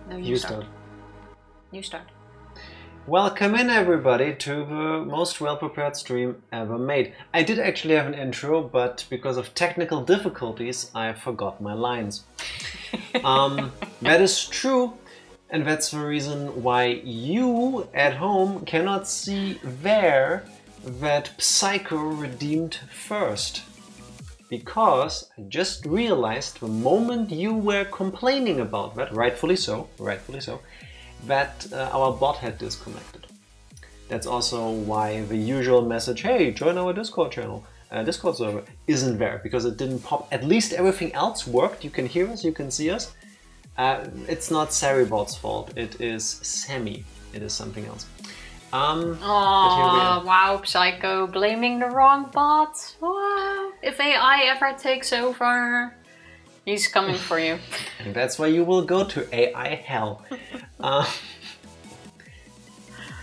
No, You start. You start. Welcome in everybody to the most well-prepared stream ever made. I did actually have an intro, but because of technical difficulties, I forgot my lines. That is true, and that's the reason why you at home cannot see there that Psycho redeemed first. Because I just realized the moment you were complaining about that, rightfully so, that our bot had disconnected. That's also why the usual message, hey, join our Discord channel, Discord server, isn't there, because it didn't pop. At least everything else worked. You can hear us, you can see us. It's not Saribot's fault, it is Sammy. It is something else. Oh, wow, Psycho, blaming the wrong bot. Wow. If AI ever takes over, he's coming for you. And that's why you will go to AI hell.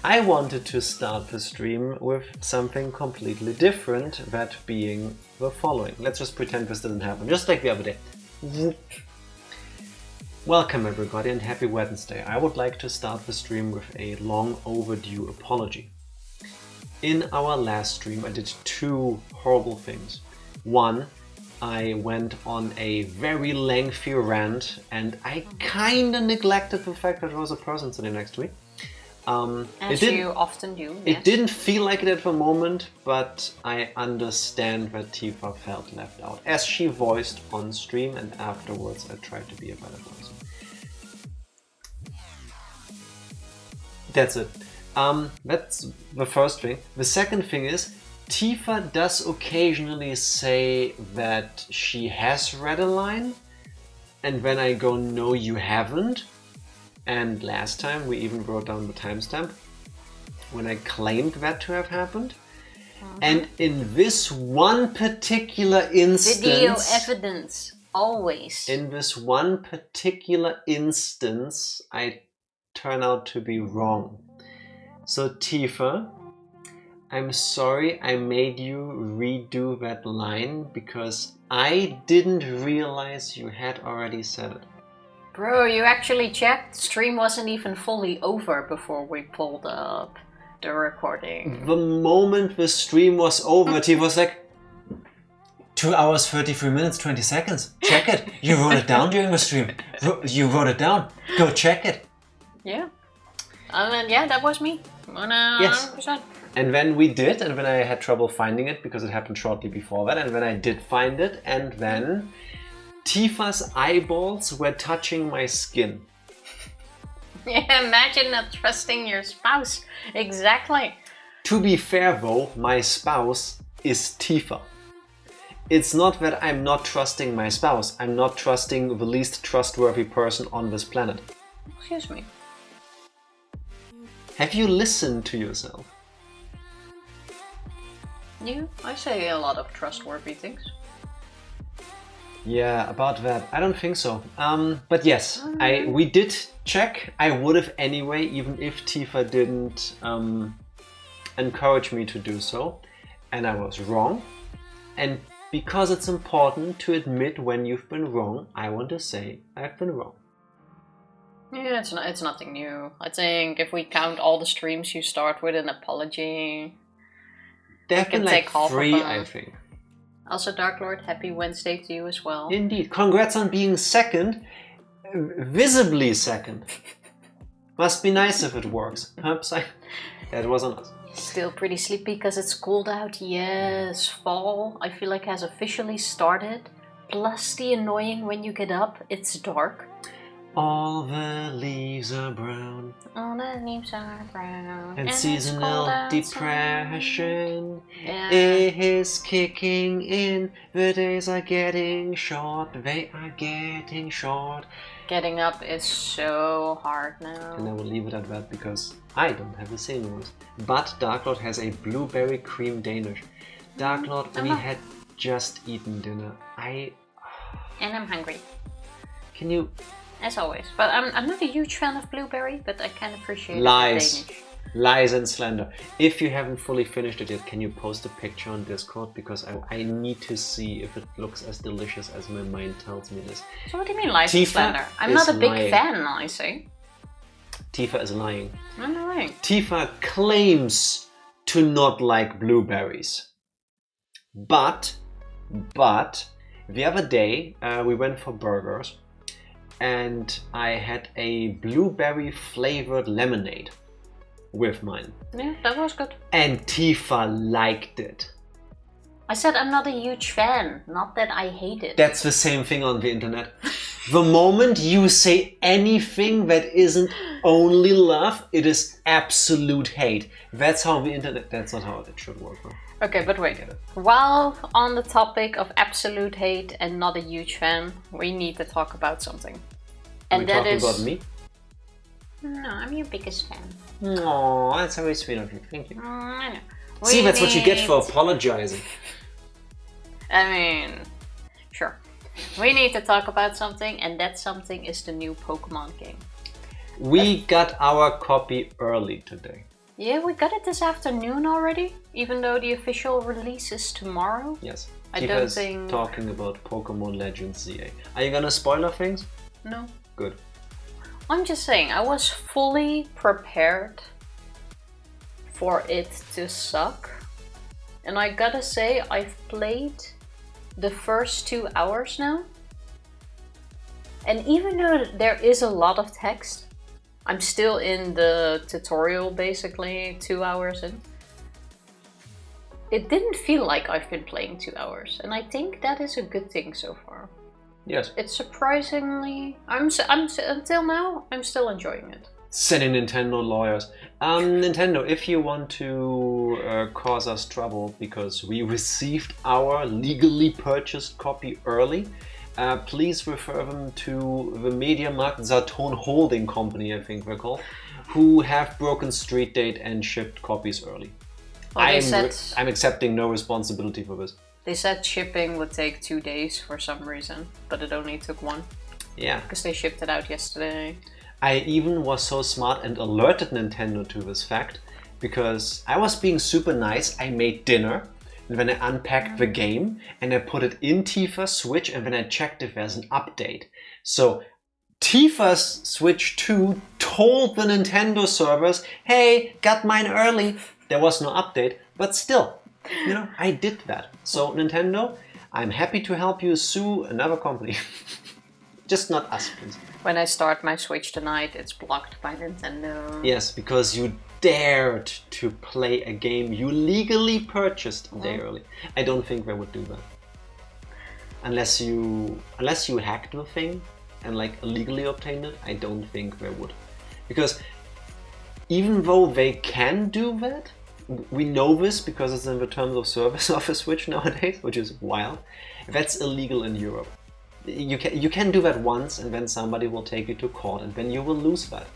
I wanted to start the stream with something completely different, that being the following. Let's just pretend this didn't happen, just like the other day. Welcome everybody and happy Wednesday. I would like to start the stream with a long overdue apology. In our last stream I did two horrible things. One, I went on a very lengthy rant and I kinda neglected the fact that there was a person sitting next to me. As you often do. It yes. didn't feel like it at the moment, but I understand that Tifa felt left out, as she voiced on stream, and afterwards I tried to be a better person. That's it. That's the first thing. The second thing is, Tifa does occasionally say that she has read a line, and when I go, no you haven't, and last time we even wrote down the timestamp when I claimed that to have happened. And in this one particular instance... Video evidence, always. In this one particular instance, I turn out to be wrong. So Tifa, I'm sorry I made you redo that line because I didn't realize you had already said it. Bro, you actually checked? Stream wasn't even fully over before we pulled up the recording. The moment the stream was over, Tifa was like, 2 hours, 33 minutes, 20 seconds. Check it. You wrote it down during the stream. You wrote it down. Go check it. Yeah. Yeah, that was me. 100%. Yes. And then we did, and then I had trouble finding it because it happened shortly before that, and then I did find it, and then Tifa's eyeballs were touching my skin. Yeah, imagine not trusting your spouse. Exactly. To be fair though, my spouse is Tifa. It's not that I'm not trusting my spouse, I'm not trusting the least trustworthy person on this planet. Excuse me. Have you listened to yourself? You? I say a lot of trustworthy things. Yeah, about that. I don't think so. But yes, we did check. I would have anyway, even if Tifa didn't encourage me to do so. And I was wrong. And because it's important to admit when you've been wrong, I want to say I've been wrong. Yeah, it's nothing new. I think if we count all the streams you start with an apology, There have been like 3, I think. Also, Dark Lord, happy Wednesday to you as well. Indeed. Congrats on being second. Visibly second. Must be nice if it works. Oops, that wasn't us. Still pretty sleepy because it's cold out. Yes, fall, I feel like has officially started. Plus the annoying when you get up, it's dark. All the leaves are brown. All the leaves are brown. And seasonal depression Yeah. is kicking in. The days are getting short. They are getting short. Getting up is so hard now. And I will leave it at that because I don't have the same rules. But Dark Lord has a blueberry cream Danish. Dark Lord, we had just eaten dinner. And I'm hungry. Can you... As always. But I'm not a huge fan of blueberry, but I can appreciate Lies. Danish. Lies and slander. If you haven't fully finished it yet, can you post a picture on Discord? Because I need to see if it looks as delicious as my mind tells me it is. So what do you mean lies Tifa and slander? I'm not a big lying. fan, I say. Tifa is lying. I'm not lying. Tifa claims to not like blueberries. But the other day we went for burgers and I had a blueberry flavored lemonade with mine. Yeah, that was good. And Tifa liked it. I said I'm not a huge fan, not that I hate it. That's the same thing on the internet. The moment you say anything that isn't only love, it is absolute hate. That's how the internet, that's not how it should work. Huh? Okay, but wait. While on the topic of absolute hate and not a huge fan, we need to talk about something. And that is... about me? No, I'm your biggest fan. Aww, that's very sweet of you. Thank you. I know. See, that's what you get for apologizing. I mean, sure. We need to talk about something, and that something is the new Pokemon game. We got our copy early today. Yeah, we got it this afternoon already, even though the official release is tomorrow. Yes. I don't think... talking about Pokemon Legends ZA. Are you gonna spoiler things? No. Good. I'm just saying, I was fully prepared for it to suck. And I gotta say, I've played the first 2 hours now. And even though there is a lot of text, I'm still in the tutorial basically 2 hours in. It didn't feel like I've been playing 2 hours. And I think that is a good thing so far. Yes. It's surprisingly... until now, I'm still enjoying it. Sending Nintendo lawyers. Nintendo, if you want to cause us trouble because we received our legally purchased copy early, please refer them to the MediaMarkt Saturn Holding Company, I think they're called, who have broken street date and shipped copies early. Well, I'm accepting no responsibility for this. They said shipping would take 2 days for some reason, but it only took 1. Yeah. Because they shipped it out yesterday. I even was so smart and alerted Nintendo to this fact because I was being super nice. I made dinner and then I unpacked the game and I put it in Tifa's Switch and then I checked if there's an update. So Tifa's Switch 2 told the Nintendo servers, hey, got mine early. There was no update, but still, you know, I did that. So Nintendo, I'm happy to help you sue another company. Just not us, please. When I start my Switch tonight, it's blocked by Nintendo. Yes, because you dared to play a game you legally purchased a day early. I don't think they would do that. Unless you hacked the thing and like illegally obtained it, I don't think they would. Because even though they can do that, we know this because it's in the terms of service of a Switch nowadays, which is wild. That's illegal in Europe. You can do that once and then somebody will take you to court and then you will lose that.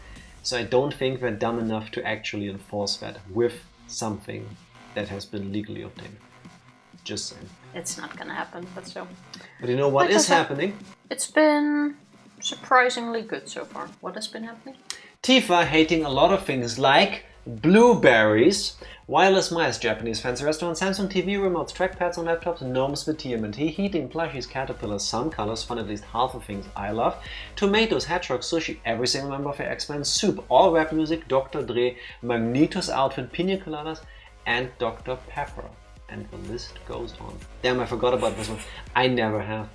So I don't think they're dumb enough to actually enforce that with something that has been legally obtained. Just saying. It's not gonna happen, but so. But you know what is happening? It's been surprisingly good so far. What has been happening? Tifa hating a lot of things like blueberries, wireless mice, Japanese fancy restaurants, Samsung TV remotes, trackpads on laptops, gnomes with TMNT, heating, plushies, caterpillars, sun colors, fun at least half the things I love, tomatoes, hedgehogs, sushi, every single member of the X-Men, soup, all rap music, Dr. Dre, Magneto's outfit, pina coladas, and Dr. Pepper. And the list goes on. Damn, I forgot about this one. I never have.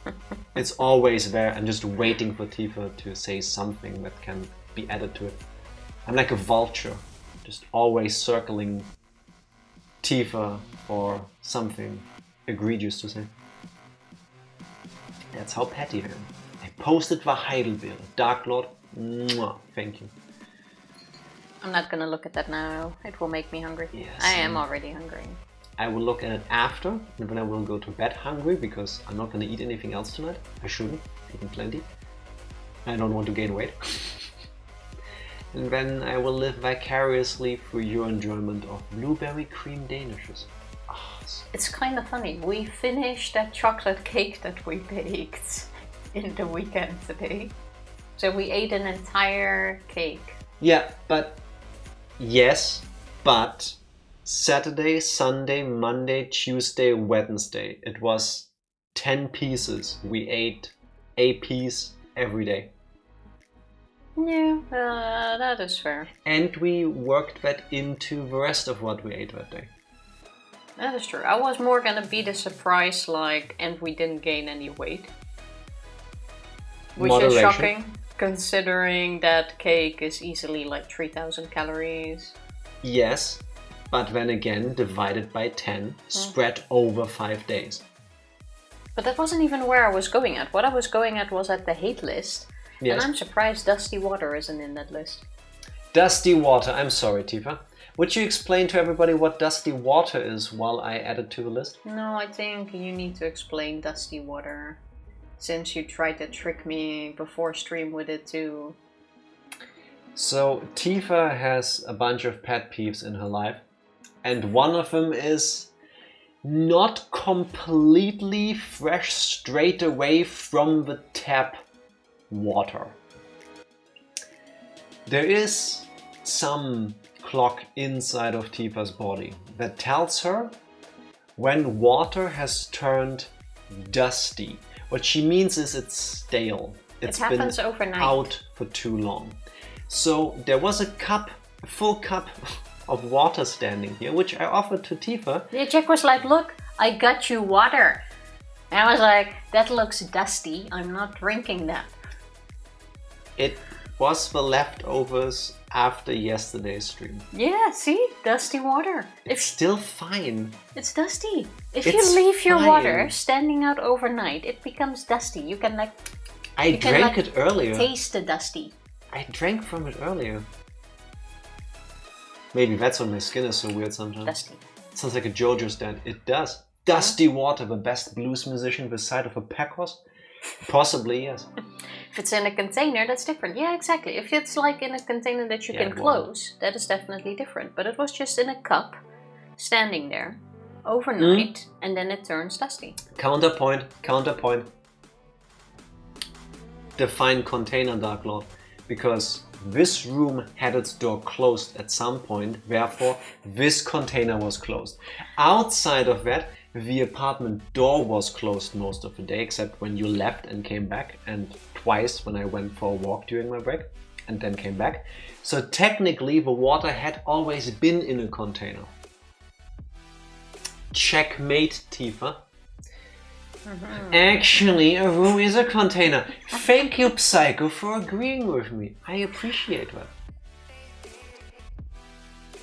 It's always there. I'm just waiting for Tifa to say something that can be added to it. I'm like a vulture, just always circling Tifa for something egregious to say. That's how petty I am. I posted the Heidelbeere, Dark Lord. Mwah, thank you. I'm not gonna look at that now. It will make me hungry. Yes, I am already hungry. I will look at it after, and then I will go to bed hungry because I'm not gonna eat anything else tonight. I shouldn't. I've eaten plenty. I don't want to gain weight. And then I will live vicariously through your enjoyment of blueberry cream danishes. Oh, it's kind of funny. We finished that chocolate cake that we baked in the weekend today. So we ate an entire cake. Yeah, but Saturday, Sunday, Monday, Tuesday, Wednesday. It was 10 pieces. We ate a piece every day. Yeah, that is fair. And we worked that into the rest of what we ate that day. That is true. I was more gonna be the surprise, like, and we didn't gain any weight. Which is shocking, considering that cake is easily like 3,000 calories. Yes, but then again, divided by 10, spread over 5 days. But that wasn't even where I was going at. What I was going at was at the hate list. Yes. And I'm surprised Dusty Water isn't in that list. Dusty Water. I'm sorry, Tifa. Would you explain to everybody what Dusty Water is while I add it to the list? No, I think you need to explain Dusty Water. Since you tried to trick me before stream with it too. So, Tifa has a bunch of pet peeves in her life. And one of them is not completely fresh straight away from the tap water. There is some clock inside of Tifa's body that tells her when water has turned dusty. What she means is it's stale. It happens overnight. Out for too long. So there was a full cup of water standing here, which I offered to Tifa. Yeah, Jack was like, look, I got you water. And I was like, that looks dusty. I'm not drinking that. It was the leftovers after yesterday's stream. Yeah, see? Dusty water. It's still fine. It's dusty. If you leave your water standing out overnight, it becomes dusty. You can like... I drank it earlier. Taste the dusty. I drank from it earlier. Maybe that's why my skin is so weird sometimes. Dusty. It sounds like a JoJo stand. It does. Dusty Water, the best blues musician this side of a pack horse? Possibly, yes. If it's in a container, that's different. Yeah, exactly. If it's like in a container that you can close, that is definitely different. But it was just in a cup, standing there, overnight, and then it turns dusty. Counterpoint. Define container, Dark Lord. Because this room had its door closed at some point, therefore this container was closed. Outside of that, the apartment door was closed most of the day, except when you left and came back, and twice when I went for a walk during my break and then came back. So technically the water had always been in a container. Checkmate, Tifa. Actually, a room is a container. Thank you, Psycho, for agreeing with me. I appreciate that.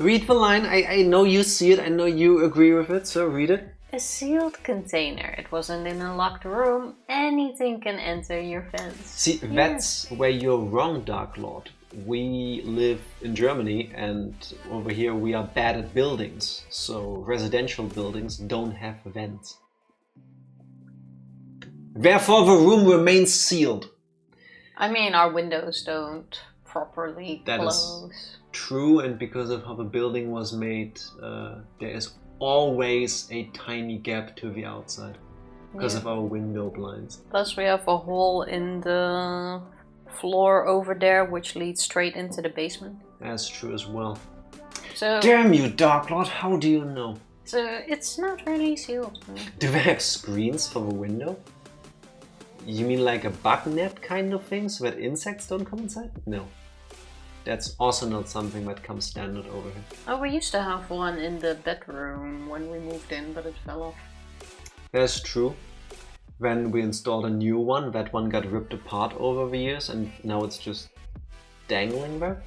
Read the line. I know you see it. I know you agree with it, so read it. A sealed container. It wasn't in a locked room. Anything can enter your fence. See, that's where you're wrong, Dark Lord. We live in Germany, and over here we are bad at buildings. So residential buildings don't have vents. Therefore, the room remains sealed. I mean, our windows don't properly close. That is true, and because of how the building was made, there is always a tiny gap to the outside because of our window blinds. Plus, we have a hole in the floor over there, which leads straight into the basement. That's true as well. So, damn you, Dark Lord! How do you know? So it's not really sealed. Do they have screens for the window? You mean like a bug net kind of thing, so that insects don't come inside? No. That's also not something that comes standard over here. Oh, we used to have one in the bedroom when we moved in, but it fell off. That's true. When we installed a new one, that one got ripped apart over the years, and now it's just dangling there.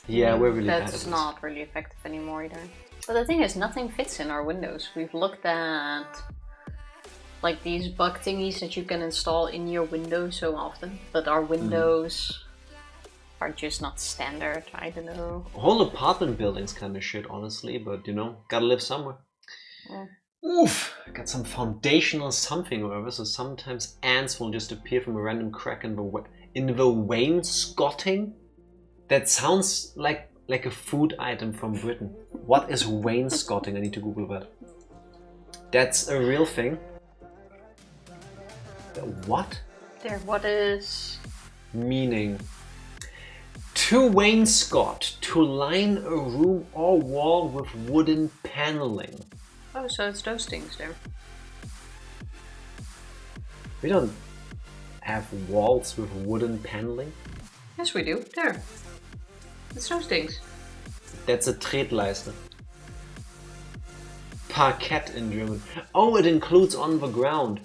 Yeah, we're really bad at this. That's not really effective anymore either. But the thing is, nothing fits in our windows. We've looked at like these bug thingies that you can install in your window so often, but our windows are just not standard. I don't know. Whole apartment building's kind of shit, honestly, but you know, gotta live somewhere. Yeah. Oof! I got some foundational something or other, so sometimes ants will just appear from a random crack in the wainscoting. That sounds like a food item from Britain. What is wainscoting? I need to Google that. That's a real thing. What? There, what is... Meaning. To wainscot, to line a room or wall with wooden paneling. Oh, so it's those things there. We don't have walls with wooden paneling. Yes, we do. There. It's those things. That's a Tretleiste. Parkett in German. Oh, it includes on the ground.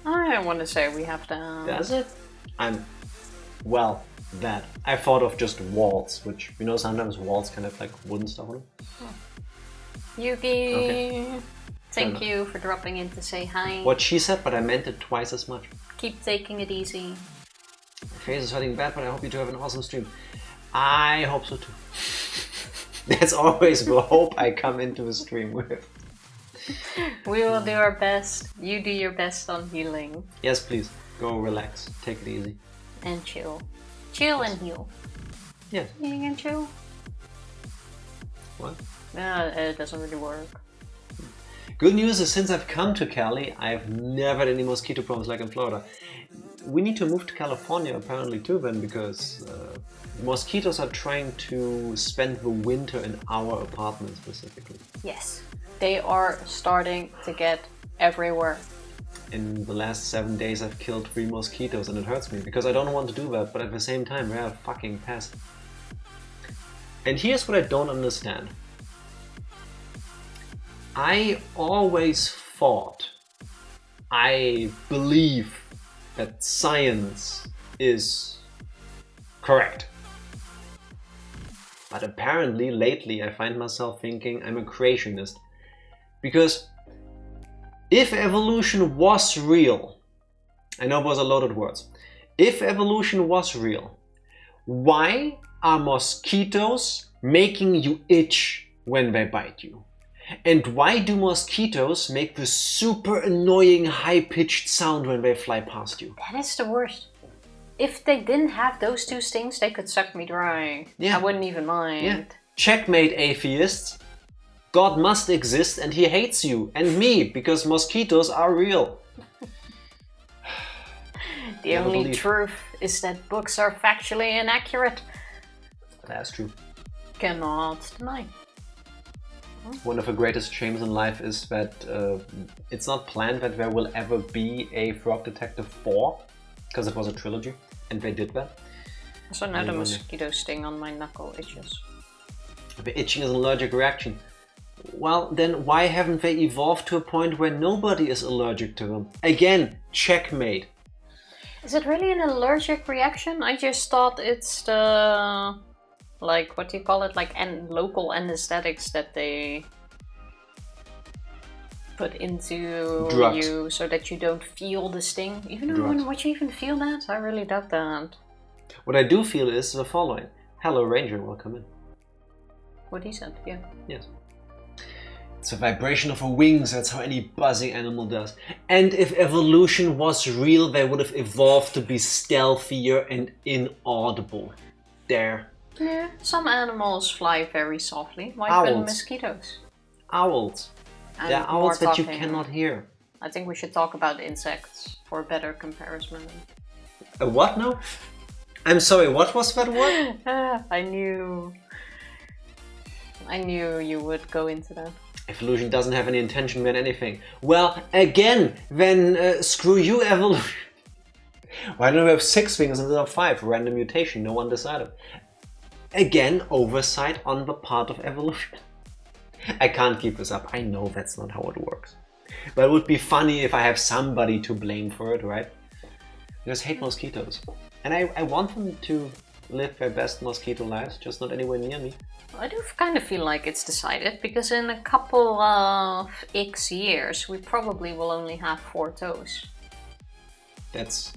I want to say we have that. Does it? Well, that. I thought of just walls, which, you know, sometimes walls can have like wooden stuff on them. Yuki, Okay. thank you for dropping in to say hi. What she said, but I meant it twice as much. Keep taking it easy. My face is hurting bad, but I hope you two have an awesome stream. I hope so too. That's always the hope I come into a stream with. We will do our best. You do your best on healing. Yes, please. Go relax. Take it easy. And chill. Chill and heal. Yes. Healing and chill? What? It doesn't really work. Good news is since I've come to Cali, I've never had any mosquito problems like in Florida. We need to move to California apparently too then, because mosquitoes are trying to spend the winter in our apartment specifically. Yes. They are starting to get everywhere. In the last 7 days I've killed 3 mosquitoes and it hurts me because I don't want to do that, but at the same time they're a fucking pest. And here's what I don't understand. I always thought, I believe that science is correct. But apparently lately I find myself thinking I'm a creationist. Because if evolution was real, I know those are loaded words. If evolution was real, why are mosquitoes making you itch when they bite you? And why do mosquitoes make this super annoying high-pitched sound when they fly past you? That is the worst. If they didn't have those two stings, they could suck me dry. Yeah. I wouldn't even mind. Yeah. Checkmate, atheists. God must exist and he hates you and me because mosquitoes are real. The only truth is that books are factually inaccurate. That's true. Cannot deny. One of the greatest shames in life is that it's not planned that there will ever be a Frog Detective 4, because it was a trilogy, and they did that. So now the mosquito sting on my knuckle itches. The itching is an allergic reaction. Well, then why haven't they evolved to a point where nobody is allergic to them? Again, checkmate. Is it really an allergic reaction? I just thought it's the... like, what do you call it? Like local anesthetics that they put into Drugs. you so that you don't feel the sting. Even though would you even feel that? I really doubt that. What I do feel is the following. Hello Ranger, welcome in. What he said, yeah. Yes. It's a vibration of her wings, that's how any buzzing animal does. And if evolution was real, they would have evolved to be stealthier and inaudible. There. Yeah, some animals fly very softly. Why couldn't mosquitoes? Owls. And they're owls that you cannot hear. I think we should talk about insects for a better comparison. A what now? I'm sorry, what was that word? I knew you would go into that. Evolution doesn't have any intention than anything. Well, again, then screw you, evolution. Why don't we have 6 wings instead of 5? Random mutation, no one decided. Again, oversight on the part of evolution. I can't keep this up. I know that's not how it works. But it would be funny if I have somebody to blame for it, right? I just hate mosquitoes. And I want them to live their best mosquito lives, just not anywhere near me. I do kind of feel like it's decided, because in a couple of X years we probably will only have 4 toes. That's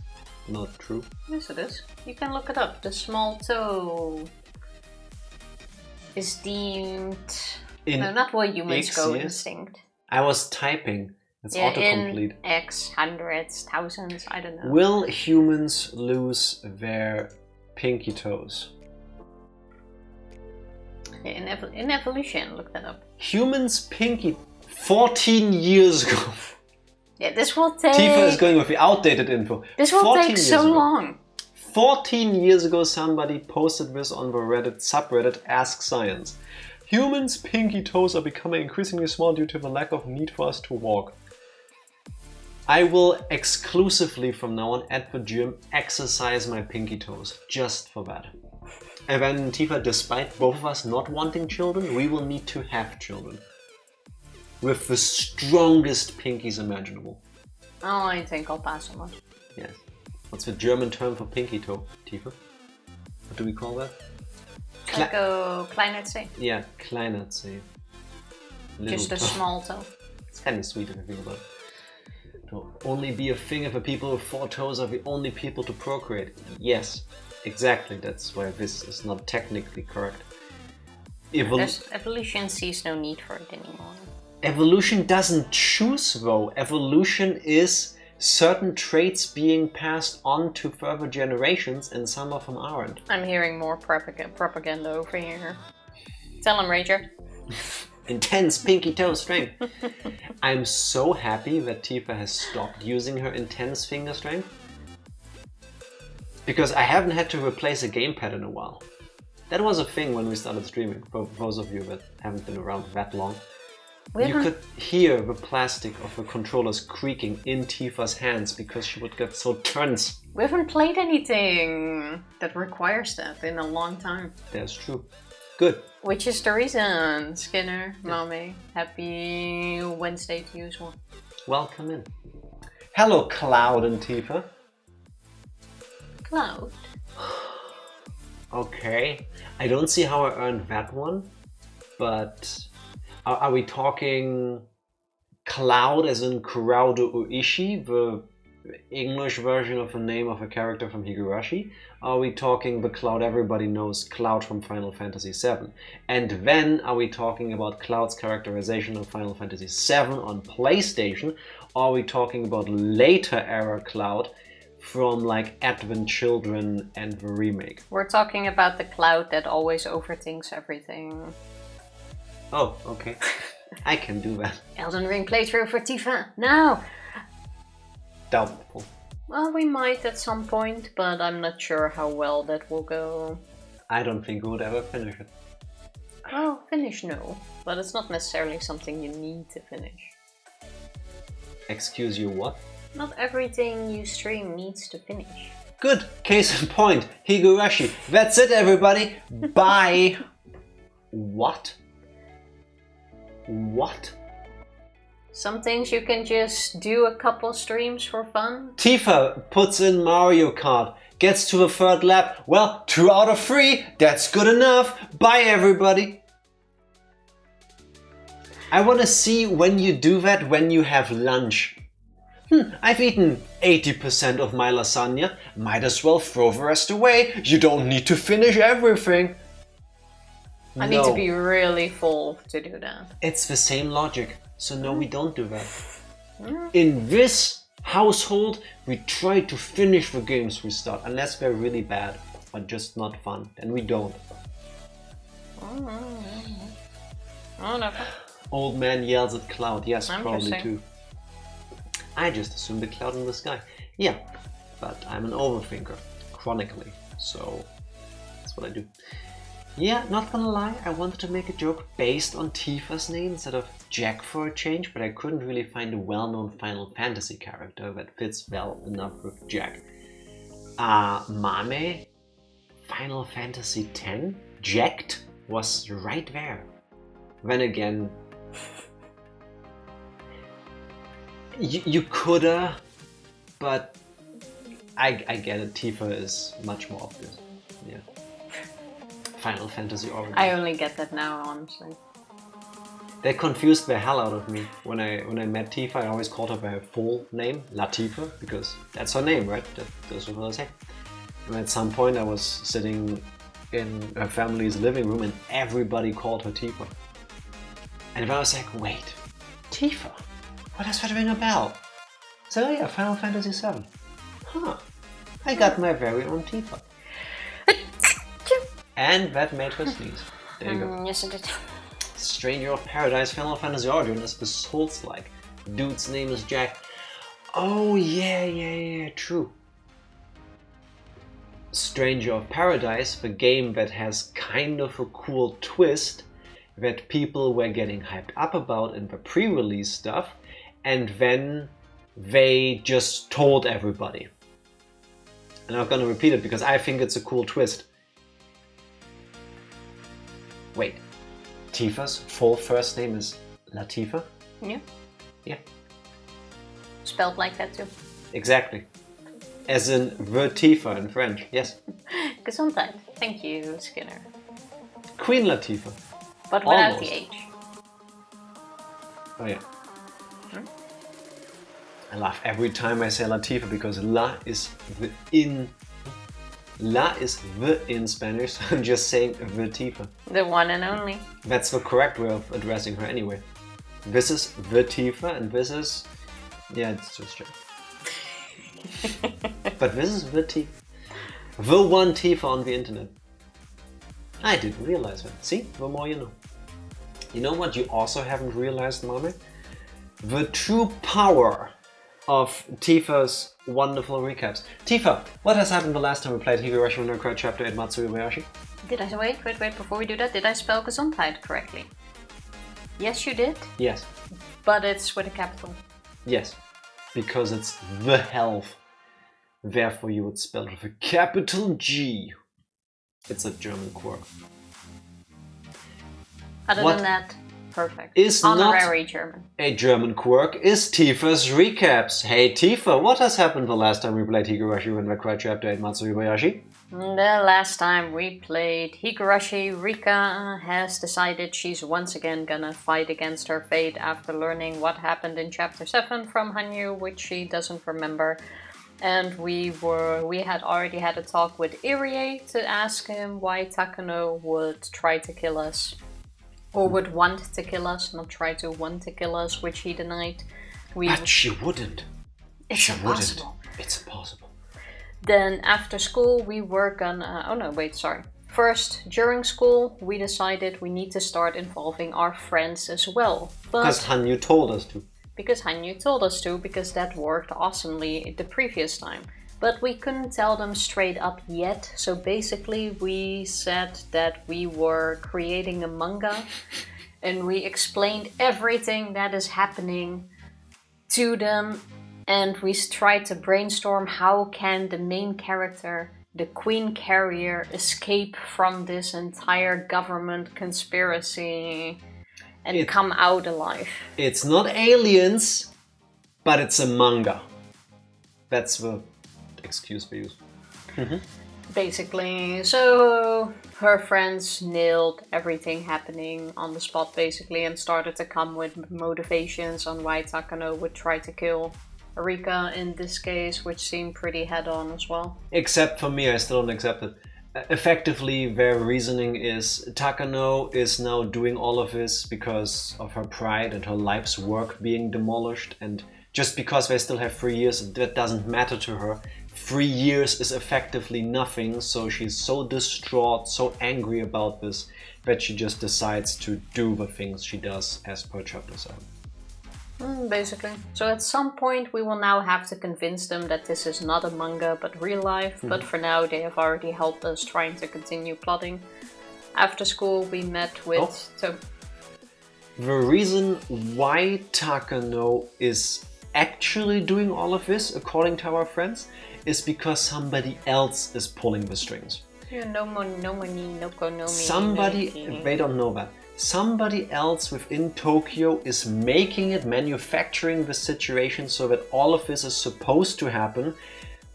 not true. Yes, it is. You can look it up. The small toe is deemed... no, not what humans go instinct. I was typing. It's autocomplete. In X, hundreds, thousands, I don't know. Will humans lose their pinky toes? Yeah, in evolution, look that up. Humans' pinky... 14 years ago. Yeah, this will take... Tifa is going with the outdated info. This will take so long. 14 years ago somebody posted this on the Reddit subreddit Ask Science. Humans' pinky toes are becoming increasingly small due to the lack of need for us to walk. I will exclusively from now on at the gym exercise my pinky toes, just for that. And then Tifa, despite both of us not wanting children, we will need to have children. With the strongest pinkies imaginable. Oh, I think I'll pass on much. Yes. What's the German term for pinky toe, Tifa? What do we call that? I'll go Kleinheitsee. Yeah, Kleinheitsee. Just a small toe. It's kind of sweet if you think about it. To only be a thing if the people with 4 toes are the only people to procreate. Yes, exactly. That's why this is not technically correct. Evolution sees no need for it anymore. Evolution doesn't choose though. Evolution is certain traits being passed on to further generations, and some of them aren't. I'm hearing more propaganda over here. Tell him, Rager. Intense pinky toe strength. I'm so happy that Tifa has stopped using her intense finger strength. Because I haven't had to replace a gamepad in a while. That was a thing when we started streaming, for those of you that haven't been around that long. You could hear the plastic of the controllers creaking in Tifa's hands because she would get so tense. We haven't played anything that requires that in a long time. That's true. Good. Which is the reason, Skinner, Mommy. Happy Wednesday to you as well. Welcome in. Hello, Cloud and Tifa. Cloud? Okay. I don't see how I earned that one, but are we talking Cloud as in Kuraudo Ooishi, the English version of the name of a character from Higurashi? Are we talking the Cloud everybody knows, Cloud from Final Fantasy VII? And then are we talking about Cloud's characterization of Final Fantasy VII on PlayStation? Or are we talking about later era Cloud from like Advent Children and the remake? We're talking about the Cloud that always overthinks everything. Oh, okay. I can do that. Elden Ring playthrough for Tifa, now! Doubtful. Well, we might at some point, but I'm not sure how well that will go. I don't think we would ever finish it. Well, finish no, but it's not necessarily something you need to finish. Excuse you, what? Not everything you stream needs to finish. Good, case in point, Higurashi. That's it, everybody. Bye. What? What? Some things you can just do a couple streams for fun. Tifa puts in Mario Kart, gets to the 3rd lap. Well, 2 out of 3, that's good enough. Bye, everybody. I want to see when you do that when you have lunch. I've eaten 80% of my lasagna. Might as well throw the rest away. You don't need to finish everything. I need to be really full to do that. It's the same logic. So no, we don't do that. In this household, we try to finish the games we start, unless they're really bad or just not fun, and we don't. Oh, no. Old man yells at Cloud. Yes, I'm probably too. I just assumed the cloud in the sky. Yeah, but I'm an overthinker, chronically, so that's what I do. Yeah, not gonna lie, I wanted to make a joke based on Tifa's name instead of Jack for a change, but I couldn't really find a well-known Final Fantasy character that fits well enough with Jack. Mame, Final Fantasy X, Jacked was right there. Then again, you coulda, but I get it, Tifa is much more obvious. Yeah. Final Fantasy Origin. I only get that now, honestly. They confused the hell out of me. When I met Tifa, I always called her by her full name, Latifa, because that's her name, right? That's what I say. And at some point I was sitting in her family's living room and everybody called her Tifa. And I was like, wait, Tifa? What does that ring a bell? So yeah, Final Fantasy VII. Huh. I got my very own Tifa. And that made her sneeze. There you go. Yes, it did. Stranger of Paradise Final Fantasy Origin is the Souls-like. Dude's name is Jack. Oh yeah, true. Stranger of Paradise, the game that has kind of a cool twist that people were getting hyped up about in the pre-release stuff, and then they just told everybody. And I'm gonna repeat it because I think it's a cool twist. Wait, Tifa's full first name is Latifa? Yeah. Yeah. Spelled like that too. Exactly. As in the Tifa in French, yes. Gesundheit. Thank you, Skinner. Queen Latifah. But without Almost. the H. Oh yeah. I laugh every time I say Latifa because La is the in Spanish, so I'm just saying the Tifa. The one and only. That's the correct way of addressing her anyway. This is the Tifa and this is... Yeah, it's just true. But this is the Tifa. The one Tifa on the internet. I didn't realize that. See? The more you know. You know what you also haven't realized, Mame? The true power of Tifa's wonderful recaps. Tifa, what has happened the last time we played Higurashi no Cry Chapter 8 Matsuribayashi? Did I wait, before we do that, did I spell Gesundheit correctly? Yes, you did. Yes. But it's with a capital. Yes. Because it's the health. Therefore you would spell it with a capital G. It's a German quirk. Other than that, perfect. Is honorary not German. A German quirk is Tifa's recaps. Hey Tifa, what has happened the last time we played Higurashi no Cry Chapter 8 Matsuribayashi? The last time we played Higurashi, Rika has decided she's once again gonna fight against her fate after learning what happened in Chapter 7 from Hanyu, which she doesn't remember. And we had already had a talk with Irie to ask him why Takano would try to kill us. Or would want to kill us, not try to want to kill us, which he denied. But she wouldn't. It's impossible. It's impossible. Then after school we were gonna... Oh no, wait, sorry. First, during school, we decided we need to start involving our friends as well. Because Hanyu told us to. Because Hanyu told us to, because that worked awesomely the previous time. But we couldn't tell them straight up yet, so basically we said that we were creating a manga and we explained everything that is happening to them, and we tried to brainstorm how can the main character, the Queen Carrier, escape from this entire government conspiracy and come out alive. It's not aliens, but it's a manga. That's the excuse we use. Basically, so her friends nailed everything happening on the spot basically and started to come with motivations on why Takano would try to kill Rika in this case, which seemed pretty head-on as well. Except for me, I still don't accept it. Effectively, their reasoning is Takano is now doing all of this because of her pride and her life's work being demolished, and just because they still have 3 years, that doesn't matter to her. 3 years is effectively nothing, so she's so distraught, so angry about this, that she just decides to do the things she does as per Chapter 7. Basically. So at some point we will now have to convince them that this is not a manga but real life, but for now they have already helped us trying to continue plotting. After school we met with... The reason why Takano is actually doing all of this, according to our friends, is because somebody else is pulling the strings. Yeah, no money, no konomi. Somebody, they don't know that. Somebody else within Tokyo is making it, manufacturing the situation so that all of this is supposed to happen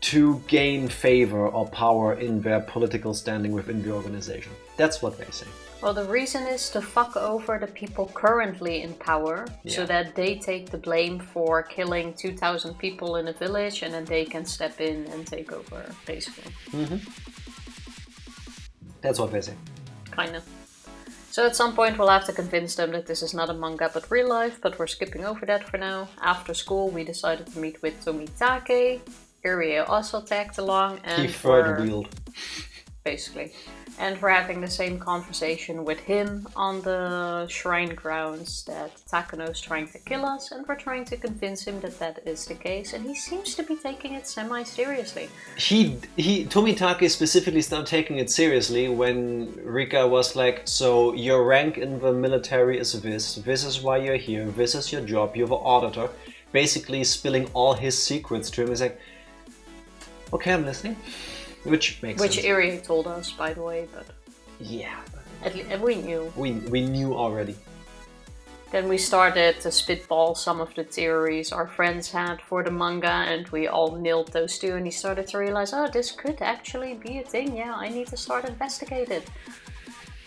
to gain favor or power in their political standing within the organization. That's what they say. Well, the reason is to fuck over the people currently in power, so that they take the blame for killing 2,000 people in a village, and then they can step in and take over, basically. That's what they say. Kinda. So at some point we'll have to convince them that this is not a manga but real life, but we're skipping over that for now. After school we decided to meet with Tomitake. Irie also tagged along, and he third wheeled. Basically. And we're having the same conversation with him on the shrine grounds that Takano's trying to kill us, and we're trying to convince him that that is the case, and he seems to be taking it semi-seriously. Tomitake specifically started taking it seriously when Rika was like, so your rank in the military is this is why you're here, this is your job, you're the auditor. basically spilling all his secrets to him. He's like, okay, I'm listening. Which makes sense. Which Iri told us, by the way, but... Yeah. At least we knew. We knew already. Then we started to spitball some of the theories our friends had for the manga, and we all nailed those too, and he started to realize, oh, this could actually be a thing, yeah, I need to start investigating.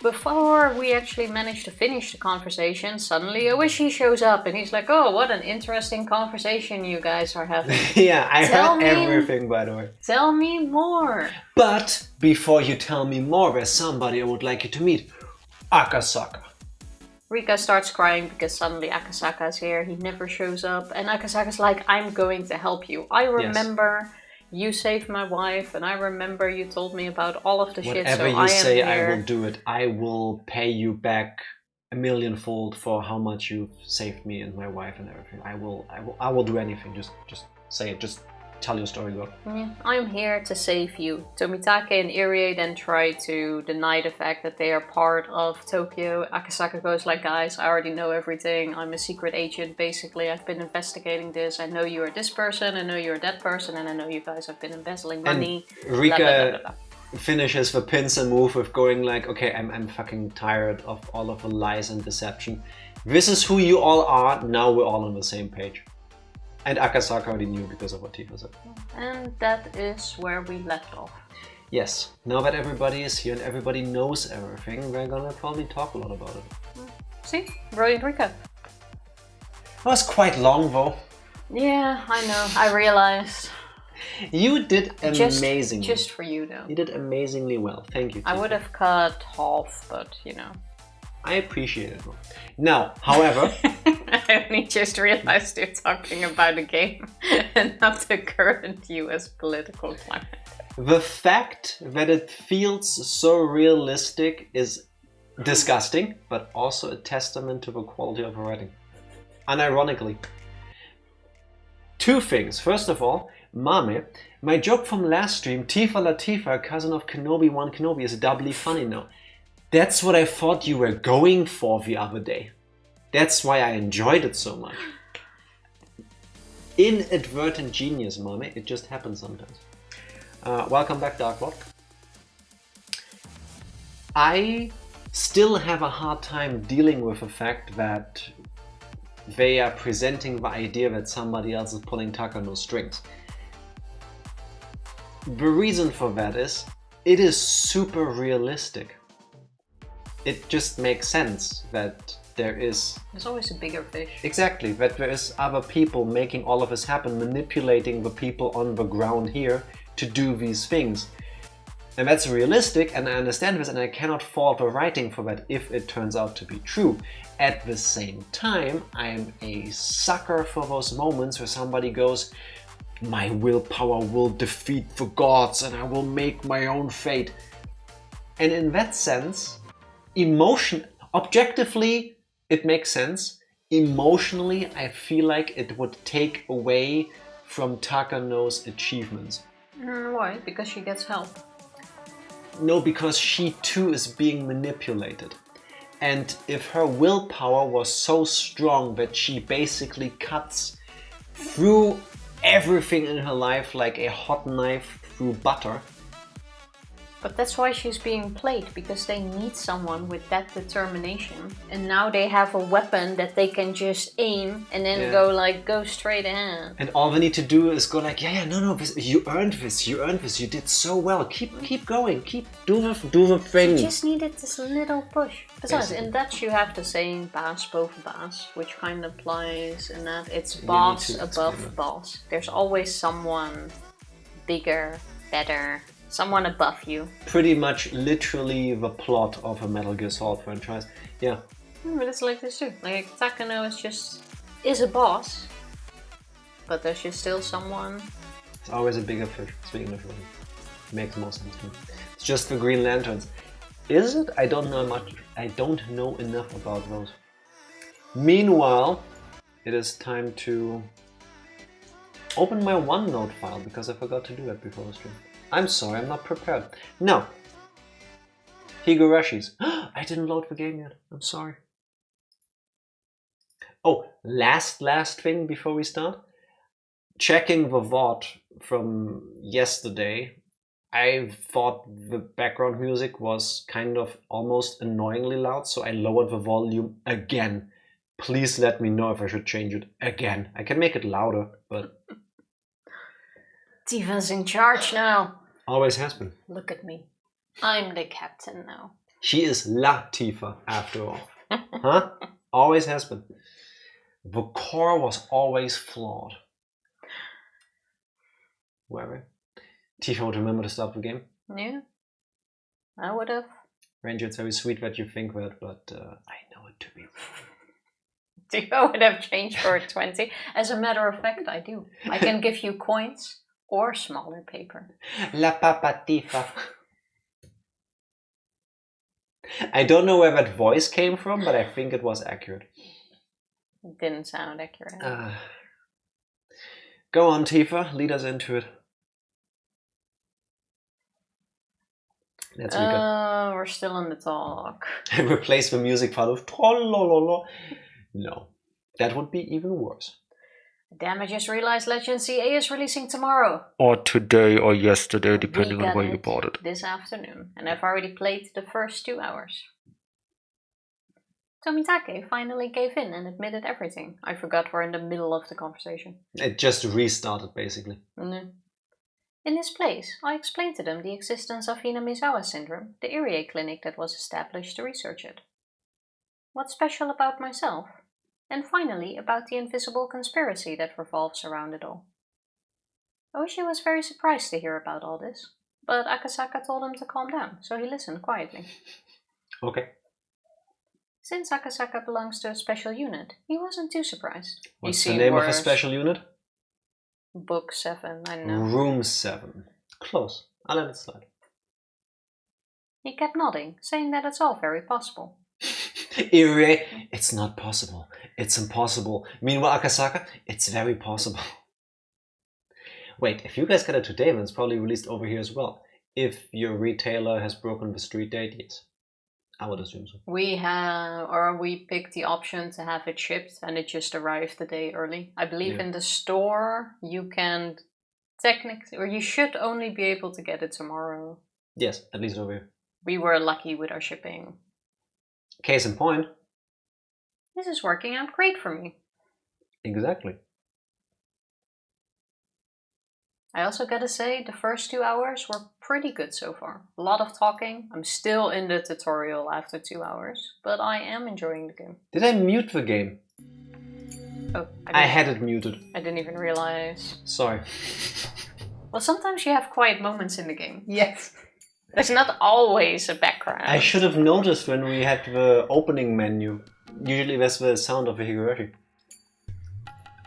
Before we actually managed to finish the conversation, suddenly Ooishi shows up, and he's like, oh, what an interesting conversation you guys are having. Yeah, I heard everything, by the way. Tell me more. But before you tell me more, there's somebody I would like you to meet. Akasaka. Rika starts crying because suddenly Akasaka is here. He never shows up. And Akasaka's like, I'm going to help you. I remember you saved my wife, and I remember you told me about all of the shit. Whatever so you say, here. I will do it. I will pay you back 1,000,000-fold for how much you've saved me and my wife and everything. I will do anything. Just say it. Just tell your story, girl. Yeah, I'm here to save you. Tomitake and Irie then try to deny the fact that they are part of Tokyo. Akasaka goes like, guys, I already know everything. I'm a secret agent, basically. I've been investigating this. I know you are this person, I know you're that person, and I know you guys have been embezzling money. And Rika finishes the pincer move with going like, okay, I'm fucking tired of all of the lies and deception. This is who you all are. Now we're all on the same page. And Akasaka already knew because of what Tifa said. And that is where we left off. Yes, now that everybody is here and everybody knows everything, we're gonna probably talk a lot about it. See? Brilliant recap. It was quite long though. Yeah, I know. I realized. You did amazingly. Just for you though. You did amazingly well. Thank you, Tifa. I would have cut half, but you know. I appreciate it. Now, however... I only just realized you're talking about a game and not the current US political climate. The fact that it feels so realistic is disgusting, but also a testament to the quality of the writing. Unironically. Two things. First of all, Mame, my joke from last stream, Tifa Latifa, cousin of Kenobi 1 Kenobi, is doubly funny now. That's what I thought you were going for the other day. That's why I enjoyed it so much. Inadvertent genius, Mame. It just happens sometimes. Welcome back, Darkwalk. I still have a hard time dealing with the fact that they are presenting the idea that somebody else is pulling Takano's strings. The reason for that is, it is super realistic. It just makes sense that there's always a bigger fish. Exactly, that there is other people making all of this happen, manipulating the people on the ground here to do these things. And that's realistic, and I understand this, and I cannot fault the writing for that if it turns out to be true. At the same time, I'm a sucker for those moments where somebody goes, my willpower will defeat the gods and I will make my own fate. And in that sense, objectively, it makes sense. Emotionally, I feel like it would take away from Takano's achievements. Why? Because she gets help. No, because she too is being manipulated. And if her willpower was so strong that she basically cuts through everything in her life like a hot knife through butter. But that's why she's being played, because they need someone with that determination. And now they have a weapon that they can just aim and then go straight ahead. And all they need to do is go like, no, you earned this, you did so well. Keep going, do the thing. You just needed this little push. Besides, in Dutch you have the saying baas boven baas, which kind of applies in that it's boss above boss. There's always someone bigger, better, someone above you. Pretty much literally the plot of a Metal Gear Solid franchise. Yeah. But it's like this too. Like Takano is a boss, but there's just still someone. It's always a bigger fish, speaking of it. Makes more sense to me. It's just the Green Lanterns. Is it? I don't know much. I don't know enough about those. Meanwhile, it is time to open my OneNote file because I forgot to do that before the stream. I'm sorry, I'm not prepared. No. Higurashis. I didn't load the game yet. I'm sorry. Oh, last thing before we start. Checking the VOD from yesterday, I thought the background music was kind of almost annoyingly loud, so I lowered the volume again. Please let me know if I should change it again. I can make it louder, but... Tifa's in charge now. Always has been. Look at me. I'm the captain now. She is La Tifa, after all. Huh? Always has been. The core was always flawed. Whatever. Tifa would remember to stop the game. Yeah, I would have. Ranger, it's very sweet that you think that, but I know it to be wrong. Tifa would have changed for 20. As a matter of fact, I do. I can give you coins or smaller paper. La Papa Tifa. I don't know where that voice came from, but I think it was accurate. It didn't sound accurate. Go on, Tifa. Lead us into it. That's we're still in the talk. And replace the music part of trollololo. No, that would be even worse. Damn, I just realized Legend CA is releasing tomorrow. Or today or yesterday, depending on where you bought it. This afternoon, and I've already played the first 2 hours. Tomitake finally gave in and admitted everything. I forgot we're in the middle of the conversation. It just restarted, basically. No. In this place, I explained to them the existence of Hinamizawa syndrome, the Irie clinic that was established to research it. What's special about myself? And finally, about the invisible conspiracy that revolves around it all. Oishi was very surprised to hear about all this, but Akasaka told him to calm down, so he listened quietly. Okay. Since Akasaka belongs to a special unit, he wasn't too surprised. What's the name of a special unit? Book 7, I don't know. Room 7. Close. I'll let it slide. He kept nodding, saying that it's all very possible. Irie, it's not possible. It's impossible. Meanwhile, Akasaka, it's very possible. Wait, if you guys got it today, then it's probably released over here as well. If your retailer has broken the street date, yes. I would assume so. We picked the option to have it shipped and it just arrived the day early. I believe in the store you can technically, or you should only be able to get it tomorrow. Yes, at least over here. We were lucky with our shipping. Case in point. This is working out great for me. Exactly. I also gotta say, the first 2 hours were pretty good so far. A lot of talking. I'm still in the tutorial after 2 hours, but I am enjoying the game. Did I mute the game? Oh, I had it muted. I didn't even realize. Sorry. Well, sometimes you have quiet moments in the game. Yes. There's not always a background. I should have noticed when we had the opening menu. Usually that's the sound of a Higurashi.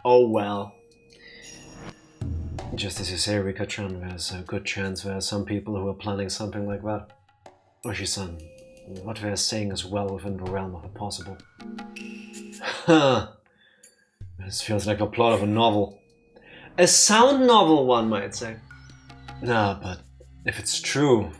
Oh well. Just as you say, Rika-chan, there's a good chance there are some people who are planning something like that. Ooishi-san, what they're saying is well within the realm of the possible. Huh. This feels like a plot of a novel. A sound novel, one might say. Nah, but if it's true...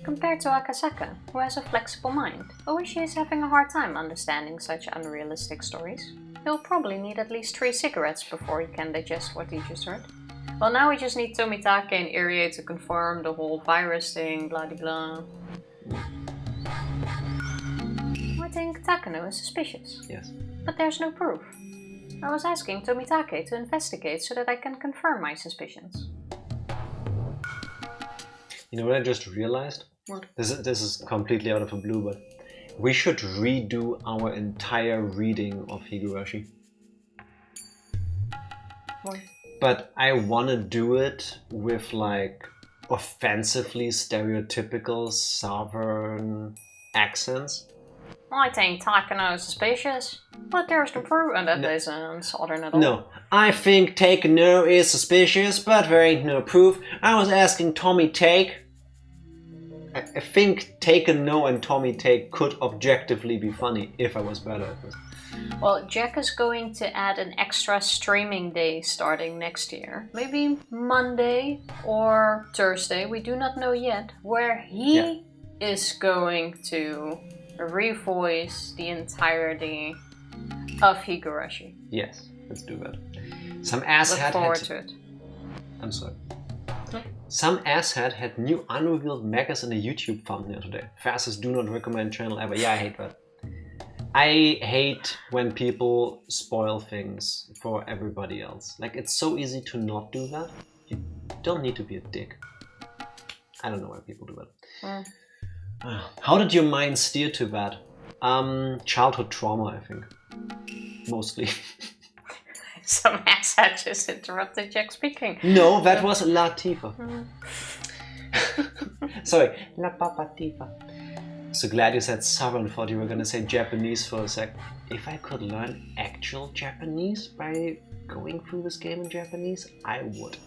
Compared to Akasaka, who has a flexible mind, Oishi is having a hard time understanding such unrealistic stories. He'll probably need at least 3 cigarettes before he can digest what he just heard. Well, now we just need Tomitake and Irie to confirm the whole virus thing, blah de blah. I think Takano is suspicious. Yes. But there's no proof. I was asking Tomitake to investigate so that I can confirm my suspicions. You know what I just realized? What? This is completely out of the blue, but we should redo our entire reading of Higurashi. What? But I want to do it with like offensively stereotypical southern accents. I think Takano is suspicious, but there's no proof and that isn't southern at all. No, I think Takano is suspicious, but there ain't no proof. I was asking Tommy Take. I think Takano and Tommy Take could objectively be funny if I was better at this. Well, Jack is going to add an extra streaming day starting next year. Maybe Monday or Thursday, we do not know yet, where he is going to revoice the entirety of Higurashi. Yes, let's do that. Some Look asshat forward had... to it. I'm sorry. Huh? Some asshat had new unrevealed mechas in a YouTube thumbnail today. Fastest do not recommend channel ever. Yeah, I hate that. I hate when people spoil things for everybody else. Like, it's so easy to not do that. You don't need to be a dick. I don't know why people do that. How did your mind steer to that? Childhood trauma, I think. Mostly. Some asshat just interrupted Jack speaking. No, that was Latifa. Sorry, La Papatifa. So glad you said Southern, thought you were gonna say Japanese for a sec. If I could learn actual Japanese by going through this game in Japanese, I would.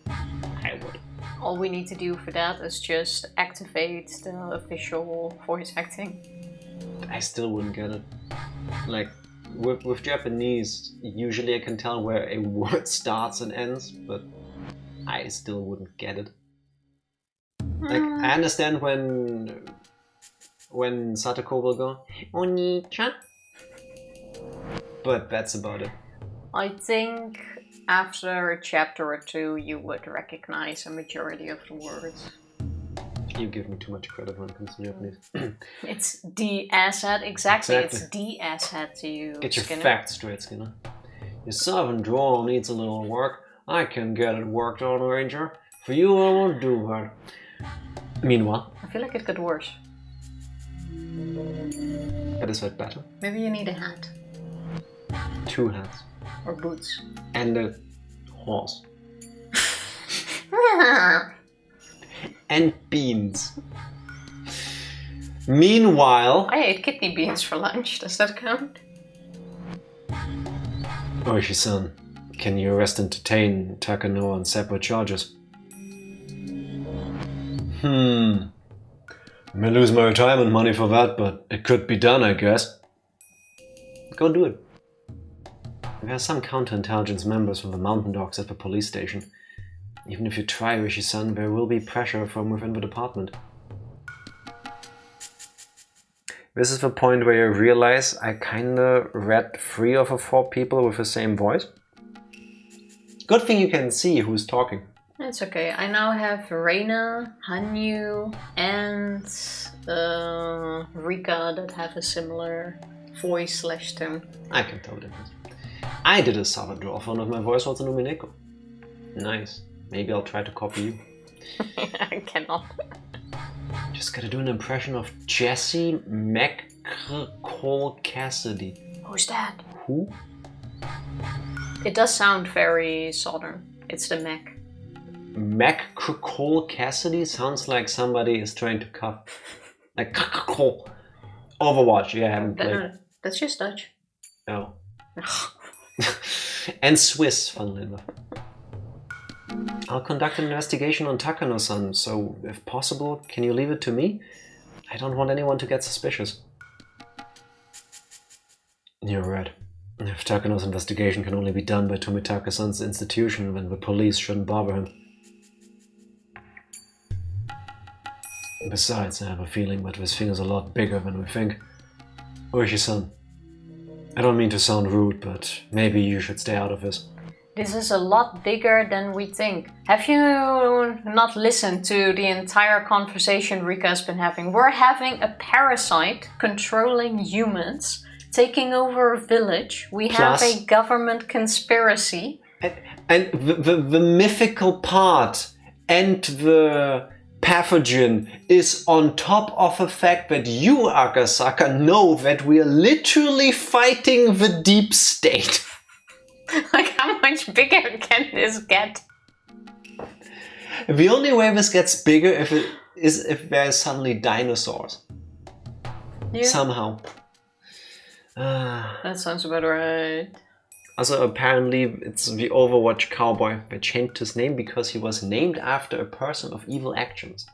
I would. All we need to do for that is just activate the official voice acting. I still wouldn't get it. Like, with Japanese, usually I can tell where a word starts and ends, but I still wouldn't get it. Like, I understand when Satoko will go, Oni-chan, but that's about it. I think after a chapter or two you would recognize a majority of the words. You give me too much credit when it comes to Japanese. It's the asshat, exactly. It's the asshat to you, Get your Skinner. facts straight, Skinner. Your southern drawl needs a little work. I can get it worked on, Ranger. For you, I won't do that. Meanwhile, I feel like it got worse. but is that better? Maybe you need a hat. 2 hats. Or boots. And a horse. And beans. Meanwhile... I ate kidney beans for lunch. Does that count? Oyashiro-san, can you arrest and detain Takano on separate charges? I may lose my retirement money for that, but it could be done, I guess. Go do it. There are some counterintelligence members from the mountain dogs at the police station. Even if you try, Rishi-san, there will be pressure from within the department. This is the point where you realize I kinda read 3 of the 4 people with the same voice. Good thing you can see who's talking. It's okay. I now have Reina, Hanyu, and Rika that have a similar voice / tone. I can tell the difference. I did a southern draw for one of my voice roles in Umineko. Nice. Maybe I'll try to copy you. I cannot. Just gotta do an impression of Jesse McCall Cassidy. Who's that? Who? It does sound very southern. It's the Mac. McCall Cassidy sounds like somebody is trying to cuff. Like Overwatch, yeah, I haven't played. That's just Dutch. Oh. And Swiss, funnily enough. I'll conduct an investigation on Takano-san, so if possible, can you leave it to me? I don't want anyone to get suspicious. You're right. If Takano's investigation can only be done by Tomitaka-san's institution, then the police shouldn't bother him. Besides, I have a feeling that this thing is a lot bigger than we think. Ooishi-san, I don't mean to sound rude, but maybe you should stay out of this. This is a lot bigger than we think. Have you not listened to the entire conversation Rika has been having? We're having a parasite controlling humans, taking over a village. We have a government conspiracy. And the mythical part and the pathogen is on top of the fact that you, Akasaka, know that we are literally fighting the deep state. Like, how much bigger can this get? The only way this gets bigger is if there's suddenly dinosaurs. Yeah. Somehow. That sounds about right. Also, apparently, it's the Overwatch cowboy. They changed his name because he was named after a person of evil actions.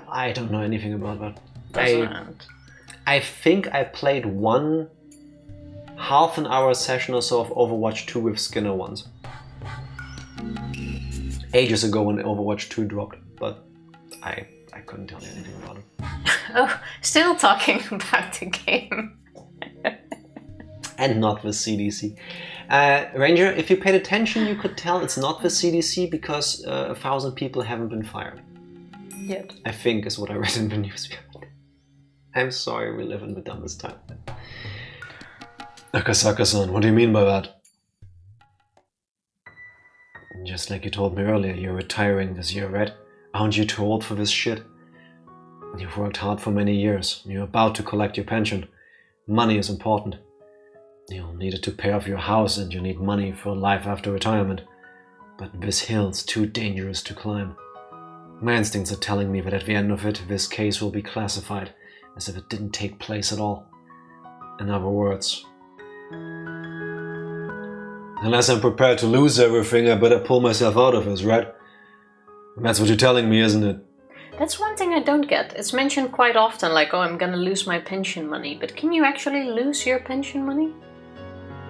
I don't know anything about that. I think I played one half an hour session or so of Overwatch 2 with Skinner once. Ages ago when Overwatch 2 dropped, but I couldn't tell you anything about it. Oh, still talking about the game. And not with CDC. Ranger, if you paid attention, you could tell it's not with CDC because 1,000 people haven't been fired. Yet. I think is what I read in the news. I'm sorry, we live in the dumbest time. Akasaka-san, what do you mean by that? Just like you told me earlier, you're retiring this year, right? Aren't you too old for this shit? You've worked hard for many years. You're about to collect your pension. Money is important. You'll need it to pay off your house and you need money for life after retirement. But this hill's too dangerous to climb. My instincts are telling me that at the end of it, this case will be classified as if it didn't take place at all. In other words, unless I'm prepared to lose everything, I better pull myself out of this, right? That's what you're telling me, isn't it? That's one thing I don't get. It's mentioned quite often, like, oh, I'm gonna lose my pension money. But can you actually lose your pension money?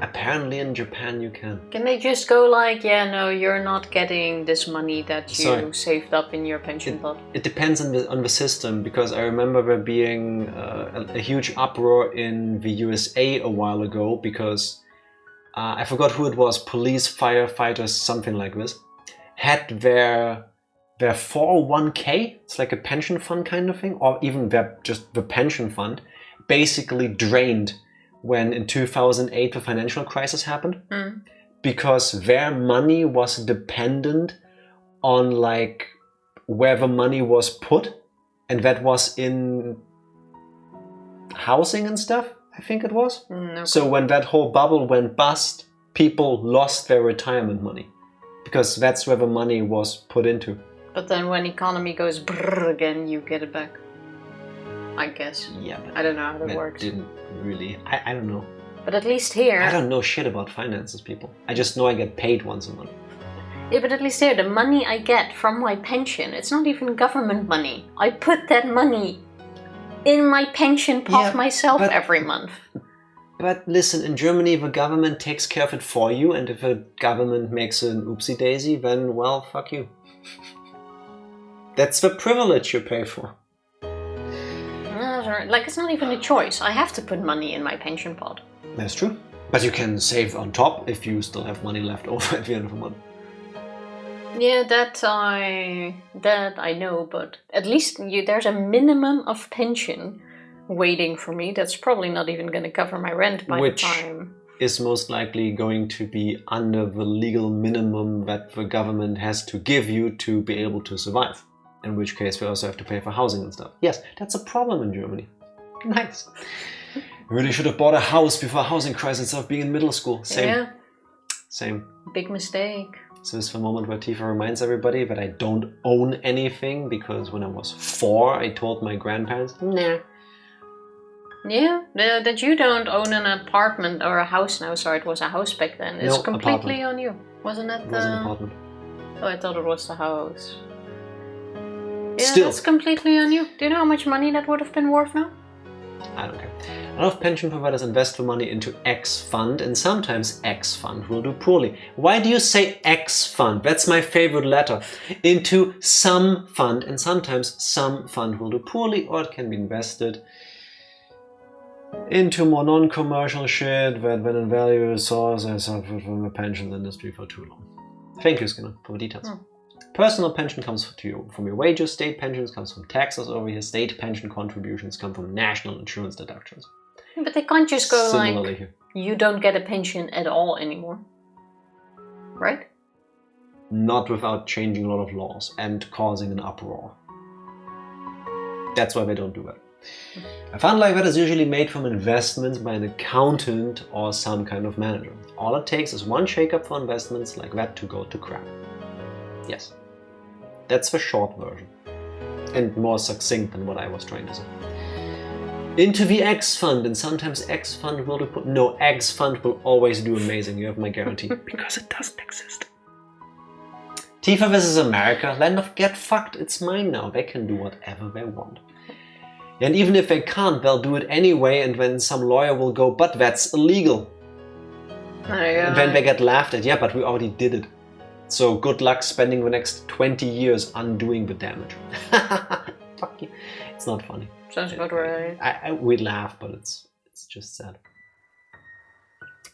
Apparently in Japan you can. Can they just go like, yeah, no, you're not getting this money that you saved up in your pension pot? It depends on the system, because I remember there being a huge uproar in the USA a while ago because I forgot who it was, police, firefighters, something like this, had their 401k, it's like a pension fund kind of thing, or even the pension fund, basically drained when in 2008 the financial crisis happened, because their money was dependent on like where the money was put, and that was in housing and stuff, I think it was. Okay. So when that whole bubble went bust, people lost their retirement money because that's where the money was put into. But then when economy goes brrr again, you get it back, I guess. Yeah, but I don't know how that works. Didn't really. I don't know. But at least here... I don't know shit about finances, people. I just know I get paid once a month. Yeah, but at least here, the money I get from my pension, it's not even government money. I put that money in my pension pot myself every month. But listen, in Germany, the government takes care of it for you, and if the government makes an oopsie-daisy, then, well, fuck you. That's the privilege you pay for. Like, it's not even a choice. I have to put money in my pension pot. That's true. But you can save on top if you still have money left over at the end of the month. Yeah, that I know, but at least there's a minimum of pension waiting for me. That's probably not even going to cover my rent by the time. Which is most likely going to be under the legal minimum that the government has to give you to be able to survive. In which case we also have to pay for housing and stuff. Yes, that's a problem in Germany. Nice. Really should have bought a house before a housing crisis instead of being in middle school. Same. Yeah. Same. Big mistake. So this is the moment where Tifa reminds everybody that I don't own anything, because when I was 4, I told my grandparents, nah. Yeah, that you don't own an apartment or a house now. Sorry, it was a house back then. It's completely on you. Wasn't it? It was an apartment. Oh, I thought it was the house. Yeah, Still. That's completely on you. Do you know how much money that would have been worth now? I don't care. A lot of pension providers invest the money into X fund, and sometimes X fund will do poorly. Why do you say X fund? That's my favorite letter. Into some fund, and sometimes some fund will do poorly, or it can be invested into more non-commercial shit that when in value source I suffered from the pension industry for too long. Thank you, Skinner, for the details. Personal pension comes to you from your wages, state pensions comes from taxes over here, state pension contributions come from national insurance deductions. But they can't just go Similarly like, here. You don't get a pension at all anymore. Right? Not without changing a lot of laws and causing an uproar. That's why they don't do that. A fund like that is usually made from investments by an accountant or some kind of manager. All it takes is one shake-up for investments like that to go to crap. Yes. That's the short version. And more succinct than what I was trying to say. Into the X fund, and sometimes X fund will do... No, X fund will always do amazing, you have my guarantee. Because it doesn't exist. Tifa, this is America. Land of get fucked, it's mine now. They can do whatever they want. And even if they can't, they'll do it anyway, and then some lawyer will go, but that's illegal. And then they get laughed at, yeah, but we already did it. So good luck spending the next 20 years undoing the damage. fuck you. It's not funny. Sounds about right. We'd laugh, but it's just sad.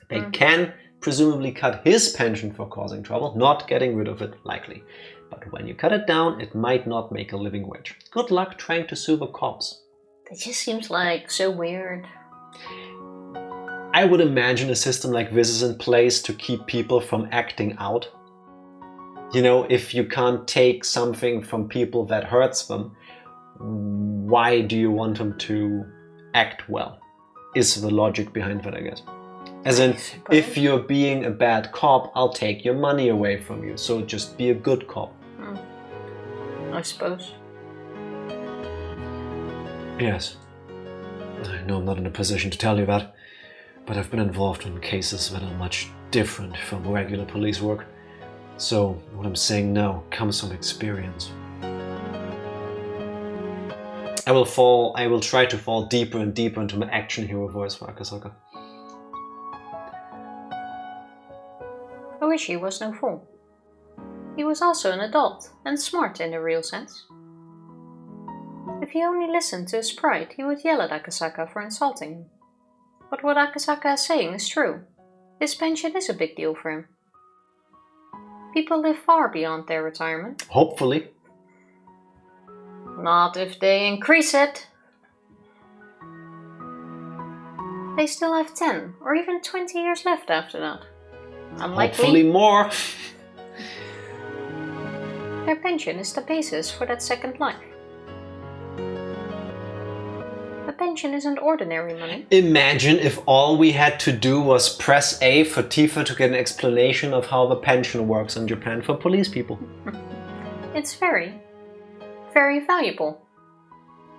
They can presumably cut his pension for causing trouble, not getting rid of it, likely. But when you cut it down, it might not make a living wage. Good luck trying to sue the cops. That just seems like so weird. I would imagine a system like this is in place to keep people from acting out. You know, if you can't take something from people that hurts them, why do you want them to act well? Is the logic behind that, I guess. As in, if you're being a bad cop, I'll take your money away from you. So just be a good cop. I suppose. Yes. I know I'm not in a position to tell you that, but I've been involved in cases that are much different from regular police work. So what I'm saying now comes from experience. I will try to fall deeper and deeper into my action hero voice for Akasaka. Ooishi was no fool. He was also an adult, and smart in the real sense. If he only listened to his pride, he would yell at Akasaka for insulting him. But what Akasaka is saying is true. His pension is a big deal for him. People live far beyond their retirement. Hopefully. Not if they increase it. They still have 10 or even 20 years left after that. Unlike Hopefully me, more. their pension is the basis for that second life. A pension isn't ordinary money. Imagine if all we had to do was press A for Tifa to get an explanation of how the pension works in Japan for police people. It's very, very valuable.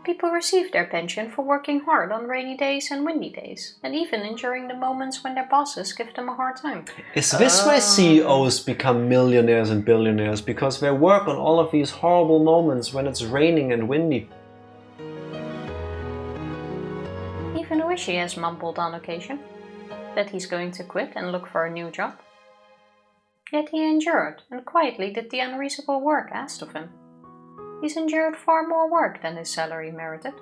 People receive their pension for working hard on rainy days and windy days, and even enduring the moments when their bosses give them a hard time. Is this why CEOs become millionaires and billionaires? Because they work on all of these horrible moments when it's raining and windy. Even Ooishi has mumbled on occasion that he's going to quit and look for a new job. Yet he endured and quietly did the unreasonable work asked of him. He's endured far more work than his salary merited.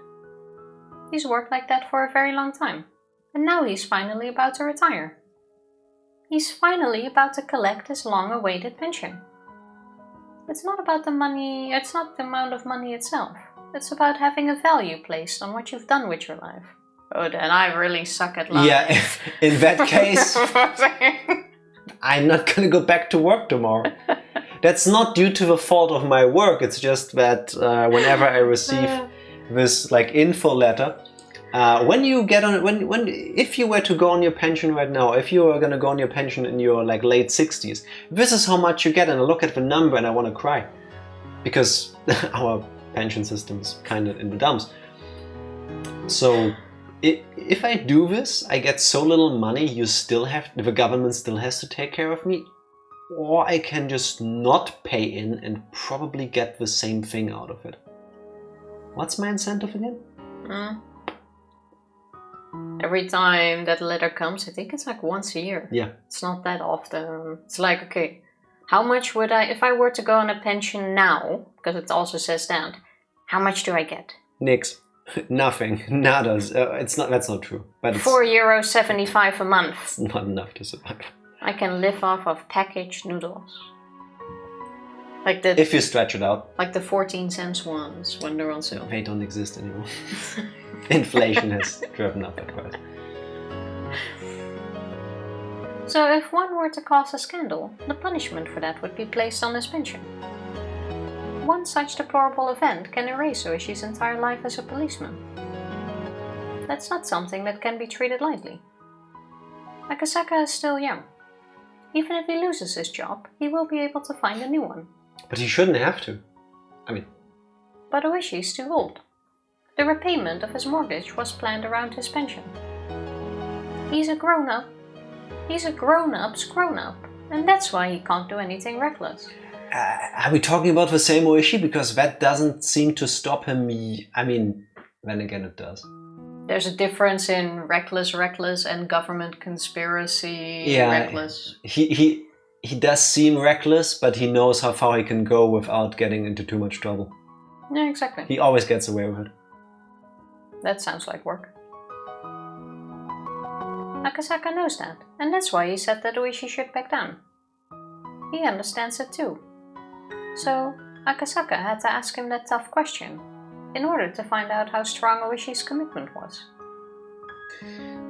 He's worked like that for a very long time, and now he's finally about to retire. He's finally about to collect his long-awaited pension. It's not about the money, it's not the amount of money itself. It's about having a value placed on what you've done with your life. Oh, then I really suck at life. Yeah, in that case, I'm not gonna go back to work tomorrow. That's not due to the fault of my work. It's just that whenever I receive this like info letter, if you were to go on your pension right now, if you are gonna go on your pension in your like late 60s, this is how much you get, and I look at the number and I want to cry because our pension system is kind of in the dumps. So if I do this, I get so little money. The government still has to take care of me. Or I can just not pay in and probably get the same thing out of it. What's my incentive again? Every time that letter comes, I think it's like once a year. Yeah. It's not that often. It's like, okay, how much would I, if I were to go on a pension now, because it also says that, how much do I get? Nix. Nothing. Nada. That's not true. But it's €4.75 a month. It's not enough to survive. I can live off of packaged noodles. If you stretch it out. Like the 14-cent ones when they're on sale. They don't exist anymore. Inflation has driven up that price. So if one were to cause a scandal, the punishment for that would be placed on his pension. One such deplorable event can erase Oishi's entire life as a policeman. That's not something that can be treated lightly. Akasaka is still young. Even if he loses his job, he will be able to find a new one. But he shouldn't have to. But Ooishi is too old. The repayment of his mortgage was planned around his pension. He's a grown-up. He's a grown-up's grown-up. And that's why he can't do anything reckless. Are we talking about the same Ooishi? Because that doesn't seem to stop him. Then again it does. There's a difference in reckless and government conspiracy reckless. He does seem reckless, but he knows how far he can go without getting into too much trouble. Yeah, exactly. He always gets away with it. That sounds like work. Akasaka knows that, and that's why he said that Oishi should back down. He understands it too. So, Akasaka had to ask him that tough question, in order to find out how strong Oishi's commitment was.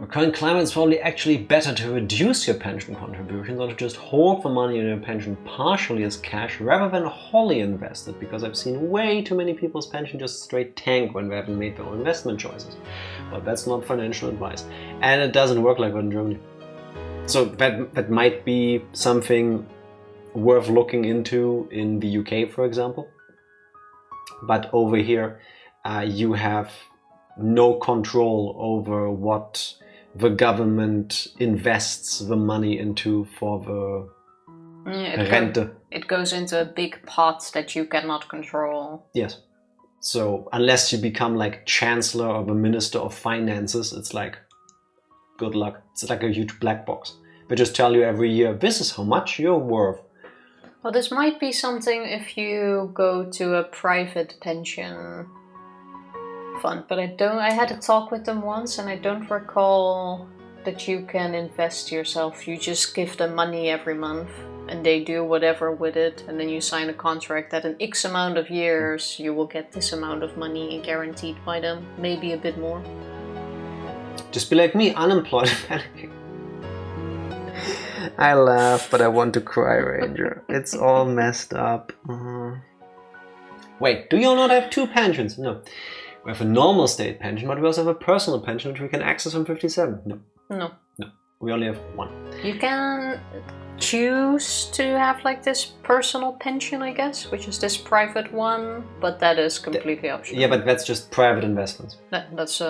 The current climate is probably actually better to reduce your pension contributions or to just hold the money in your pension partially as cash rather than wholly invested, because I've seen way too many people's pension just straight tank when they haven't made their own investment choices. But that's not financial advice. And it doesn't work like that in Germany. So that might be something worth looking into in the UK, for example. But over here, you have no control over what the government invests the money into for the rente. It goes into a big pot that you cannot control. Yes. So unless you become like Chancellor or the Minister of Finances, it's like, good luck. It's like a huge black box. They just tell you every year, this is how much you're worth. Well, this might be something if you go to a private pension fund, but I had a talk with them once and I don't recall that you can invest yourself. You just give them money every month and they do whatever with it, and then you sign a contract that in X amount of years you will get this amount of money guaranteed by them, maybe a bit more. Just be like me, unemployed. I laugh, but I want to cry, Ranger. It's all messed up. Wait, do you not have two pensions? No. We have a normal state pension, but we also have a personal pension which we can access from 57. No. No. No. We only have one. You can choose to have like this personal pension, I guess, which is this private one, but that is completely optional. Yeah, but that's just private investments. That's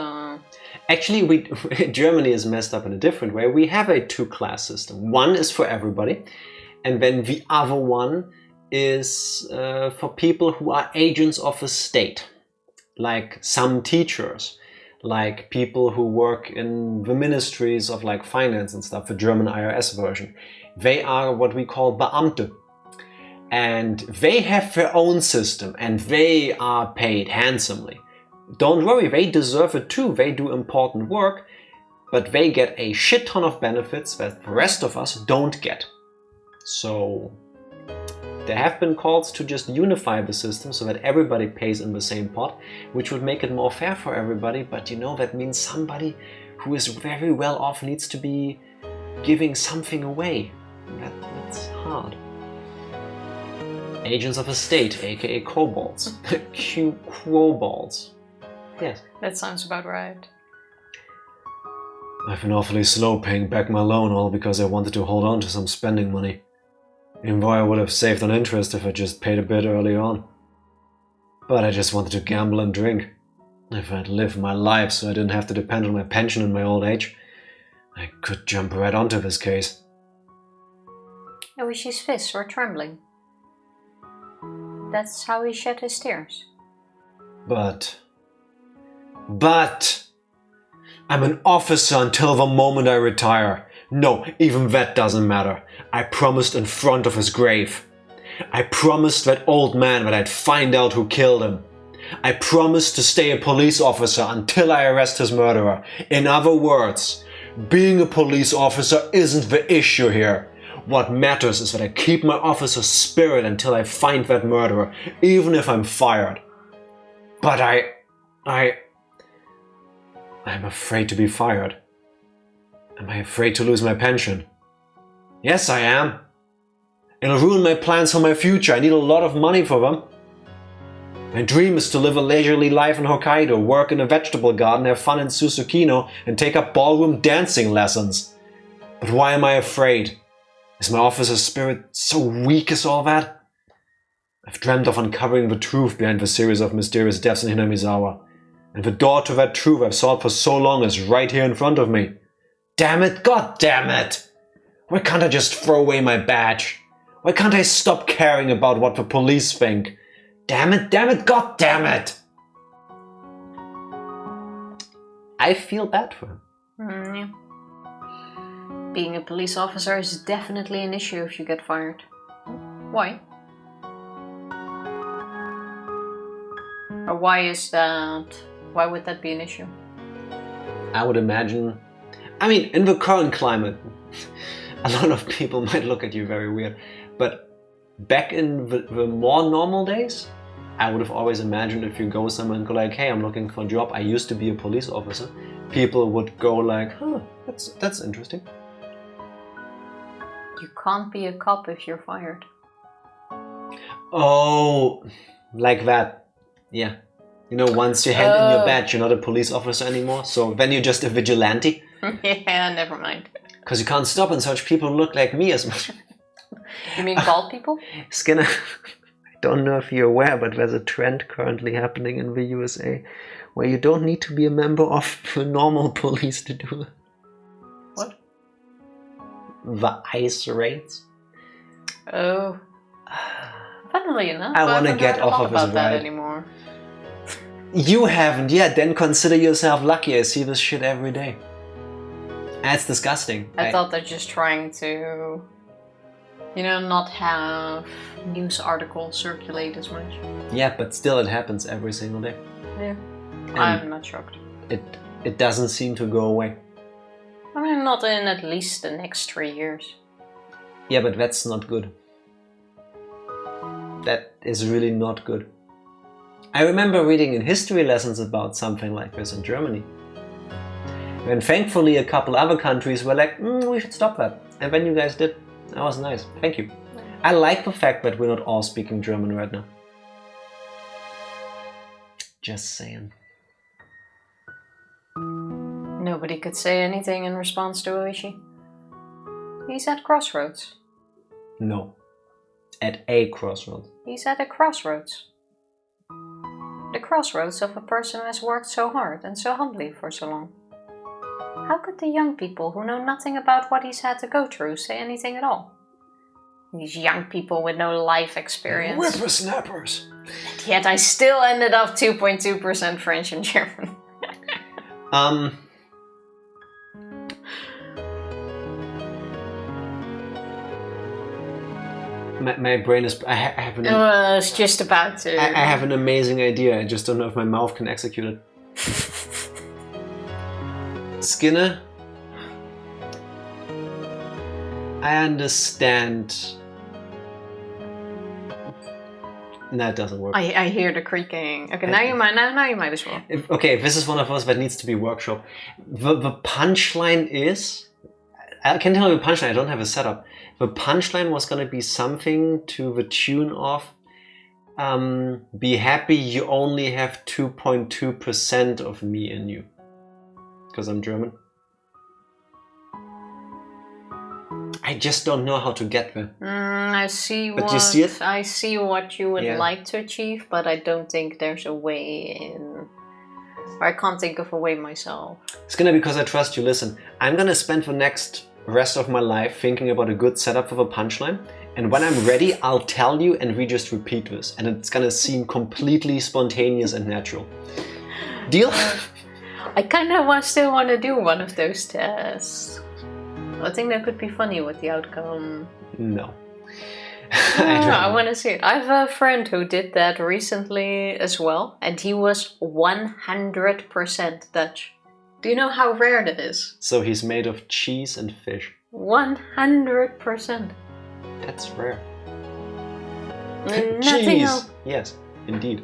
Actually, Germany is messed up in a different way. We have a two-class system. One is for everybody, and then the other one is for people who are agents of the state, like some teachers, like people who work in the ministries of like finance and stuff, the German IRS version. They are what we call Beamte. And they have their own system and they are paid handsomely. Don't worry, they deserve it too. They do important work, but they get a shit ton of benefits that the rest of us don't get. So there have been calls to just unify the system so that everybody pays in the same pot, which would make it more fair for everybody. But you know, that means somebody who is very well off needs to be giving something away. That's hard. Agents of the state, aka kobolds. Quobolds. Yes. that sounds about right. I've been awfully slow paying back my loan, all because I wanted to hold on to some spending money. Even though I would have saved on interest if I just paid a bit early on. But I just wanted to gamble and drink. If I'd lived my life so I didn't have to depend on my pension in my old age, I could jump right onto this case. Oishi's fists were trembling. That's how he shed his tears. But I'm an officer until the moment I retire. No, even that doesn't matter. I promised in front of his grave. I promised that old man that I'd find out who killed him. I promised to stay a police officer until I arrest his murderer. In other words, being a police officer isn't the issue here. What matters is that I keep my officer spirit until I find that murderer, even if I'm fired. But I'm afraid to be fired. Am I afraid to lose my pension? Yes, I am. It'll ruin my plans for my future. I need a lot of money for them. My dream is to live a leisurely life in Hokkaido, work in a vegetable garden, have fun in Susukino, and take up ballroom dancing lessons. But why am I afraid? Is my officer's spirit so weak as all that? I've dreamt of uncovering the truth behind the series of mysterious deaths in Hinamizawa. And the door to that truth I've sought for so long is right here in front of me. Damn it, god damn it! Why can't I just throw away my badge? Why can't I stop caring about what the police think? Damn it, god damn it! I feel bad for him. Yeah. Being a police officer is definitely an issue if you get fired. Why? Or why is that? Why would that be an issue? I would imagine... I mean, in the current climate, a lot of people might look at you very weird. But back in the more normal days, I would have always imagined if you go somewhere and go like, hey, I'm looking for a job, I used to be a police officer, people would go like, huh, that's interesting. You can't be a cop if you're fired. Oh, like that. Yeah. You know, once you hand in your badge, you're not a police officer anymore, so then you're just a vigilante. Yeah, never mind. Because you can't stop and such people look like me as much. You mean bald people? Skinner, I don't know if you're aware, but there's a trend currently happening in the USA where you don't need to be a member of the normal police to do it. What? The ICE raids. Oh. Funnily enough, I want to get off of this that ride. anymore. You haven't yet, then consider yourself lucky. I see this shit every day. That's disgusting. I thought they're just trying to, you know, not have news articles circulate as much. Yeah, but still it happens every single day. Yeah. And I'm not shocked. It doesn't seem to go away. I mean, not in at least the next 3 years. Yeah, but that's not good. That is really not good. I remember reading in history lessons about something like this in Germany. And thankfully a couple other countries were like, we should stop that. And then you guys did. That was nice. Thank you. I like the fact that we're not all speaking German right now. Just saying. Nobody could say anything in response to Oishi. He's at crossroads. No. At a crossroads. He's at a crossroads. The crossroads of a person who has worked so hard and so humbly for so long. How could the young people who know nothing about what he's had to go through say anything at all? These young people with no life experience. Whippersnappers! And yet I still ended up 2.2% French and German. My brain is... I have an... I was just about to... I have an amazing idea. I just don't know if my mouth can execute it. Skinner, I understand. No, it doesn't work. I hear the creaking. Okay, now you might as well. Okay, this is one of those that needs to be workshop. The punchline is... I can tell you the punchline, I don't have a setup. The punchline was going to be something to the tune of be happy you only have 2.2% of me in you. Because I'm German. I just don't know how to get there. I see but what you see it? I see what you would like to achieve, but I don't think there's a way in. Or I can't think of a way myself. It's gonna be because I trust you. Listen, I'm gonna spend the next rest of my life thinking about a good setup for the punchline, and when I'm ready, I'll tell you, and we just repeat this, and it's gonna seem completely spontaneous and natural. Deal? I kind of still want to do one of those tests. I think that could be funny with the outcome. No. I want to see it. I have a friend who did that recently as well, and he was 100% Dutch. Do you know how rare that is? So he's made of cheese and fish. 100%. That's rare. Nothing Cheese! else. Yes, indeed.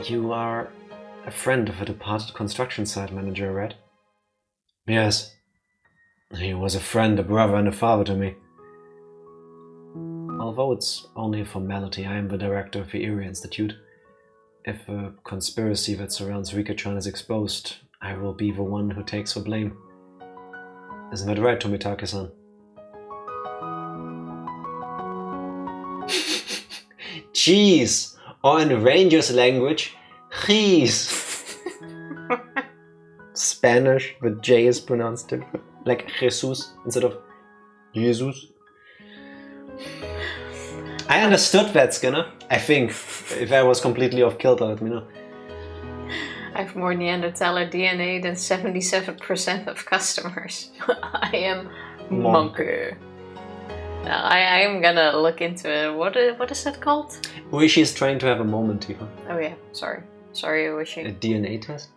You are a friend of a departed construction site manager, right? Yes. He was a friend, a brother and a father to me. Although it's only a formality, I am the director of the Erie Institute. If a conspiracy that surrounds Rika-chan is exposed, I will be the one who takes the blame. Isn't that right, Tomitake-san? Cheese! Or in Rangers language, cheese! Spanish, the J is pronounced different. Like Jesus instead of Jesus. I understood that, Skinner. I think. If I was completely off kilter, let me know. I have more Neanderthaler DNA than 77% of customers. I am monkey. I am gonna look into it. What is that called? Ooishi is trying to have a moment, Tifa. Oh yeah, sorry, Ooishi. A DNA test?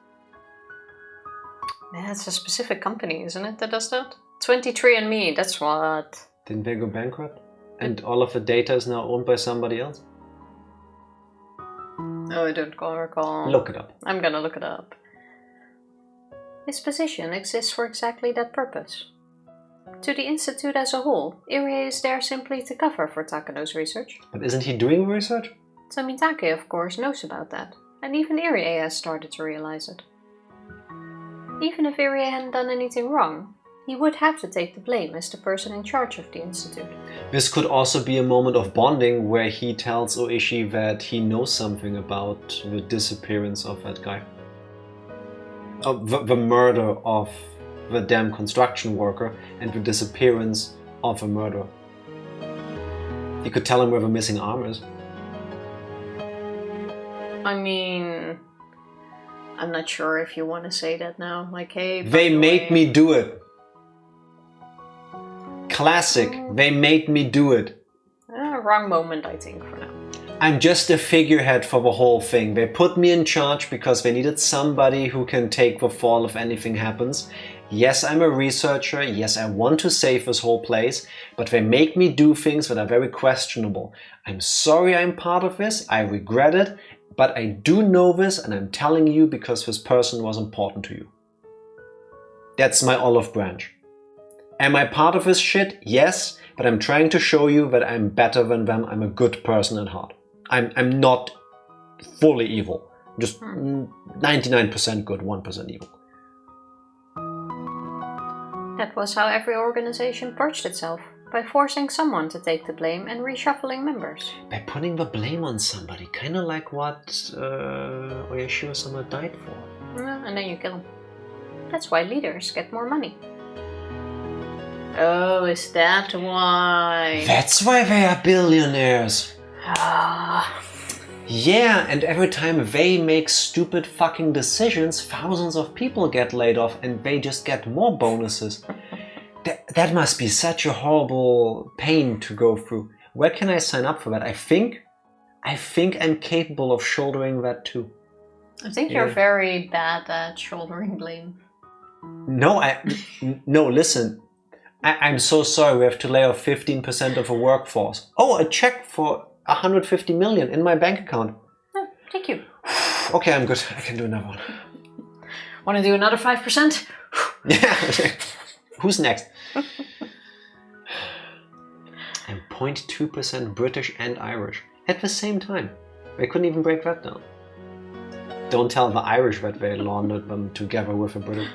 Yeah, it's a specific company, isn't it, that does that? 23andMe, that's what. Didn't they go bankrupt? And all of the data is now owned by somebody else? Oh, I don't recall. Look it up. I'm gonna look it up. His position exists for exactly that purpose. To the Institute as a whole, Irie is there simply to cover for Takano's research. But isn't he doing research? Tomitake, of course, knows about that, and even Irie has started to realize it. Even if Irie hadn't done anything wrong, he would have to take the blame as the person in charge of the Institute. This could also be a moment of bonding where he tells Ooishi that he knows something about the disappearance of that guy. The murder of the damn construction worker and the disappearance of a murderer. He could tell him where the missing arm is. I mean, I'm not sure if you want to say that now. Like, hey, they made me do it. Classic. They made me do it. Wrong moment, I think, for now. I'm just a figurehead for the whole thing. They put me in charge because they needed somebody who can take the fall if anything happens. Yes, I'm a researcher. Yes, I want to save this whole place. But they make me do things that are very questionable. I'm sorry I'm part of this. I regret it. But I do know this and I'm telling you because this person was important to you. That's my olive branch. Am I part of this shit? Yes, but I'm trying to show you that I'm better than them. I'm a good person at heart. I'm not fully evil. Just 99% good, 1% evil. That was how every organization purged itself. By forcing someone to take the blame and reshuffling members. By putting the blame on somebody. Kind of like what oyashiro-sama died for. And then you kill him. That's why leaders get more money. Oh, is that why? That's why they are billionaires. Ah. Yeah, and every time they make stupid fucking decisions, thousands of people get laid off and they just get more bonuses. That must be such a horrible pain to go through. Where can I sign up for that? I think I'm capable of shouldering that too. I think you're very bad at shouldering blame. No, listen. I'm so sorry, we have to lay off 15% of the workforce. Oh, a check for 150 million in my bank account. Oh, thank you. Okay, I'm good. I can do another one. Want to do another 5%? Yeah. Who's next? I'm 0.2% British and Irish at the same time. They couldn't even break that down. Don't tell the Irish that they laundered them together with the British.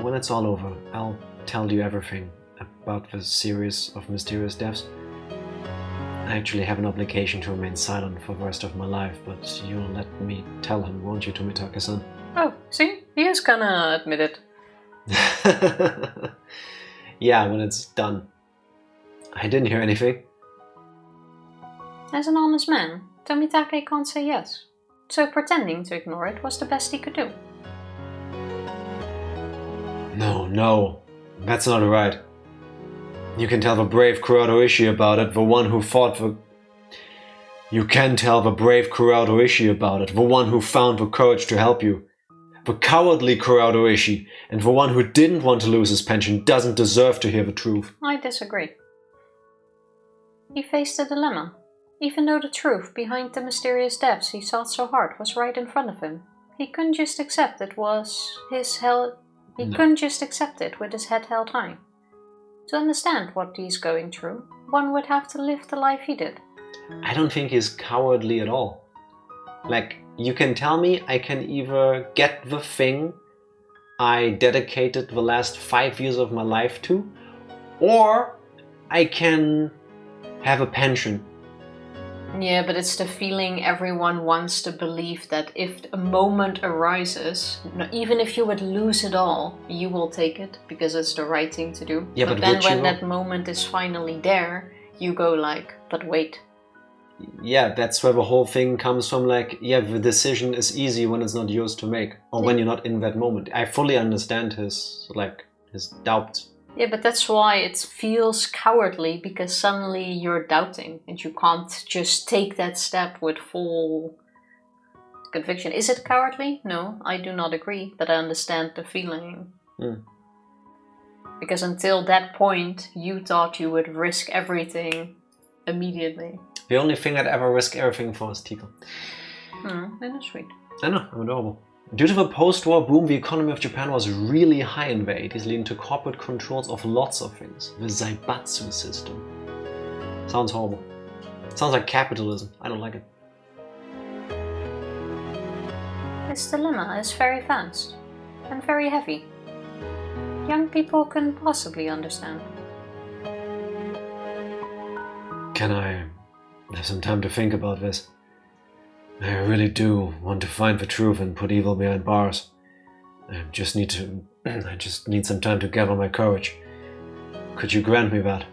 When it's all over, I'll tell you everything about the series of mysterious deaths. I actually have an obligation to remain silent for the rest of my life, but you'll let me tell him, won't you, Tomitake-san? Oh, see? He is gonna admit it. Yeah, when it's done. I didn't hear anything. As an honest man, Tomitake can't say yes. So pretending to ignore it was the best he could do. No, that's not right. You can tell the brave Kurado-ishi about it, the one who fought the... You can tell the brave Kurado-ishi about it, the one who found the courage to help you. The cowardly Kurado-ishi, and the one who didn't want to lose his pension, doesn't deserve to hear the truth. I disagree. He faced a dilemma. Even though the truth behind the mysterious depths he sought so hard was right in front of him, he couldn't just accept it was his hell. Couldn't just accept it with his head held high. To understand what he's going through, one would have to live the life he did. I don't think he's cowardly at all. Like, you can tell me I can either get the thing I dedicated the last 5 years of my life to, or I can have a pension. Yeah, but it's the feeling everyone wants to believe that if a moment arises, even if you would lose it all, you will take it because it's the right thing to do. Yeah, but then when that moment is finally there, you go like, but wait. Yeah, that's where the whole thing comes from, like, yeah, the decision is easy when it's not yours to make, or when you're not in that moment. I fully understand his doubts. Yeah, but that's why it feels cowardly, because suddenly you're doubting and you can't just take that step with full conviction. Is it cowardly? No, I do not agree, but I understand the feeling. Because until that point, you thought you would risk everything immediately. The only thing I'd ever risk everything for is Tifa. That's sweet. I know, I'm adorable. Due to the post-war boom, the economy of Japan was really high in the 80s, leading to corporate controls of lots of things. The Zaibatsu system. Sounds horrible. Sounds like capitalism. I don't like it. This dilemma is very fast and very heavy. Young people couldn't possibly understand. Can I have some time to think about this? I really do want to find the truth and put evil behind bars. I just need some time to gather my courage. Could you grant me that?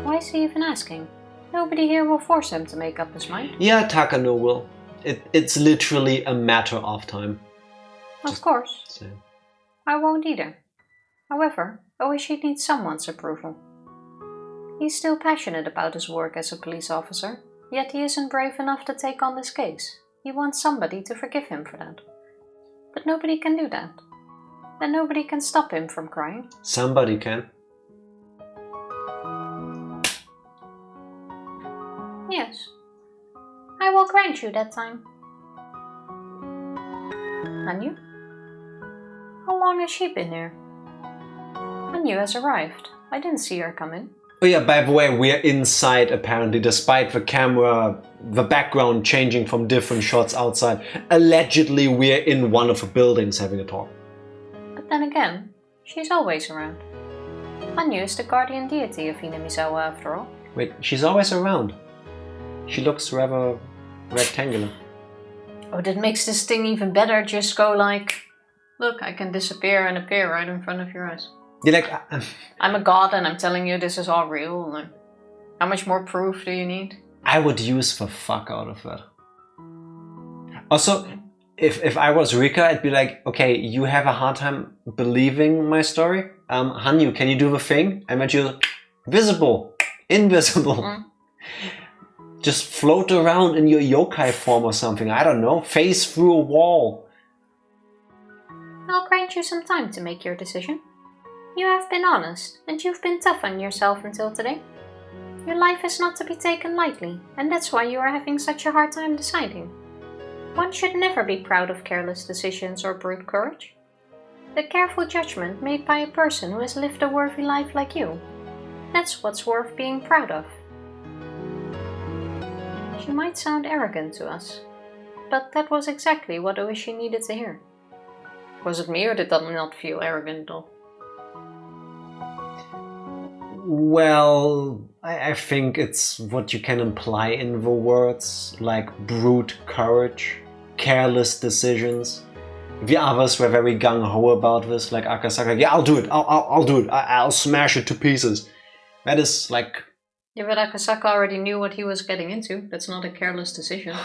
Why is he even asking? Nobody here will force him to make up his mind. Yeah, Takano will. It's literally a matter of time. Of course. So. I won't either. However, Oishi needs someone's approval. He's still passionate about his work as a police officer, yet he isn't brave enough to take on this case. He wants somebody to forgive him for that. But nobody can do that. And nobody can stop him from crying. Somebody can. Yes. I will grant you that time. Hanyu? How long has she been here? Hanyu has arrived. I didn't see her come in. Oh yeah, by the way, we're inside apparently, despite the camera, the background changing from different shots outside. Allegedly, we're in one of the buildings having a talk. But then again, she's always around. Hanyu is the guardian deity of Hinamizawa after all. Wait, she's always around. She looks rather rectangular. Oh, that makes this thing even better. Just go like, look, I can disappear and appear right in front of your eyes. You're like, I'm a god and I'm telling you this is all real. Like, how much more proof do you need? I would use the fuck out of that. Also, if I was Rika, I'd be like, okay, you have a hard time believing my story. Hanyu, can you do the thing? I meant you visible, invisible. Just float around in your yokai form or something. I don't know. Face through a wall. I'll grant you some time to make your decision. You have been honest, and you've been tough on yourself until today. Your life is not to be taken lightly, and that's why you are having such a hard time deciding. One should never be proud of careless decisions or brute courage. The careful judgment made by a person who has lived a worthy life like you. That's what's worth being proud of. She might sound arrogant to us, but that was exactly what Oishi needed to hear. Was it me or did that not feel arrogant though? Well, I think it's what you can imply in the words, like brute courage, careless decisions. The others were very gung-ho about this, like Akasaka, yeah, I'll do it, I'll do it, I'll smash it to pieces. That is like... Yeah, but Akasaka already knew what he was getting into. That's not a careless decision.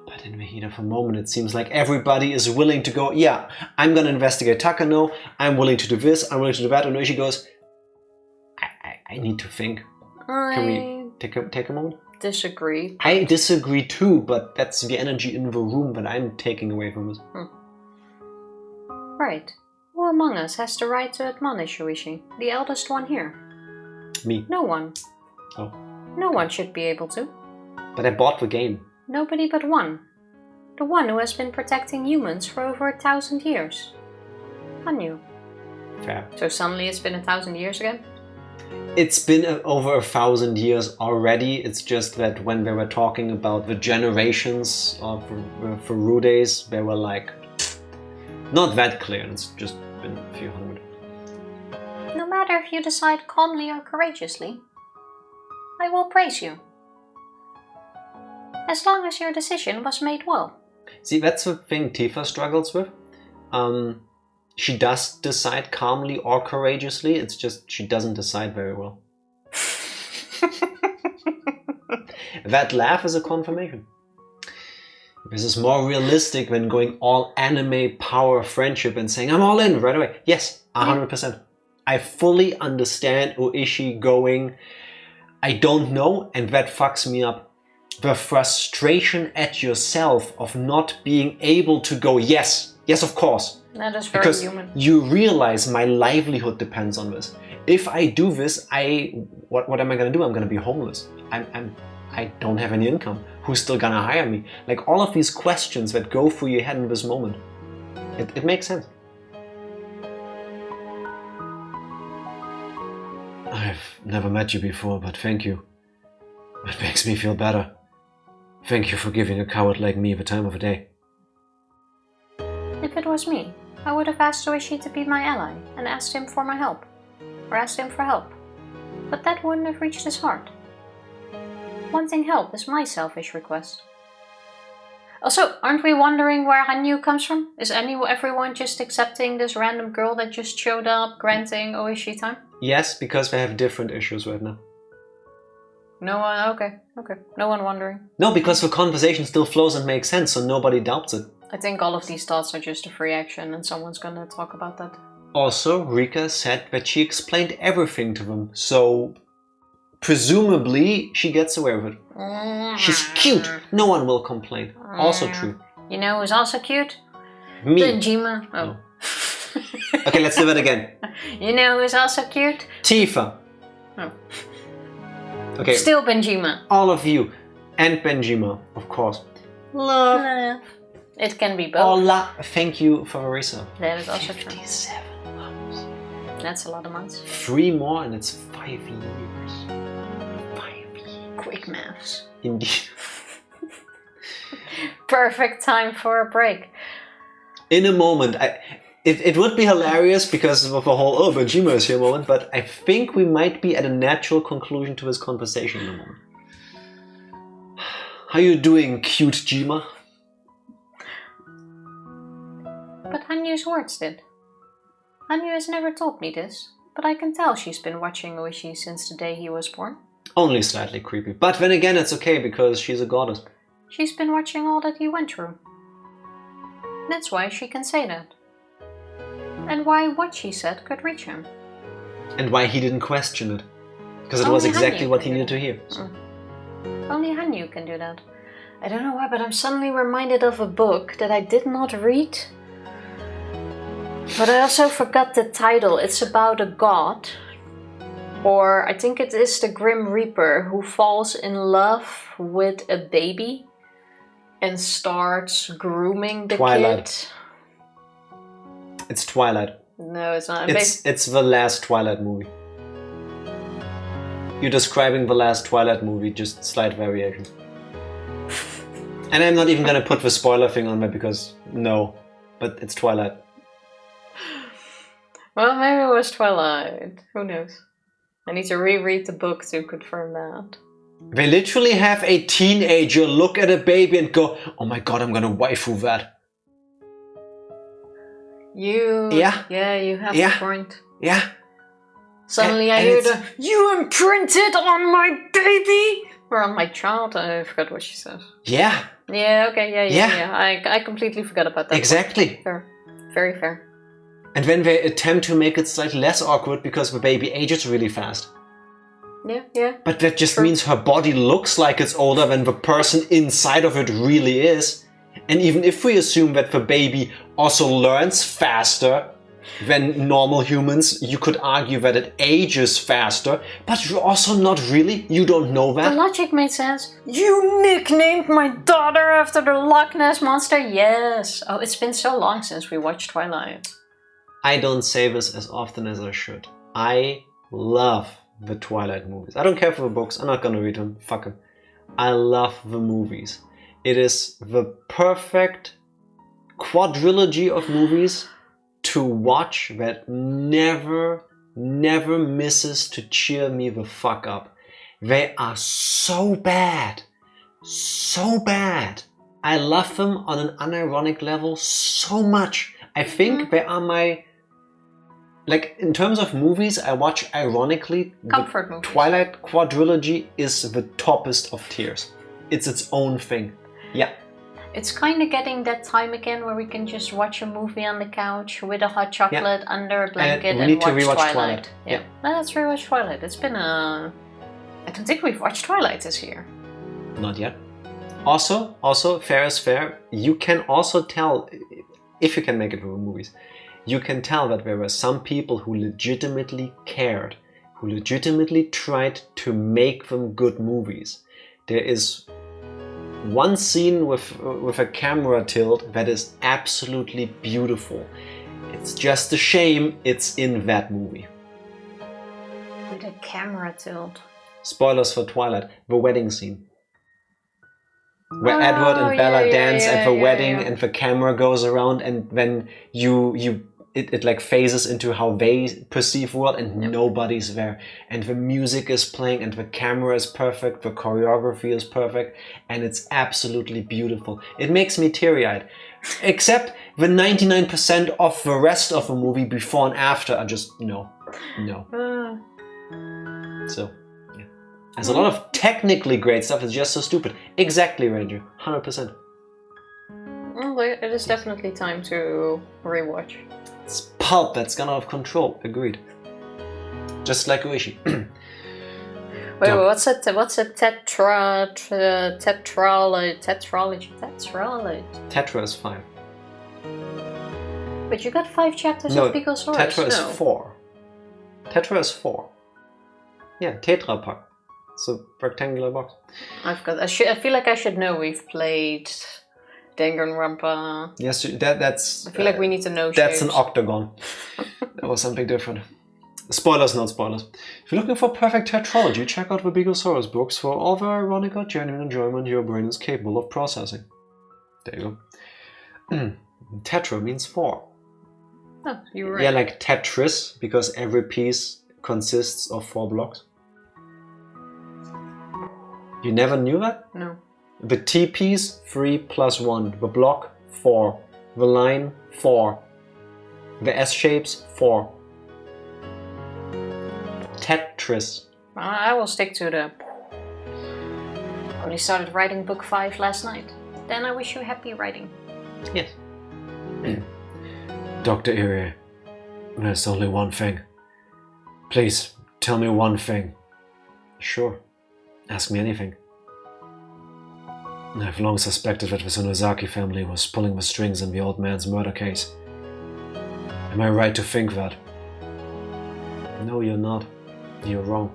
But in the heat of a moment, it seems like everybody is willing to go, yeah, I'm gonna investigate Takano, I'm willing to do this, I'm willing to do that, and Oishi goes, I need to think. Can we take a moment? Disagree. I disagree too, but that's the energy in the room that I'm taking away from this. Right. Who among us has the right to admonish Oishi, the eldest one here? Me. No one. Oh. No one should be able to. But I bought the game. Nobody but one. The one who has been protecting humans for over 1,000 years. Hanyu. Fair. So suddenly it's been 1,000 years again? It's been over 1,000 years already. It's just that when they were talking about the generations of Furudes, they were like, not that clear. It's just been a few hundred. No matter if you decide calmly or courageously, I will praise you. As long as your decision was made well. See, that's the thing Tifa struggles with. She does decide calmly or courageously, it's just she doesn't decide very well. That laugh is a confirmation. This is more realistic than going all anime, power, friendship and saying, I'm all in right away. Yes, 100%. I fully understand Ooishi going, I don't know, and that fucks me up. The frustration at yourself of not being able to go, yes, of course. That is very because human. You realize my livelihood depends on this. If I do this, what am I gonna do? I'm gonna be homeless. I don't have any income. Who's still gonna hire me? Like all of these questions that go through your head in this moment. It makes sense. I've never met you before, but thank you. It makes me feel better. Thank you for giving a coward like me the time of the day. If it was me, I would have asked Ooishi to be my ally and asked him for my help. Or asked him for help. But that wouldn't have reached his heart. Wanting help is my selfish request. Also, aren't we wondering where Hanyu comes from? Is everyone just accepting this random girl that just showed up, granting Ooishi time? Yes, because they have different issues right now. No one, okay. No one wondering. No, because the conversation still flows and makes sense, so nobody doubts it. I think all of these thoughts are just a free action and someone's gonna talk about that. Also, Rika said that she explained everything to them, so presumably she gets away with it. She's cute, no one will complain. Also true. You know who's also cute? Me. Benjima. Oh. No. Okay, let's do that again. You know who's also cute? Tifa. Oh. Okay. Still Benjima. All of you. And Benjima, of course. Love. It can be both. Hola. Thank you for Marisa. That is also 57 months. That's a lot of months. 3 more and it's 5 years. 5 years. Quick maths. Indeed. Perfect time for a break. In a moment, it would be hilarious because of the whole, oh, Benjima is here moment, but I think we might be at a natural conclusion to this conversation in a moment. How you doing, cute Jima? But Hanyu's words did. Hanyu has never told me this, but I can tell she's been watching Ooishi since the day he was born. Only slightly creepy, but then again it's okay because she's a goddess. She's been watching all that he went through. That's why she can say that. And why what she said could reach him. And why he didn't question it. Because it Only was exactly Hanyu what can he do needed to that. hear. So. Only Hanyu can do that. I don't know why, but I'm suddenly reminded of a book that I did not read. But I also forgot the title. It's about a god. Or I think it is the Grim Reaper who falls in love with a baby and starts grooming the Twilight. kid. It's Twilight. No, it's not. It's the last Twilight movie. You're describing the last Twilight movie, just slight variation. And I'm not even gonna put the spoiler thing on there because no, but it's Twilight. Well, maybe it was Twilight. Who knows? I need to reread the book to confirm that. They literally have a teenager look at a baby and go, oh my god, I'm gonna waifu that. Yeah, you have a point. Yeah. Suddenly I hear the, you imprinted on my baby! Or on my child, I forgot what she says. Yeah. Yeah, okay, yeah. I completely forgot about that. Exactly. Fair. Very fair. And then they attempt to make it slightly less awkward because the baby ages really fast. Yeah. But that just means her body looks like it's older than the person inside of it really is. And even if we assume that the baby also learns faster than normal humans, you could argue that it ages faster, but you're also not really, you don't know that. The logic made sense. You nicknamed my daughter after the Loch Ness Monster? Yes. Oh, it's been so long since we watched Twilight. I don't say this as often as I should. I love the Twilight movies. I don't care for the books, I'm not gonna read them, fuck them. I love the movies. It is the perfect quadrilogy of movies to watch that never misses to cheer me the fuck up. They are so bad. So bad. I love them on an unironic level so much. I think they are my... Like, in terms of movies I watch ironically, Comfort movies. Twilight quadrilogy is the toppest of tiers. It's its own thing. Yeah. It's kind of getting that time again where we can just watch a movie on the couch with a hot chocolate under a blanket we need to watch rewatch Twilight. Yeah. Let's rewatch Twilight. It's been I don't think we've watched Twilight this year. Not yet. Also, fair is fair. You can also tell, if you can make it through movies, you can tell that there were some people who legitimately cared, who legitimately tried to make them good movies. There is one scene with a camera tilt that is absolutely beautiful. It's just a shame it's in that movie. With a camera tilt. Spoilers for Twilight, the wedding scene. Where Edward and Bella dance at the wedding and the camera goes around and then it like phases into how they perceive world and nobody's there. And the music is playing and the camera is perfect, the choreography is perfect, and it's absolutely beautiful. It makes me teary-eyed. Except the 99% of the rest of the movie before and after are just no. So, yeah. There's a lot of technically great stuff, it's just so stupid. Exactly, Ranger. 100%. Well, it is definitely time to rewatch. It's pulp that's gone out of control. Agreed. Just like Ooishi. Wait, what's a tetralogy? Tetra is 5. But you got 5 chapters of Picosaurus. Tetra is 4. Tetra is 4. Yeah, Tetra Pak. It's a rectangular box. I feel like I should know. We've played Danganronpa. Yes, that's. I feel like we need to know. That's shapes. an octagon. That was something different. Spoilers, not spoilers. If you're looking for perfect tetralogy, check out the Bigosaurus books for all the ironic or genuine enjoyment your brain is capable of processing. There you go. Tetra means 4. Oh, you were right. Yeah, like Tetris, because every piece consists of 4 blocks. You never knew that? No. The T piece, 3 plus 1. The block, 4. The line, 4. The S shapes, 4. Tetris. I will stick to the... Only started writing book 5 last night. Then I wish you happy writing. Yes. Dr. Erie, there's only one thing. Please, tell me one thing. Sure. Ask me anything. I've long suspected that the Sonozaki family was pulling the strings in the old man's murder case. Am I right to think that? No, you're not. You're wrong.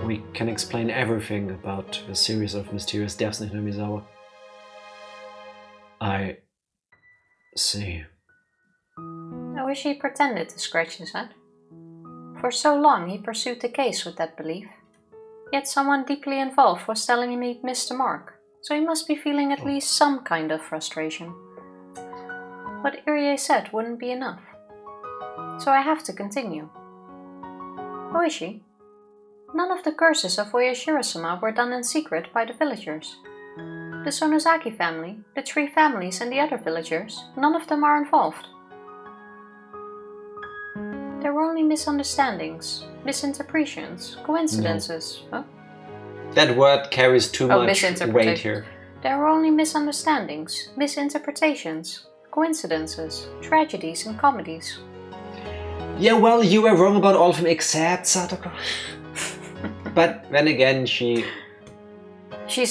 We can explain everything about a series of mysterious deaths in Hinamizawa. I see. I wish he pretended to scratch his head. For so long he pursued the case with that belief. Yet someone deeply involved was telling him he'd missed the mark, so he must be feeling at least some kind of frustration. What Irie said wouldn't be enough. So I have to continue. Ooishi, none of the curses of oyashiro-sama were done in secret by the villagers. The Sonozaki family, the 3 families and the other villagers, none of them are involved. There were only misunderstandings, misinterpretations, coincidences. No. Huh? That word carries too much weight here. There were only misunderstandings, misinterpretations, coincidences, tragedies and comedies. Yeah, well, you were wrong about all of them except Satoko. But then again, she's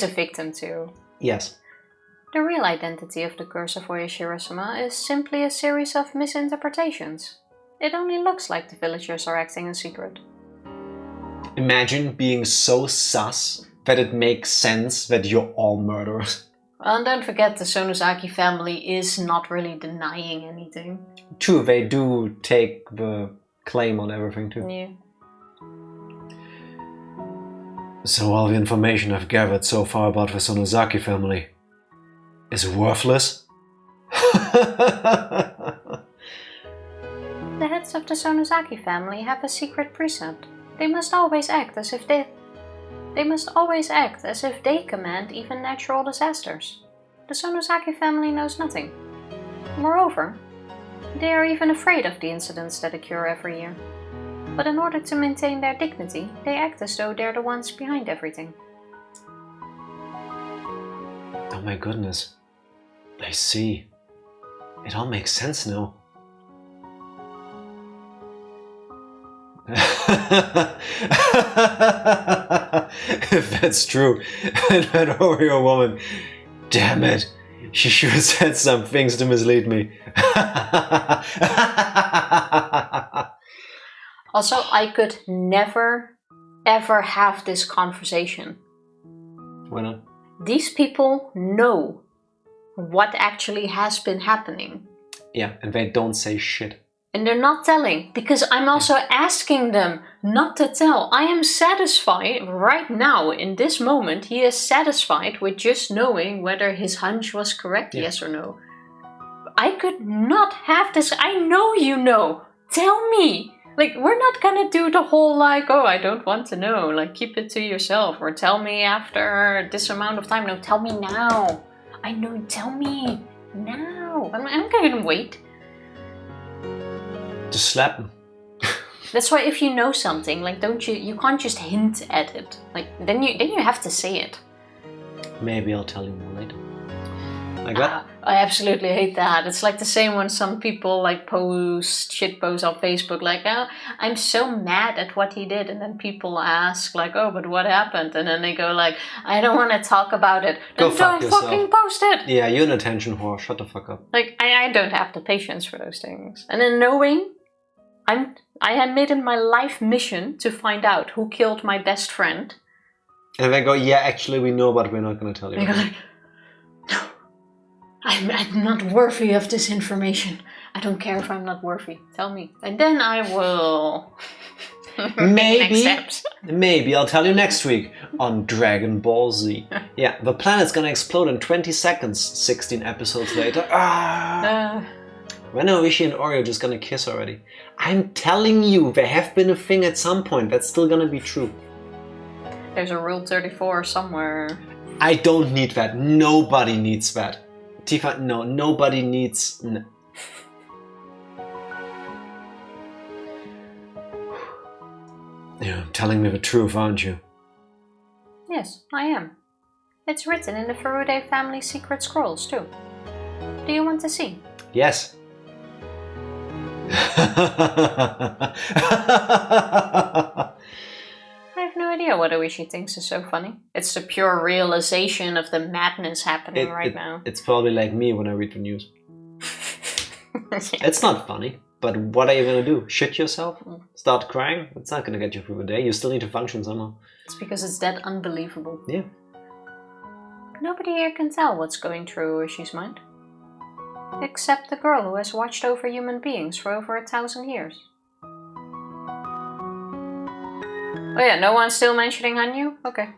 a victim too. Yes. The real identity of the curse of oyashiro-sama is simply a series of misinterpretations. It only looks like the villagers are acting in secret. Imagine being so sus that it makes sense that you're all murderers. Well, and don't forget the Sonozaki family is not really denying anything. True, they do take the claim on everything too. Yeah. So all the information I've gathered so far about the Sonozaki family is worthless? The heads of the Sonozaki family have a secret precept. They must always act as if they command even natural disasters. The Sonozaki family knows nothing. Moreover, they are even afraid of the incidents that occur every year. But in order to maintain their dignity, they act as though they're the ones behind everything. Oh my goodness. I see. It all makes sense now. If that's true, that Oreo woman, damn it, she sure said some things to mislead me. Also, I could never, ever have this conversation. Why not? These people know what actually has been happening. Yeah, and they don't say shit. And they're not telling, because I'm also asking them not to tell. I am satisfied right now, in this moment, he is satisfied with just knowing whether his hunch was correct, yes or no. I could not have this. I know you know. Tell me. Like, we're not gonna do the whole like, oh, I don't want to know. Like, keep it to yourself. Or tell me after this amount of time. No, tell me now. I know, tell me now. I'm gonna wait. Just slap him. That's why if you know something, like, you can't just hint at it. Like, then you have to say it. Maybe I'll tell you more later. Like that? I absolutely hate that. It's like the same when some people like shit posts on Facebook like, oh, I'm so mad at what he did, and then people ask like, oh, but what happened? And then they go like, I don't want to talk about it. Then don't fucking post it. Yeah, you're an attention whore. Shut the fuck up. Like, I don't have the patience for those things. And then knowing I had made it my life mission to find out who killed my best friend. And they go, yeah, actually we know, but we're not going to tell you. And I go like, no, I'm not worthy of this information. I don't care if I'm not worthy. Tell me. And then I will... Maybe I'll tell you next week on Dragon Ball Z. Yeah, the planet's gonna explode in 20 seconds, 16 episodes later. When are Ooishi and Oreo just gonna kiss already? I'm telling you, there have been a thing at some point. That's still gonna be true. There's a Rule 34 somewhere. I don't need that. Nobody needs that. Tifa, no, nobody needs... You're telling me the truth, aren't you? Yes, I am. It's written in the Furude family secret scrolls, too. Do you want to see? Yes. I have no idea what Ooishi thinks is so funny. It's the pure realization of the madness happening right now. It's probably like me when I read the news. It's not funny, but what are you gonna do? Shit yourself? Start crying? It's not gonna get you through the day. You still need to function somehow. It's because it's that unbelievable. Yeah. Nobody here can tell what's going through Ooishi's mind. Except the girl who has watched over human beings for over 1,000 years. Oh yeah, no one's still mentioning Hanyu? Okay.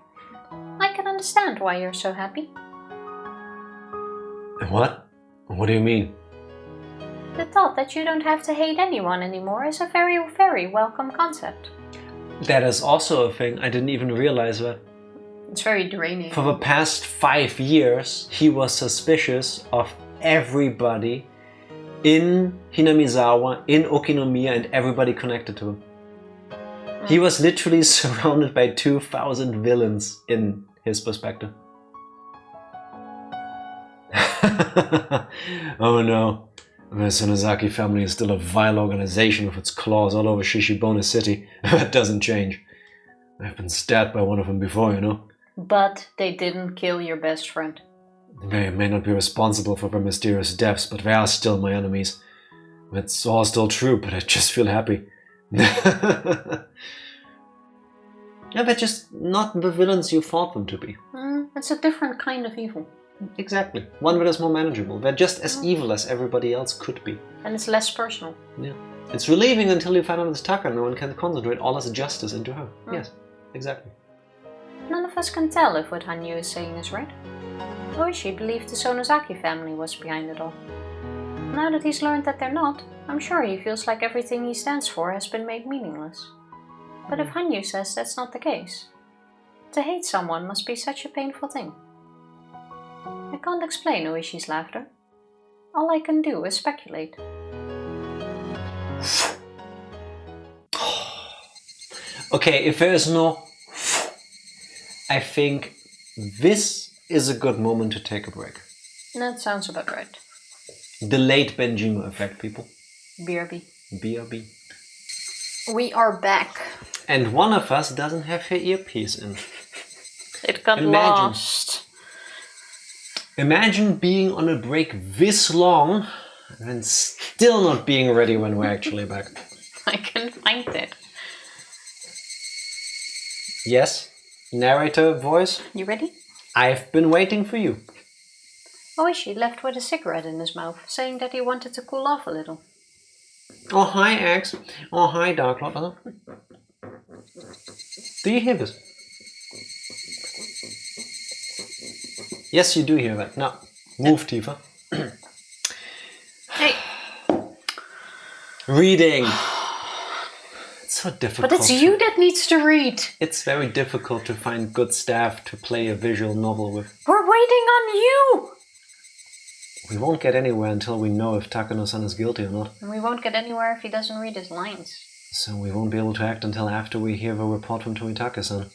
I can understand why you're so happy. What? What do you mean? The thought that you don't have to hate anyone anymore is a very, very welcome concept. That is also a thing. I didn't even realize that. It's very draining. For the past 5 years, he was suspicious of everybody in Hinamizawa, in Okinomiya, and everybody connected to him. He was literally surrounded by 2,000 villains in his perspective. Oh no, the Sonozaki family is still a vile organization with its claws all over Shishibone City. That doesn't change. I've been stabbed by one of them before, you know. But they didn't kill your best friend. They may not be responsible for their mysterious deaths, but they are still my enemies. It's all still true, but I just feel happy. Yeah, they're just not the villains you thought them to be. It's a different kind of evil. Exactly. One that is more manageable. They're just as evil as everybody else could be. And it's less personal. Yeah. It's relieving until you find out it's Taka and no one can concentrate all his justice into her. Yes, exactly. None of us can tell if what Hanyu is saying is right. Ooishi believed the Sonozaki family was behind it all. Now that he's learned that they're not, I'm sure he feels like everything he stands for has been made meaningless. But if Hanyu says that's not the case, to hate someone must be such a painful thing. I can't explain Ooishi's laughter. All I can do is speculate. Okay, if there is no... I think this is a good moment to take a break. That sounds about right. The late Benjima effect, people. BRB. BRB. We are back. And one of us doesn't have her earpiece in. It got lost. Imagine being on a break this long and still not being ready when we're actually back. I can find it. Yes, narrator voice. You ready? I've been waiting for you. Oishi left with a cigarette in his mouth, saying that he wanted to cool off a little. Oh, hi, Axe. Oh, hi, Dark Lord. Do you hear this? Yes, you do hear that. Now, move, Tifa. Hey. Reading. It's so difficult. But it's you that needs to read. It's very difficult to find good staff to play a visual novel with. We're waiting on you! We won't get anywhere until we know if Takano-san is guilty or not. And we won't get anywhere if he doesn't read his lines. So we won't be able to act until after we hear the report from Tomitake-san.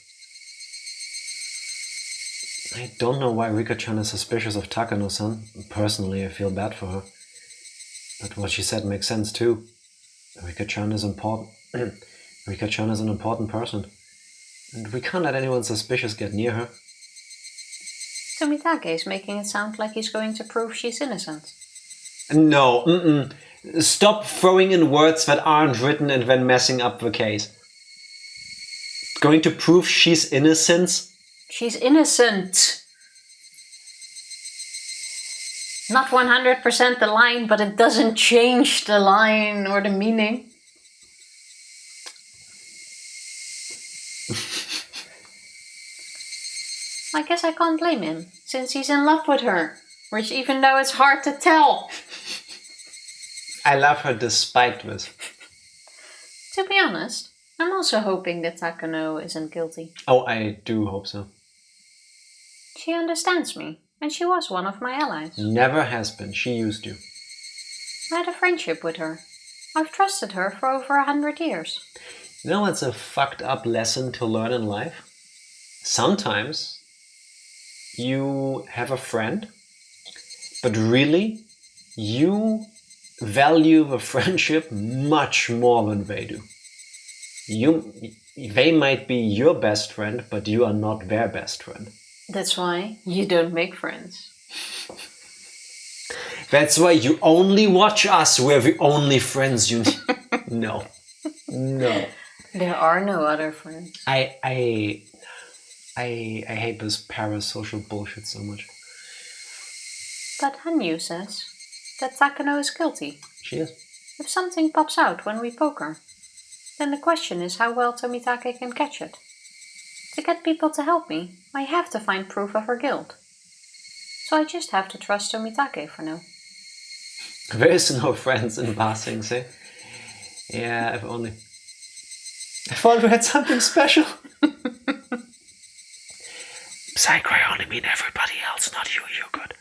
I don't know why Rika-chan is suspicious of Takano-san. Personally, I feel bad for her. But what she said makes sense too. Rika-chan is important. Rika-chan is an important person. And we can't let anyone suspicious get near her. Tomitake is making it sound like he's going to prove she's innocent. No, Stop throwing in words that aren't written and then messing up the case. Going to prove she's innocent? She's innocent! Not 100% the line, but it doesn't change the line or the meaning. I guess I can't blame him, since he's in love with her. Which, even though it's hard to tell. I love her despite this. To be honest, I'm also hoping that Takano isn't guilty. Oh, I do hope so. She understands me, and she was one of my allies. Never has been. She used to. I had a friendship with her. I've trusted her for over 100 years. You know what's a fucked up lesson to learn in life? Sometimes you have a friend, but really you value the friendship much more than they do. They might be your best friend, but you are not their best friend. That's why you don't make friends. That's why you only watch us. We're the only friends you need. No. There are no other friends. I hate this parasocial bullshit so much. But Hanyu says that Takano is guilty. She is. If something pops out when we poke her, then the question is how well Tomitake can catch it. To get people to help me, I have to find proof of her guilt. So I just have to trust Tomitake for now. There is no friends in Ba Sing Se. Yeah, if only. I thought we had something special. Psycho, I only mean everybody else, not you. You're good.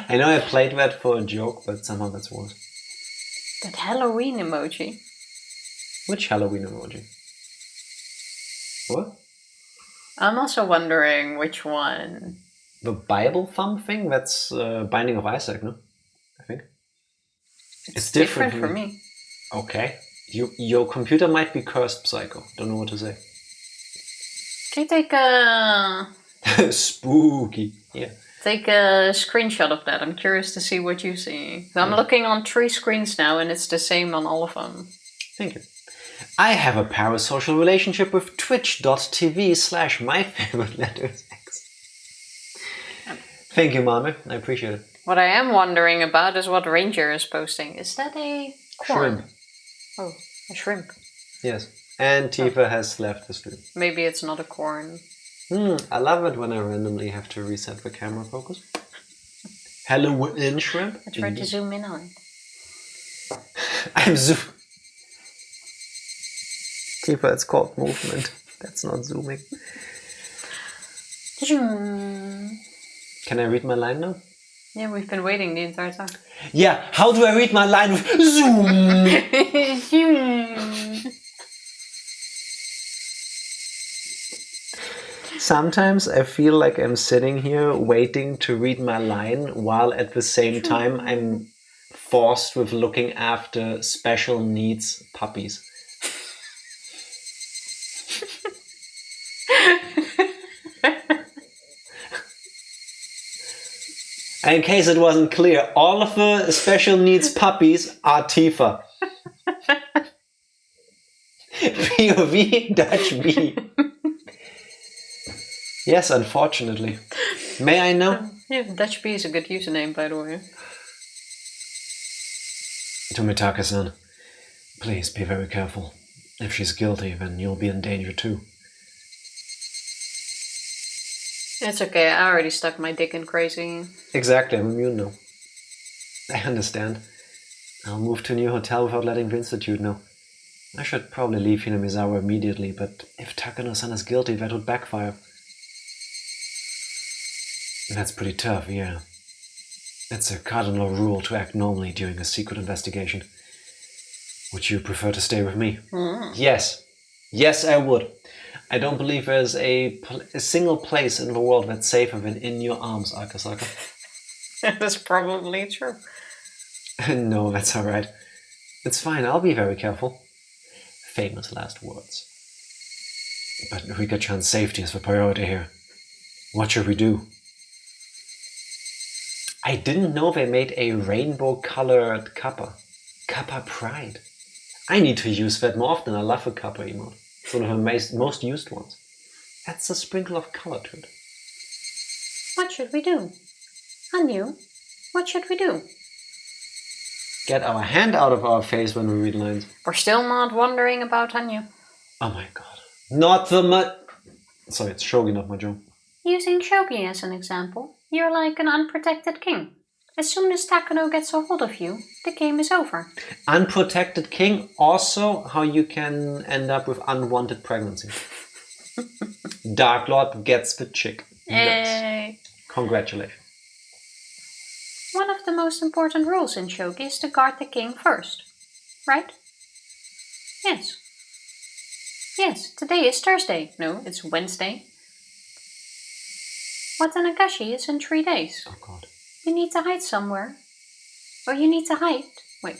I know I played that for a joke, but somehow that's worse. That Halloween emoji. Which Halloween emoji? What? I'm also wondering which one. The Bible thumb thing? That's Binding of Isaac, no? I think. It's different for me. Okay. Your computer might be cursed, Psycho. Don't know what to say. Can you take a... Spooky. Yeah. Take a screenshot of that. I'm curious to see what you see. I'm looking on 3 screens now and it's the same on all of them. Thank you. I have a parasocial relationship with twitch.tv/myfavoritelettersx. Thank you, Mame. I appreciate it. What I am wondering about is what Ranger is posting. Is that a corn? Shrimp. Oh, a shrimp. Yes. And Tifa has left the stream. Maybe it's not a corn. I love it when I randomly have to reset the camera focus. Halloween shrimp? I tried to zoom in on it. I'm zooming. Tifa, it's called movement. That's not zooming. Can I read my line now? Yeah, we've been waiting the entire time. Yeah, how do I read my line with zoom? Sometimes I feel like I'm sitting here waiting to read my line while at the same time I'm forced with looking after special needs puppies. In case it wasn't clear, all of the special needs puppies are Tifa. POV Dutch B. Yes, unfortunately. May I know? Yeah, Dutch B is a good username, by the way. Tomitaka-san, please be very careful. If she's guilty, then you'll be in danger too. It's okay, I already stuck my dick in crazy. Exactly, I'm immune now. I understand. I'll move to a new hotel without letting the Institute know. I should probably leave Hinamizawa immediately, but if Takano-san is guilty, that would backfire. That's pretty tough, yeah. It's a cardinal rule to act normally during a secret investigation. Would you prefer to stay with me? Yes. Yes, I would. I don't believe there's a single place in the world that's safer than in your arms, Akasaka. That's probably true. No, that's alright. It's fine, I'll be very careful. Famous last words. But Rika-chan's safety is the priority here. What should we do? I didn't know they made a rainbow-colored kappa. Kappa Pride. I need to use that more often. I love a kappa emote. It's one of the most used ones. Adds a sprinkle of color to it. What should we do? Hanyu, what should we do? Get our hand out of our face when we read lines. We're still not wondering about Hanyu. Oh my god. Not the Sorry, it's Shogi, not Mahjong. Using Shogi as an example, you're like an unprotected king. As soon as Takano gets a hold of you, the game is over. Unprotected king, also how you can end up with unwanted pregnancy. Dark Lord gets the chick. Hey. Nice. Congratulations. One of the most important rules in Shogi is to guard the king first. Right? Yes. Yes, today is Thursday. No, it's Wednesday. Watanagashi is in 3 days. Oh god. You need to hide somewhere. Or you need to hide. Wait.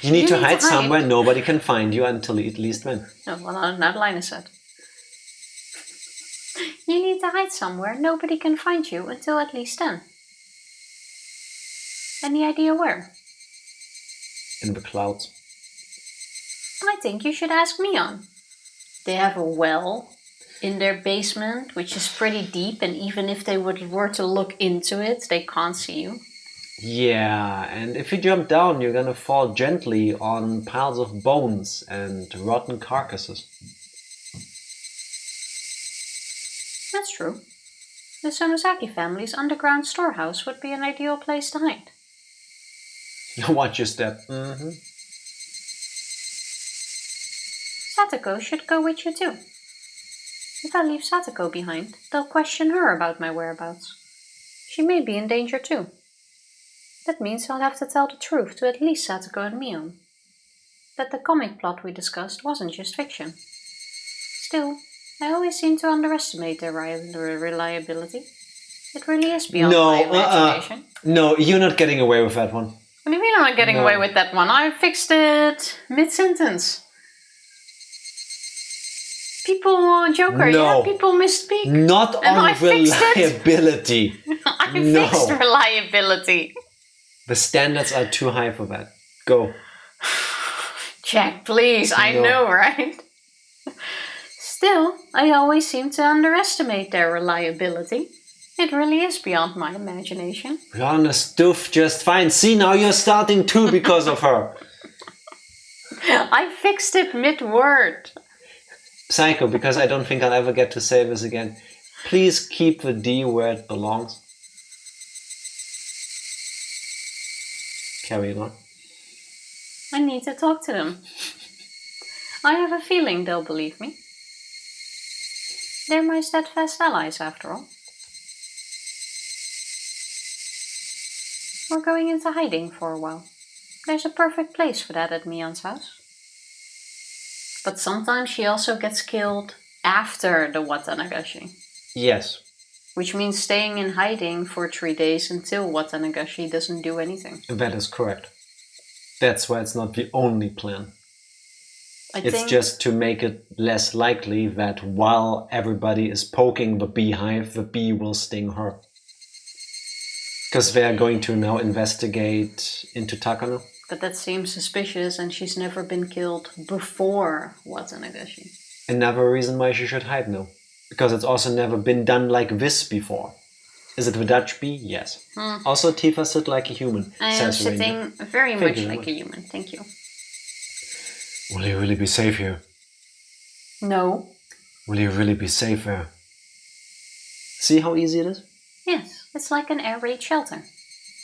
You need to hide somewhere nobody can find you until at least when. Oh, well, now the line is set. You need to hide somewhere nobody can find you until at least then. Any idea where? In the clouds. I think you should ask Mion. They have a well in their basement, which is pretty deep, and even if they were to look into it, they can't see you. Yeah, and if you jump down, you're gonna fall gently on piles of bones and rotten carcasses. That's true. The Sonosaki family's underground storehouse would be an ideal place to hide. Watch your step. Satoko should go with you too. If I leave Satoko behind, they'll question her about my whereabouts. She may be in danger too. That means I'll have to tell the truth to at least Satoko and Mion. That the comic plot we discussed wasn't just fiction. Still, I always seem to underestimate their reliability. It really is beyond my imagination. No, you're not getting away with that one. What do you mean I'm not getting away with that one? I fixed it mid-sentence. People Joker, yeah, people misspeak. Not on reliability. I fixed reliability. The standards are too high for that. Go. Jack, please, I know, right? Still, I always seem to underestimate their reliability. It really is beyond my imagination. Rihanna stuff just fine. See, now you're starting too because of her. I fixed it mid-word. Psycho, because I don't think I'll ever get to say this again. Please keep the D where it belongs. Carry on. I need to talk to them. I have a feeling they'll believe me. They're my steadfast allies, after all. We're going into hiding for a while. There's a perfect place for that at Mion's house. But sometimes she also gets killed after the Watanagashi. Yes. Which means staying in hiding for 3 days until Watanagashi doesn't do anything. That is correct. That's why it's not the only plan. It's just to make it less likely that while everybody is poking the beehive, the bee will sting her. Because they are going to now investigate into Takano. But that seems suspicious, and she's never been killed before Watanagashi. Another reason why she should hide now. Because it's also never been done like this before. Is it the Dutch bee? Yes. Also, Tifa sit like a human. I am sitting Ranger. very much like a human. Thank you. Will you really be safe here? No. Will you really be safe there? See how easy it is? Yes, it's like an air raid shelter.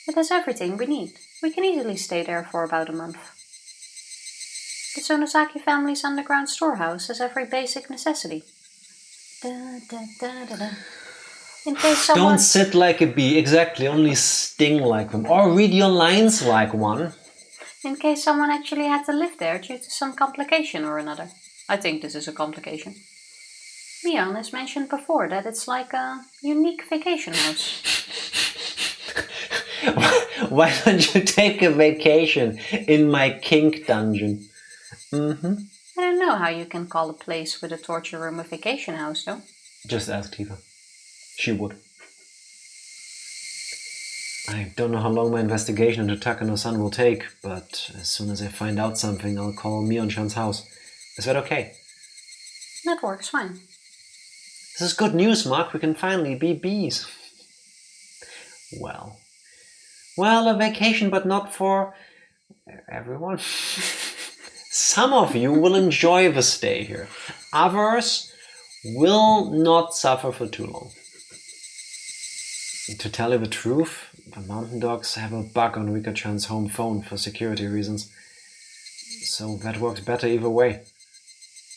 It has everything we need. We can easily stay there for about a month. The Sonosaki family's underground storehouse has every basic necessity. Da, da, da, da, da. In case someone... Don't sit like a bee, exactly, only sting like them. Or read your lines like one. In case someone actually had to live there due to some complication or another. I think this is a complication. Mion has mentioned before that it's like a unique vacation house. Why don't you take a vacation in my kink dungeon? I don't know how you can call a place with a torture room a vacation house, though. Just ask Tifa. She would. I don't know how long my investigation into Takano-san will take, but as soon as I find out something, I'll call Mion-chan's house. Is that okay? That works fine. This is good news, Mark. We can finally be bees. Well, a vacation, but not for everyone. Some of you will enjoy the stay here. Others will not suffer for too long. To tell you the truth, the mountain dogs have a bug on Rika-chan's home phone for security reasons. So that works better either way.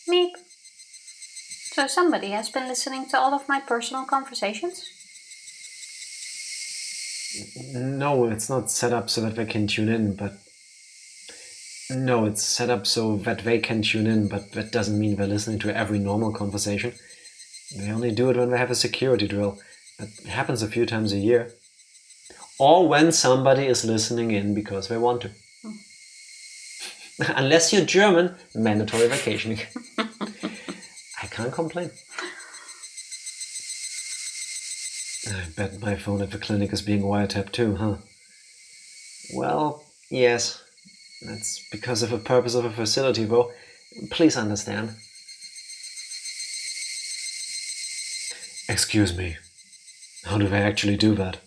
Meep. So somebody has been listening to all of my personal conversations? No, it's not set up so that they can tune in, but... No, it's set up so that they can tune in, but that doesn't mean they're listening to every normal conversation. They only do it when they have a security drill. That happens a few times a year. Or when somebody is listening in because they want to. Unless you're German, mandatory vacation. I can't complain. I bet my phone at the clinic is being wiretapped too, huh? Well, yes. That's because of the purpose of the facility, though. Please understand. Excuse me. How do they actually do that?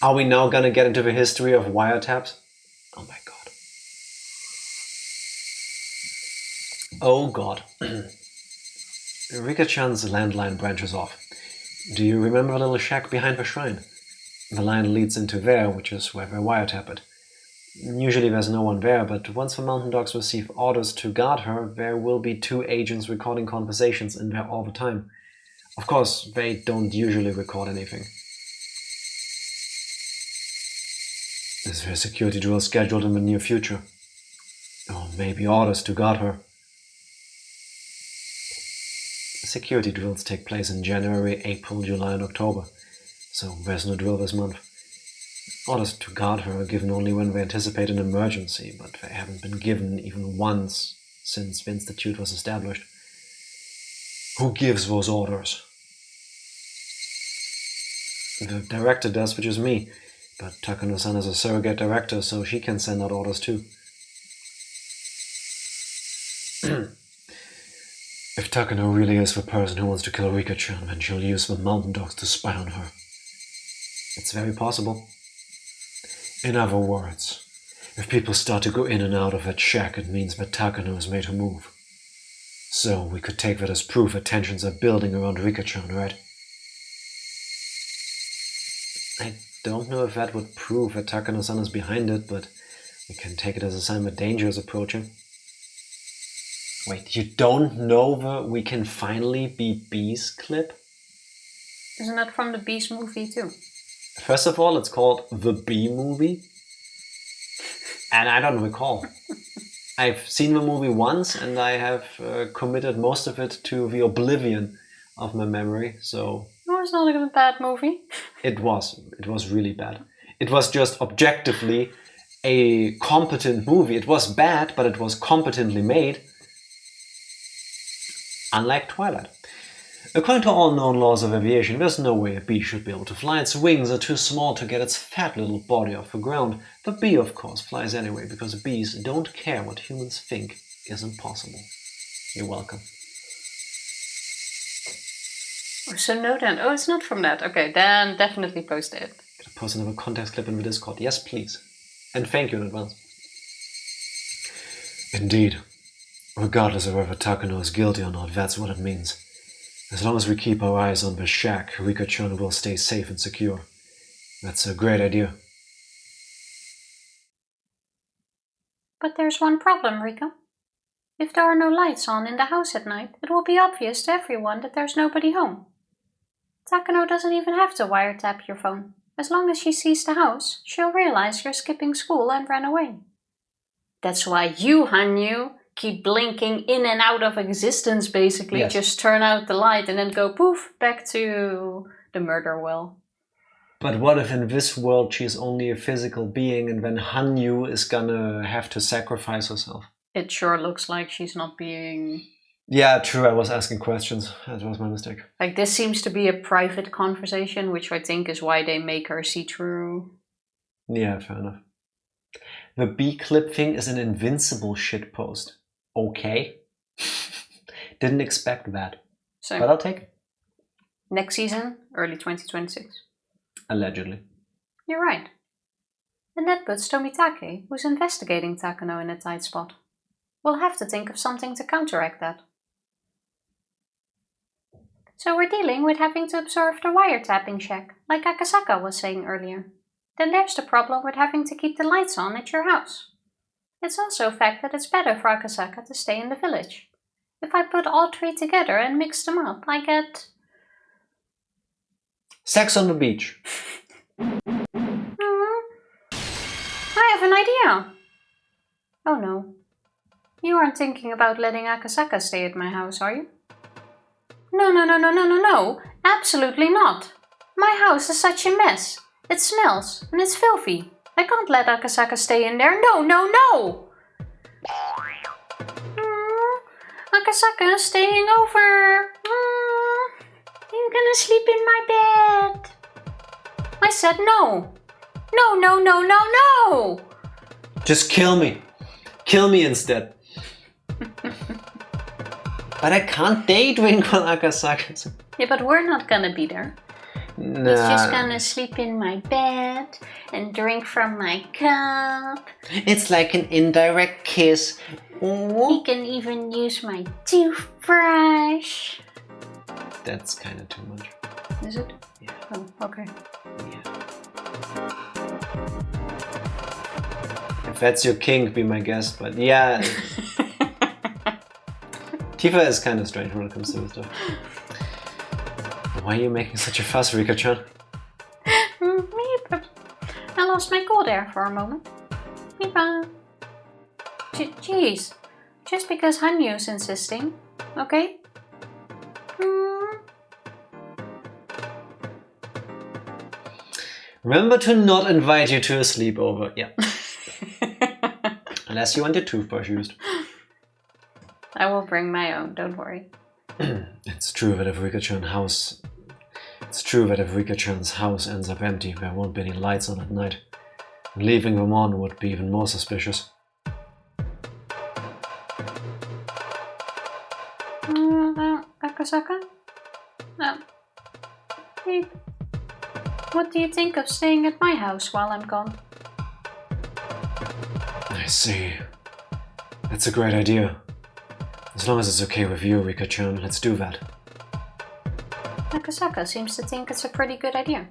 Are we now gonna get into the history of wiretaps? Oh my god. Oh god. Rika-chan's landline branches off. Do you remember the little shack behind the shrine? The line leads into there, which is where they wiretap it. Usually there's no one there, but once the mountain dogs receive orders to guard her, there will be 2 agents recording conversations in there all the time. Of course, they don't usually record anything. Is there a security drill scheduled in the near future? Or maybe orders to guard her? Security drills take place in January, April, July and October, so there's no drill this month. Orders to guard her are given only when they anticipate an emergency, but they haven't been given even once since the institute was established. Who gives those orders? The director does, which is me, but Takano-san is a surrogate director, so she can send out orders too. If Takano really is the person who wants to kill Rika-chan, then she'll use the mountain dogs to spy on her. It's very possible. In other words, if people start to go in and out of that shack, it means that Takano has made her move. So we could take that as proof that tensions are building around Rika-chan, right? I don't know if that would prove that Takano-san is behind it, but we can take it as a sign that danger is approaching. Wait, you don't know the "We Can Finally Be Bees" clip? Isn't that from the Bees movie too? First of all, it's called The Bee Movie. And I don't recall. I've seen the movie once, and I have committed most of it to the oblivion of my memory. So No, it's not a bad movie. it was really bad. It was just objectively a competent movie. It was bad, but it was competently made. Unlike Twilight. According to all known laws of aviation, there's no way a bee should be able to fly. Its wings are too small to get its fat little body off the ground. The bee, of course, flies anyway, because bees don't care what humans think is impossible. You're welcome. Oh, so no then. Oh, it's not from that. Okay, then definitely post it. Can I post another context clip in the Discord? Yes, please. And thank you in advance. Indeed. Regardless of whether Takano is guilty or not, that's what it means. As long as we keep our eyes on the shack, Rika-chan will stay safe and secure. That's a great idea. But there's one problem, Rika. If there are no lights on in the house at night, it will be obvious to everyone that there's nobody home. Takano doesn't even have to wiretap your phone. As long as she sees the house, she'll realize you're skipping school and ran away. That's why you, Hanyu, keep blinking in and out of existence, basically. Yes. Just turn out the light and then go poof, back to the murder well. But what if in this world she's only a physical being and then Hanyu is gonna have to sacrifice herself? It sure looks like she's not being... Yeah, true, I was asking questions. That was my mistake. Like, this seems to be a private conversation, which I think is why they make her see-through. Yeah, fair enough. The B-clip thing is an invincible shitpost. Okay. Didn't expect that. So, But I'll take it. next season, early 2026. Allegedly. You're right. And that puts Tomitake, who's investigating Takano, in a tight spot. We'll have to think of something to counteract that. So we're dealing with having to observe the wiretapping shack, like Akasaka was saying earlier. Then there's the problem with having to keep the lights on at your house. It's also a fact that it's better for Akasaka to stay in the village. If I put all three together and mix them up, I get... Sex on the beach. I have an idea! Oh no. You aren't thinking about letting Akasaka stay at my house, are you? No. Absolutely not. My house is such a mess. It smells and it's filthy. I can't let Akasaka stay in there. No! Akasaka is staying over. I'm gonna sleep in my bed. I said no. No. Just kill me. Kill me instead. But I can't daydream with Akasaka. Yeah, but we're not gonna be there. Nah. He's just gonna sleep in my bed and drink from my cup. It's like an indirect kiss. He can even use my toothbrush. That's kind of too much. Is it? Yeah. Oh, okay. Yeah. If that's your kink, be my guest. But yeah, Tifa is kind of strange when it comes to this stuff. Why are you making such a fuss, Rika-chan? I lost my cool there for a moment. Jeez, just because Hanyu's insisting, okay? Remember to not invite you to a sleepover. Yeah. Unless you want your toothbrush used. I will bring my own, don't worry. It's true that if Rika-chan's house ends up empty, there won't be any lights on at night. Leaving them on would be even more suspicious. Akasaka? Hey, what do you think of staying at my house while I'm gone? I see. That's a great idea. As long as it's okay with you, Rika-chan, let's do that. Akasaka seems to think it's a pretty good idea.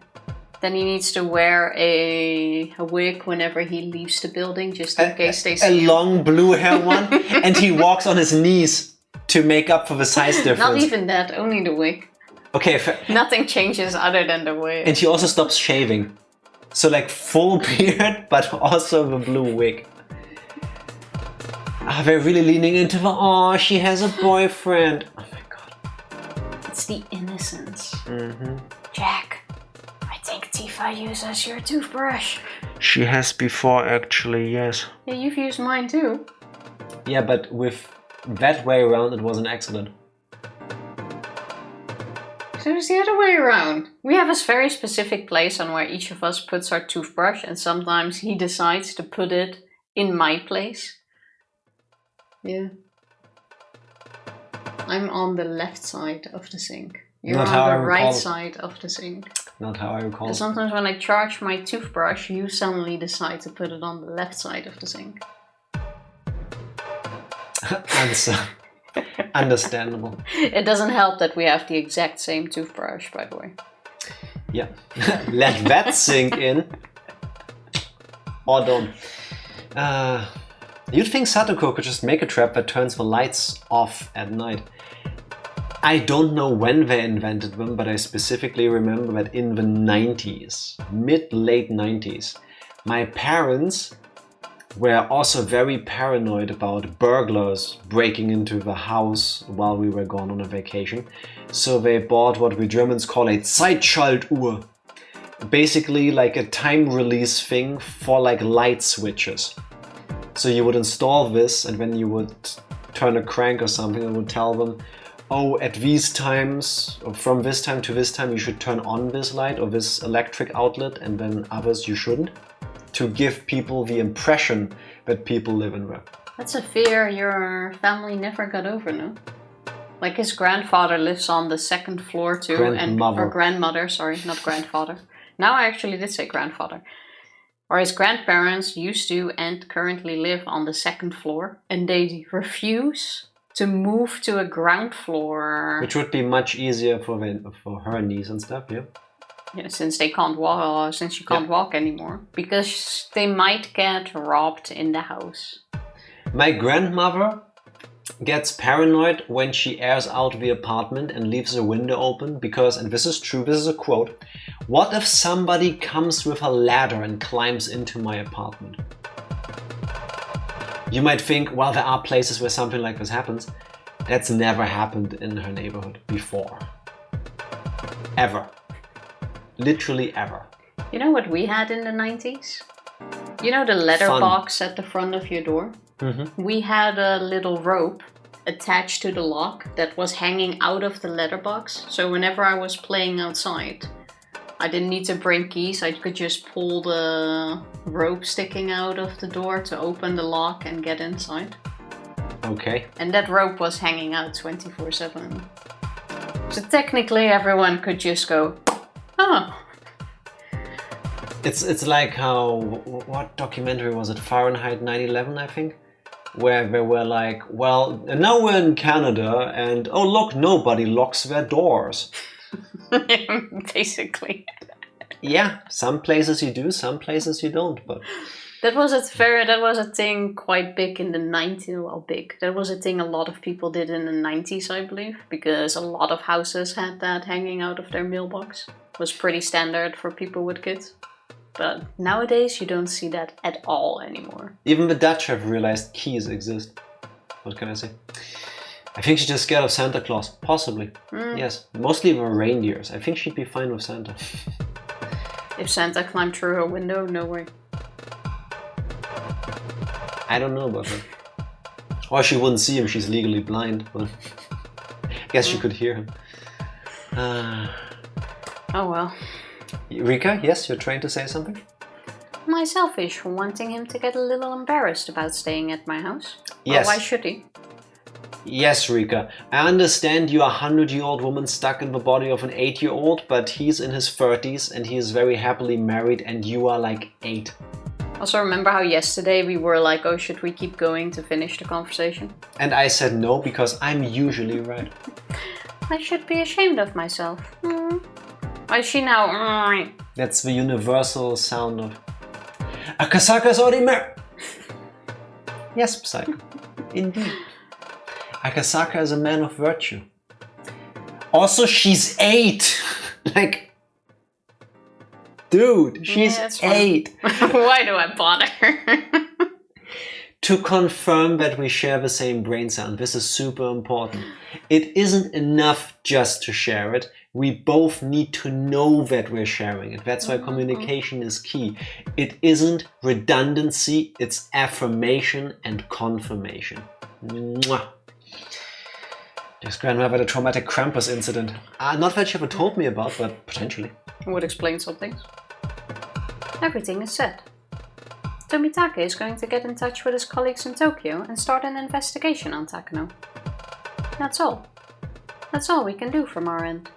Then he needs to wear a wig whenever he leaves the building, just in case they see him. A long blue hair one, and he walks on his knees to make up for the size difference. Not even that, only the wig. Okay. Nothing changes other than the wig. And he also stops shaving. So like full beard, but also the blue wig. Are they really leaning into the, oh, she has a boyfriend. Oh my god. It's the innocence. Jack, I think Tifa uses your toothbrush. She has before, actually, yes. Yeah, you've used mine too. Yeah, but with that way around, it was an accident. So it's the other way around. We have a very specific place on where each of us puts our toothbrush, and sometimes he decides to put it in my place. Yeah. I'm on the left side of the sink. You're Not how on I the recall right it. side of the sink. Not how I recall. And sometimes when I charge my toothbrush, you suddenly decide to put it on the left side of the sink. Understandable. It doesn't help that we have the exact same toothbrush, by the way. Yeah. Let that sink in. Or don't. You'd think Satoko could just make a trap that turns the lights off at night. I don't know when they invented them, but I specifically remember that in the 90s, mid-late 90s, my parents were also very paranoid about burglars breaking into the house while we were gone on a vacation. So they bought what we Germans call a Zeitschaltuhr. Basically like a time release thing for like light switches. So you would install this, and when you would turn a crank or something, it would tell them, oh, at these times, or from this time to this time, you should turn on this light or this electric outlet, and then others you shouldn't. To give people the impression that people live in there. That's a fear your family never got over, no? Like his grandfather lives on the second floor too, or grandmother, sorry, not grandfather. Now I actually did say grandfather. Or his grandparents used to and currently live on the second floor, and they refuse to move to a ground floor. Which would be much easier for her niece and stuff, yeah? Yeah, since they can't walk, since you can't walk anymore, because they might get robbed in the house. My grandmother gets paranoid when she airs out the apartment and leaves the window open because, and this is true, this is a quote, what if somebody comes with a ladder and climbs into my apartment? You might think, well, there are places where something like this happens. That's never happened in her neighborhood before. Ever. Literally ever. You know what we had in the 90s? You know the letterbox at the front of your door? Mm-hmm. We had a little rope attached to the lock that was hanging out of the letterbox. So whenever I was playing outside, I didn't need to bring keys. I could just pull the rope sticking out of the door to open the lock and get inside. Okay. And that rope was hanging out 24/7. So technically everyone could just go, oh. It's like how, what documentary was it? Fahrenheit 9/11, I think? Where they were like, well, now we're in Canada and, oh look, nobody locks their doors. Basically. Yeah, some places you do, some places you don't, but... That was a thing quite big in the 90s, well big. That was a thing a lot of people did in the 90s, I believe, because a lot of houses had that hanging out of their mailbox. It was pretty standard for people with kids. But nowadays you don't see that at all anymore. Even the Dutch have realized keys exist. What can I say? I think she's just scared of Santa Claus. Possibly. Yes. Mostly the reindeers. I think she'd be fine with Santa. If Santa climbed through her window, no way. I don't know about her. Or she wouldn't see him, she's legally blind. But I guess she could hear him. Oh well. Rika, yes, you're trying to say something? Am I selfish for wanting him to get a little embarrassed about staying at my house? Yes. Or why should he? Yes, Rika. I understand you're a 100-year-old woman stuck in the body of an 8-year-old, but he's in his 30s and he is very happily married and you are like 8. Also, remember how yesterday we were like, oh, should we keep going to finish the conversation? And I said no, because I'm usually right. I should be ashamed of myself. Why is she now? That's the universal sound of... Akasaka's already married! Yes, Psycho. Indeed. Akasaka is a man of virtue. Also, she's 8! Like... Dude, she's 8. Why do I bother? to confirm that we share the same brain cell. This is super important. It isn't enough just to share it. We both need to know that we're sharing it. That's why communication is key. It isn't redundancy, it's affirmation and confirmation. Mwah. This grandma had a traumatic Krampus incident. Not that she ever told me about, but potentially. Would explain some things. Everything is set. Tomitake is going to get in touch with his colleagues in Tokyo and start an investigation on Takano. That's all. That's all we can do from our end.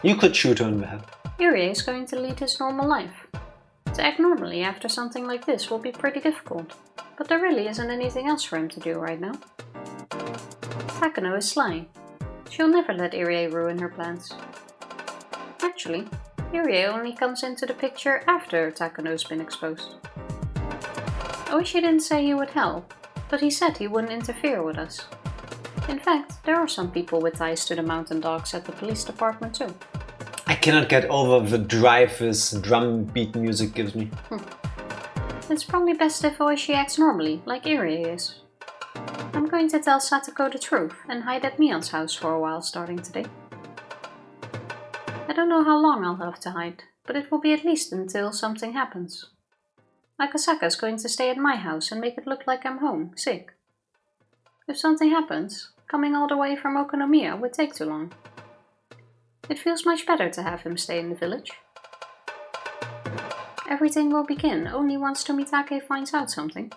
You could shoot her in the head. Irie is going to lead his normal life. To act normally after something like this will be pretty difficult, but there really isn't anything else for him to do right now. Takano is sly. She'll never let Irie ruin her plans. Actually, Irie only comes into the picture after Takano's been exposed. Oishi didn't say he would help, but he said he wouldn't interfere with us. In fact, there are some people with ties to the mountain dogs at the police department too. I cannot get over the drive this drum beat music gives me. It's probably best if Oishi acts normally, like Irie is. I'm going to tell Satoko the truth and hide at Mion's house for a while starting today. I don't know how long I'll have to hide, but it will be at least until something happens. Akasaka is going to stay at my house and make it look like I'm home, sick. If something happens, coming all the way from Okonomiya would take too long. It feels much better to have him stay in the village. Everything will begin only once Tomitake finds out something.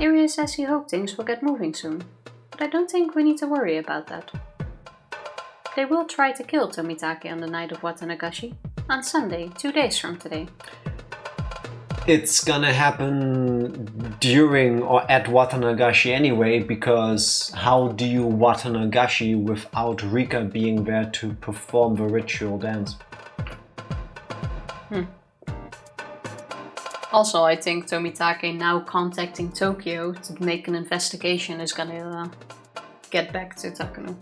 Irie says he hoped things will get moving soon, but I don't think we need to worry about that. They will try to kill Tomitake on the night of Watanagashi, on Sunday, 2 days from today. It's gonna happen during or at Watanagashi anyway, because how do you Watanagashi without Rika being there to perform the ritual dance? Also, I think Tomitake now contacting Tokyo to make an investigation is gonna get back to Takano.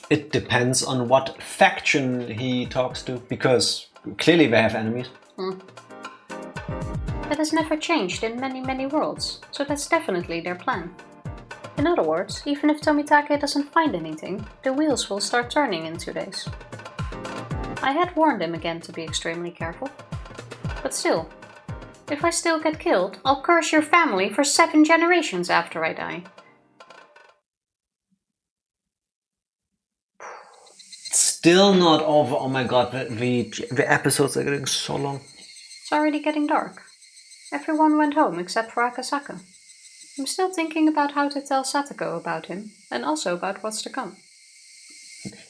It depends on what faction he talks to, because clearly they have enemies. That has never changed in many worlds, so that's definitely their plan. In other words, even if Tomitake doesn't find anything, the wheels will start turning in 2 days. I had warned him again to be extremely careful. But still, if I still get killed, I'll curse your family for 7 generations after I die. Still not over. Oh my god, the episodes are getting so long. It's already getting dark. Everyone went home except for Akasaka. I'm still thinking about how to tell Satoko about him, and also about what's to come.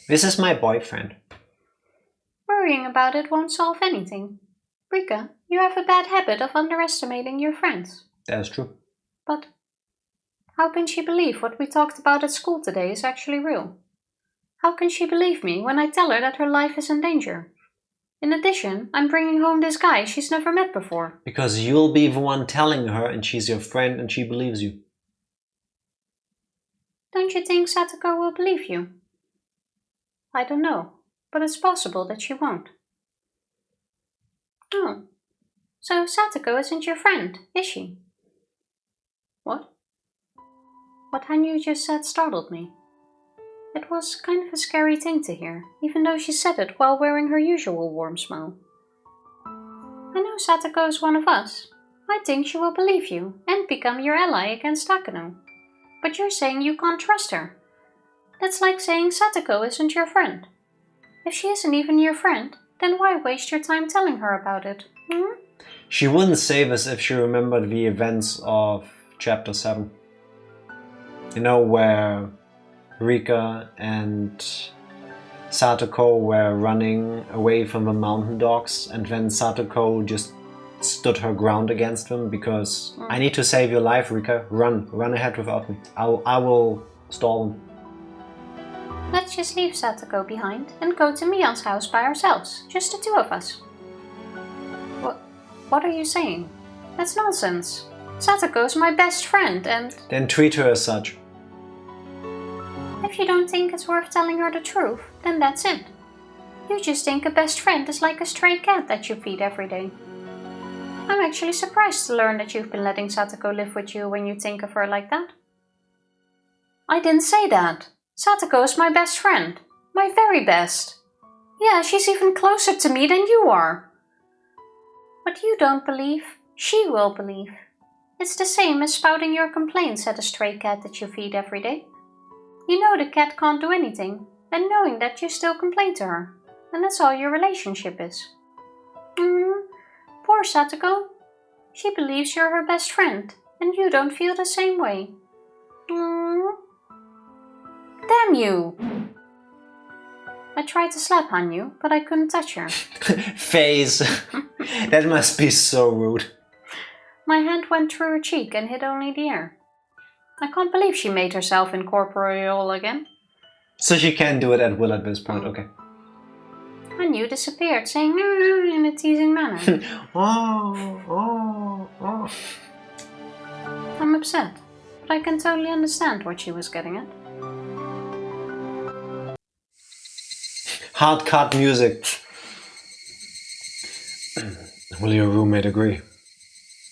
This is my boyfriend. Worrying about it won't solve anything. Rika, you have a bad habit of underestimating your friends. That's true. But how can she believe what we talked about at school today is actually real? How can she believe me when I tell her that her life is in danger? In addition, I'm bringing home this guy she's never met before. Because you'll be the one telling her and she's your friend and she believes you. Don't you think Satoko will believe you? I don't know, but it's possible that she won't. Oh, so Satoko isn't your friend, is she? What? What Hanyu just said startled me. It was kind of a scary thing to hear, even though she said it while wearing her usual warm smile. I know Satoko is one of us. I think she will believe you and become your ally against Takano. But you're saying you can't trust her. That's like saying Satoko isn't your friend. If she isn't even your friend, then why waste your time telling her about it? She wouldn't say this if she remembered the events of Chapter 7. You know, where Rika and Satoko were running away from the mountain dogs, and then Satoko just stood her ground against them because I need to save your life, Rika. Run ahead without me. I will stall them. Let's just leave Satoko behind and go to Mion's house by ourselves, just the 2 of us. What are you saying? That's nonsense. Satoko's my best friend and... Then treat her as such. If you don't think it's worth telling her the truth, then that's it. You just think a best friend is like a stray cat that you feed every day. I'm actually surprised to learn that you've been letting Satoko live with you when you think of her like that. I didn't say that. Satoko is my best friend. My very best. Yeah, she's even closer to me than you are. What you don't believe, she will believe. It's the same as spouting your complaints at a stray cat that you feed every day. You know the cat can't do anything, and knowing that you still complain to her. And that's all your relationship is. Poor Satoko. She believes you're her best friend, and you don't feel the same way. Damn you! I tried to slap Hanyu, but I couldn't touch her. Face! That must be so rude. My hand went through her cheek and hit only the air. I can't believe she made herself incorporeal again. So she can do it at will at this point, okay. Hanyu disappeared, saying in a teasing manner. Oh. I'm upset, but I can totally understand what she was getting at. Hard cut music. Will your roommate agree?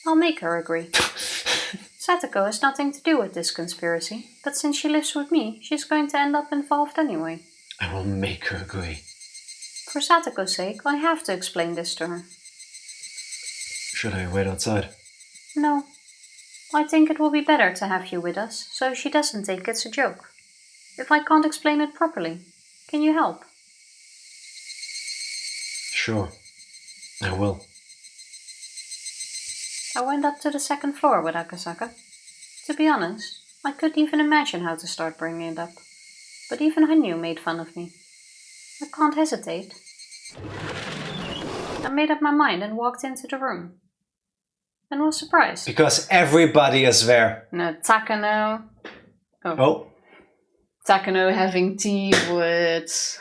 I'll make her agree. Satoko has nothing to do with this conspiracy, but since she lives with me, she's going to end up involved anyway. I will make her agree. For Satoko's sake, I have to explain this to her. Should I wait outside? No. I think it will be better to have you with us, so she doesn't think it's a joke. If I can't explain it properly, can you help? Sure, I will. I went up to the second floor with Akasaka. To be honest, I couldn't even imagine how to start bringing it up. But even Hanyu made fun of me. I can't hesitate. I made up my mind and walked into the room. And was surprised. Because everybody is there. No, Takano. Oh. Takano having tea with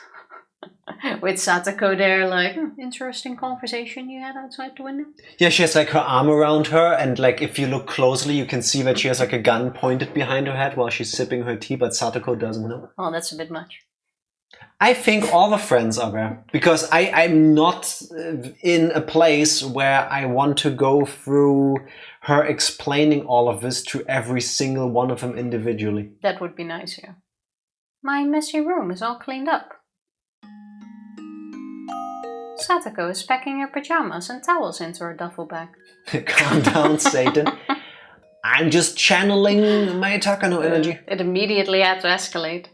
Satoko there, like, interesting conversation you had outside the window. Yeah, she has like her arm around her, and like if you look closely, you can see that she has like a gun pointed behind her head while she's sipping her tea, but Satoko doesn't know. Oh, that's a bit much. I think all the friends are there, because I'm not in a place where I want to go through her explaining all of this to every single one of them individually. That would be nice, yeah. My messy room is all cleaned up. Satoko is packing her pajamas and towels into her duffel bag. Calm down, Satan. I'm just channeling my Takano energy. It immediately had to escalate.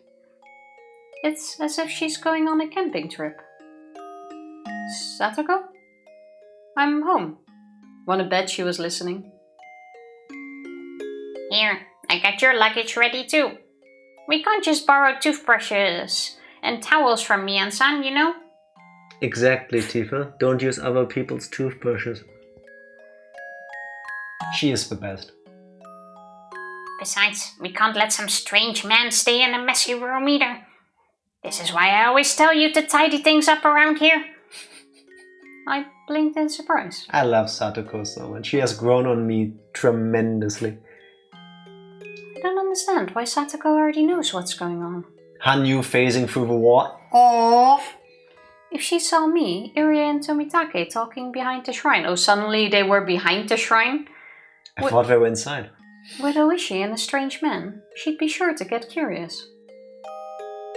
It's as if she's going on a camping trip. Satoko? I'm home. Wanna bet she was listening? Here, I got your luggage ready too. We can't just borrow toothbrushes and towels from Mian-san, you know? Exactly, Tifa. Don't use other people's toothbrushes. She is the best. Besides, we can't let some strange man stay in a messy room either. This is why I always tell you to tidy things up around here. I blinked in surprise. I love Satoko so much. She has grown on me tremendously. I don't understand why Satoko already knows what's going on. Hanyu phasing through the wall. Aww. If she saw me, Irie and Tomitake talking behind the shrine. Oh, suddenly they were behind the shrine? I thought they were inside. With Ooishi and a strange man, she'd be sure to get curious.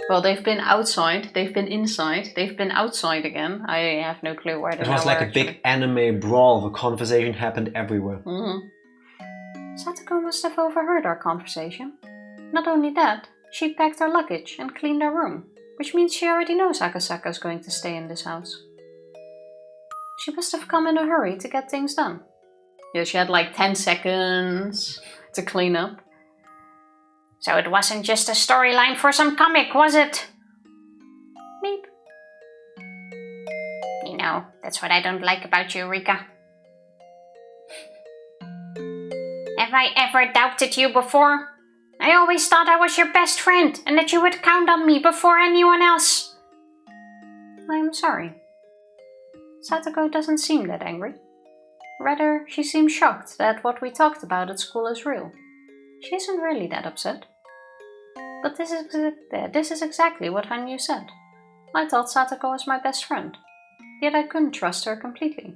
Well, they've been outside, they've been inside, they've been outside again. I have no clue where they were. It was like a big anime brawl. The conversation happened everywhere. Satoko must have overheard our conversation. Not only that, she packed her luggage and cleaned her room, which means she already knows Akasaka is going to stay in this house. She must have come in a hurry to get things done. Yeah, she had like 10 seconds to clean up. So it wasn't just a storyline for some comic, was it? Meep. You know, that's what I don't like about you, Rika. Have I ever doubted you before? I always thought I was your best friend and that you would count on me before anyone else. I'm sorry. Satoko doesn't seem that angry. Rather, she seems shocked that what we talked about at school is real. She isn't really that upset. But this is exactly what Hanyu said. I thought Satoko was my best friend, yet I couldn't trust her completely.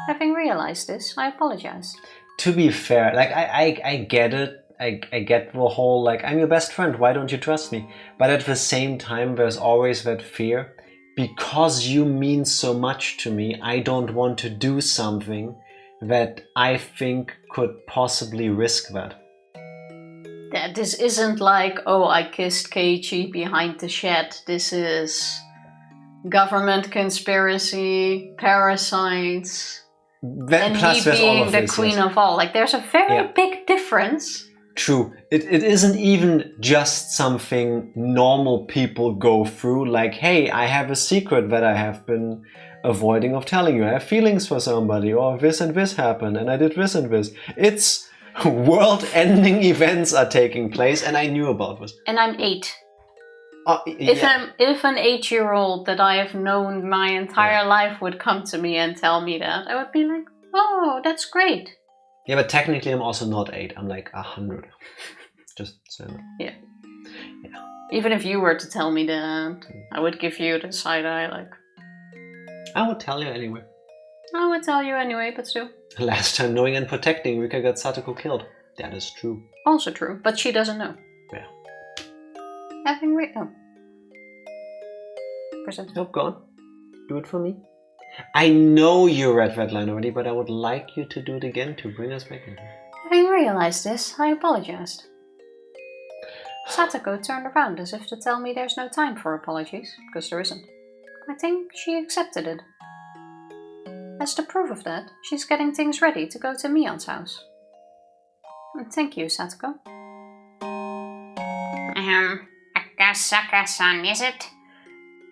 Having realized this, I apologize. To be fair, like I get it. I get the whole, like, I'm your best friend, why don't you trust me? But at the same time, there's always that fear. Because you mean so much to me, I don't want to do something that I think could possibly risk that. That this isn't like, oh, I kissed Keiichi behind the shed. This is government conspiracy, parasites, and Plus, me there's all being of the this, queen yes. of all. Like, there's a very big difference. True. It isn't even just something normal people go through, like, hey, I have a secret that I have been avoiding of telling you. I have feelings for somebody, or this and this happened, and I did this and this. It's world-ending events are taking place, and I knew about this. And I'm 8. Yeah. If an 8-year-old that I have known my entire life would come to me and tell me that, I would be like, oh, that's great. Yeah, but technically I'm also not 8. I'm like 100. Just so you know. Yeah. Even if you were to tell me that, I would give you the side eye, like... I would tell you anyway. I would tell you anyway, but still. Last time, knowing and protecting, Rika got Satoko killed. That is true. Also true, but she doesn't know. Yeah. Having oh. Present. Nope, go on. Do it for me. I know you read that line already, but I would like you to do it again to bring us back into it. Having realized this, I apologized. Satoko turned around as if to tell me there's no time for apologies, because there isn't. I think she accepted it. As the proof of that, she's getting things ready to go to Mion's house. Thank you, Satoko. Akasaka-san, is it?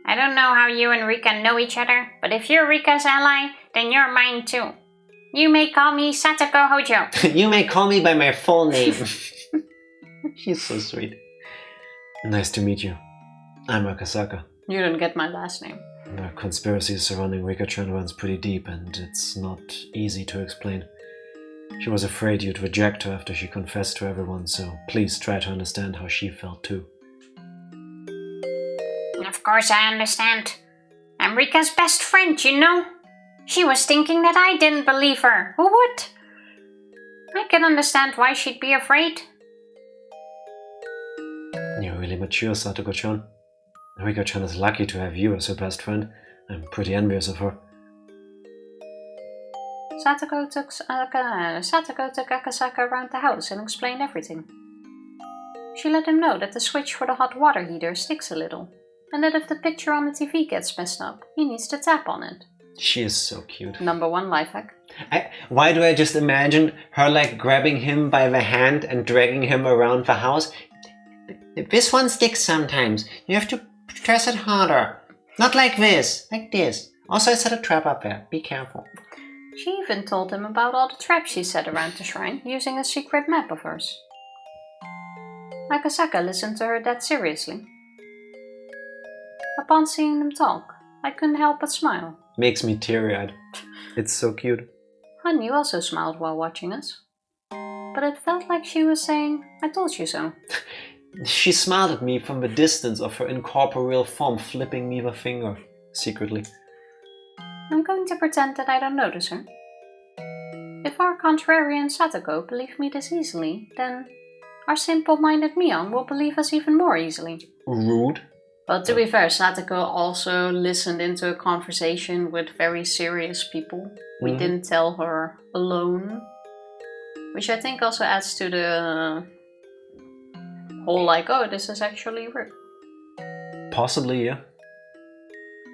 I don't know how you and Rika know each other, but if you're Rika's ally, then you're mine too. You may call me Satoko Hojo. You may call me by my full name. She's so sweet. Nice to meet you. I'm Akasaka. You didn't get my last name. The conspiracy surrounding Rika-chan runs pretty deep, and it's not easy to explain. She was afraid you'd reject her after she confessed to everyone, so please try to understand how she felt too. Of course I understand. I'm Rika's best friend, you know. She was thinking that I didn't believe her. Who would? I can understand why she'd be afraid. You're really mature, Satoko-chan. Rika-chan is lucky to have you as her best friend. I'm pretty envious of her. Satoko took Akasaka around the house and explained everything. She let him know that the switch for the hot water heater sticks a little, and that if the picture on the TV gets messed up, he needs to tap on it. She is so cute. Number 1 life hack. Why do I just imagine her like grabbing him by the hand and dragging him around the house? This one sticks sometimes. You have to press it harder. Not like this. Like this. Also, I set a trap up there. Be careful. She even told him about all the traps she set around the shrine using a secret map of hers. Akasaka listened to her that seriously. Upon seeing them talk, I couldn't help but smile. Makes me teary-eyed. It's so cute. Hanyu also smiled while watching us. But it felt like she was saying, I told you so. She smiled at me from the distance of her incorporeal form, flipping me the finger, secretly. I'm going to pretend that I don't notice her. If our contrarian Satoko believed me this easily, then our simple-minded Mion will believe us even more easily. Rude. But to be fair, Satoko also listened into a conversation with very serious people. We didn't tell her alone. Which I think also adds to the whole like, oh, this is actually rude. Possibly, yeah.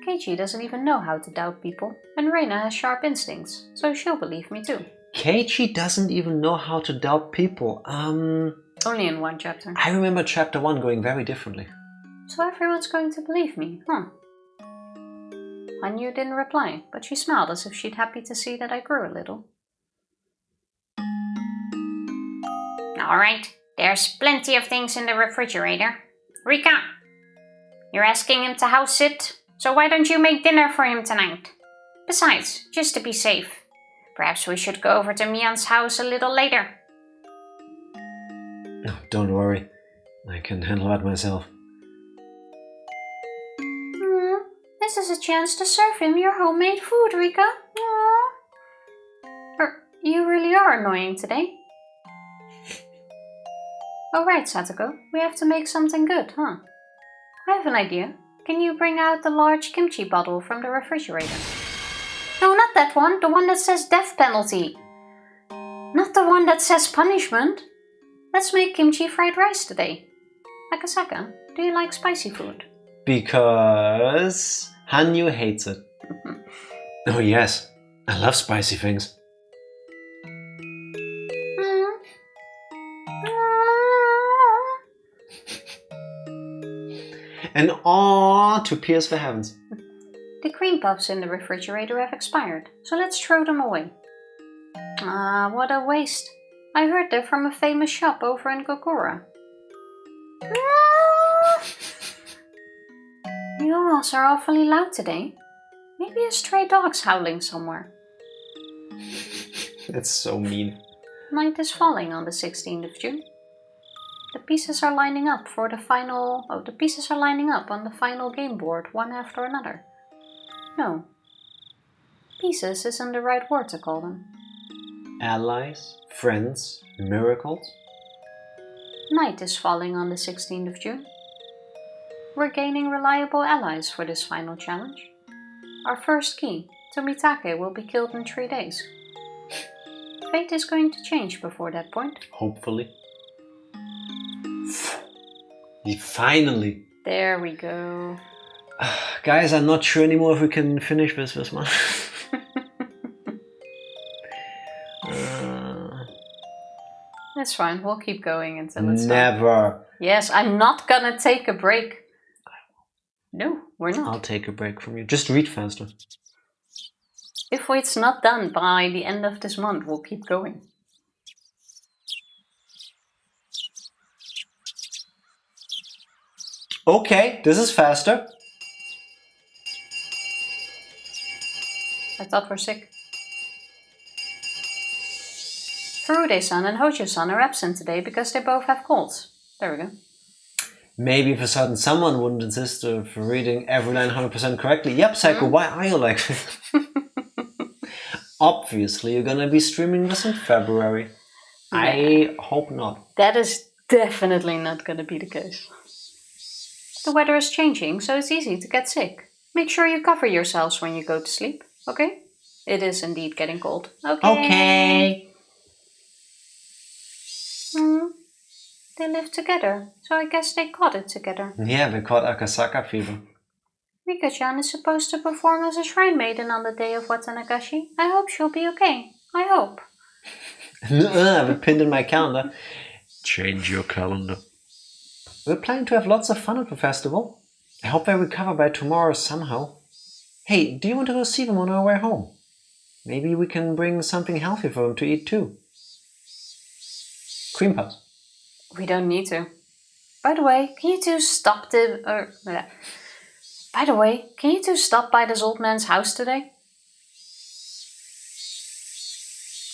Keiichi doesn't even know how to doubt people, and Reina has sharp instincts, so she'll believe me too. Keiichi doesn't even know how to doubt people. Only in 1 chapter. I remember chapter 1 going very differently. So everyone's going to believe me, huh? Hanyu didn't reply, but she smiled as if she'd happy to see that I grew a little. Alright, there's plenty of things in the refrigerator. Rika, you're asking him to house sit, so why don't you make dinner for him tonight? Besides, just to be safe, perhaps we should go over to Mion's house a little later. Oh, don't worry, I can handle that myself. This is a chance to serve him your homemade food, Rika. Aww. You really are annoying today. Oh right, Satoko, we have to make something good, huh? I have an idea. Can you bring out the large kimchi bottle from the refrigerator? No, not that one. The one that says death penalty. Not the one that says punishment. Let's make kimchi fried rice today. Akasaka, do you like spicy food? Because Hanyu hates it. Oh yes, I love spicy things. And awe to pierce the heavens. The cream puffs in the refrigerator have expired, so let's throw them away. Ah, what a waste. I heard they're from a famous shop over in Kokura. You alls are awfully loud today. Maybe a stray dog's howling somewhere. That's so mean. Night is falling on the 16th of June. The pieces are lining up on the final game board, one after another. No. Pieces isn't the right word to call them. Allies, friends, miracles. Night is falling on the 16th of June. We're gaining reliable allies for this final challenge. Our first key, Tomitake, will be killed in 3 days. Fate is going to change before that point. Hopefully. Finally. There we go. Guys, I'm not sure anymore if we can finish this one. It's fine, we'll keep going until it's Never. done. Yes, I'm not gonna take a break. No, we're not. I'll take a break from you. Just read faster. If it's not done by the end of this month, we'll keep going. Okay, this is faster. I thought we're sick. Furude-san and Hojo-san are absent today because they both have colds. There we go. Maybe if a certain someone wouldn't insist for reading every line 100% correctly. Yep, Psycho, why are you like this? Obviously, you're gonna be streaming this in February. Yeah. I hope not. That is definitely not gonna be the case. The weather is changing, so it's easy to get sick. Make sure you cover yourselves when you go to sleep, okay? It is indeed getting cold. Okay. They live together, so I guess they caught it together. Yeah, they caught Akasaka fever. Rika-chan is supposed to perform as a shrine maiden on the day of Watanagashi. I hope she'll be okay. I hope. I have it pinned in my calendar. Change your calendar. We're planning to have lots of fun at the festival. I hope they recover by tomorrow somehow. Hey, do you want to go see them on our way home? Maybe we can bring something healthy for them to eat too. Cream puffs. We don't need to. By the way, can you two stop by this old man's house today?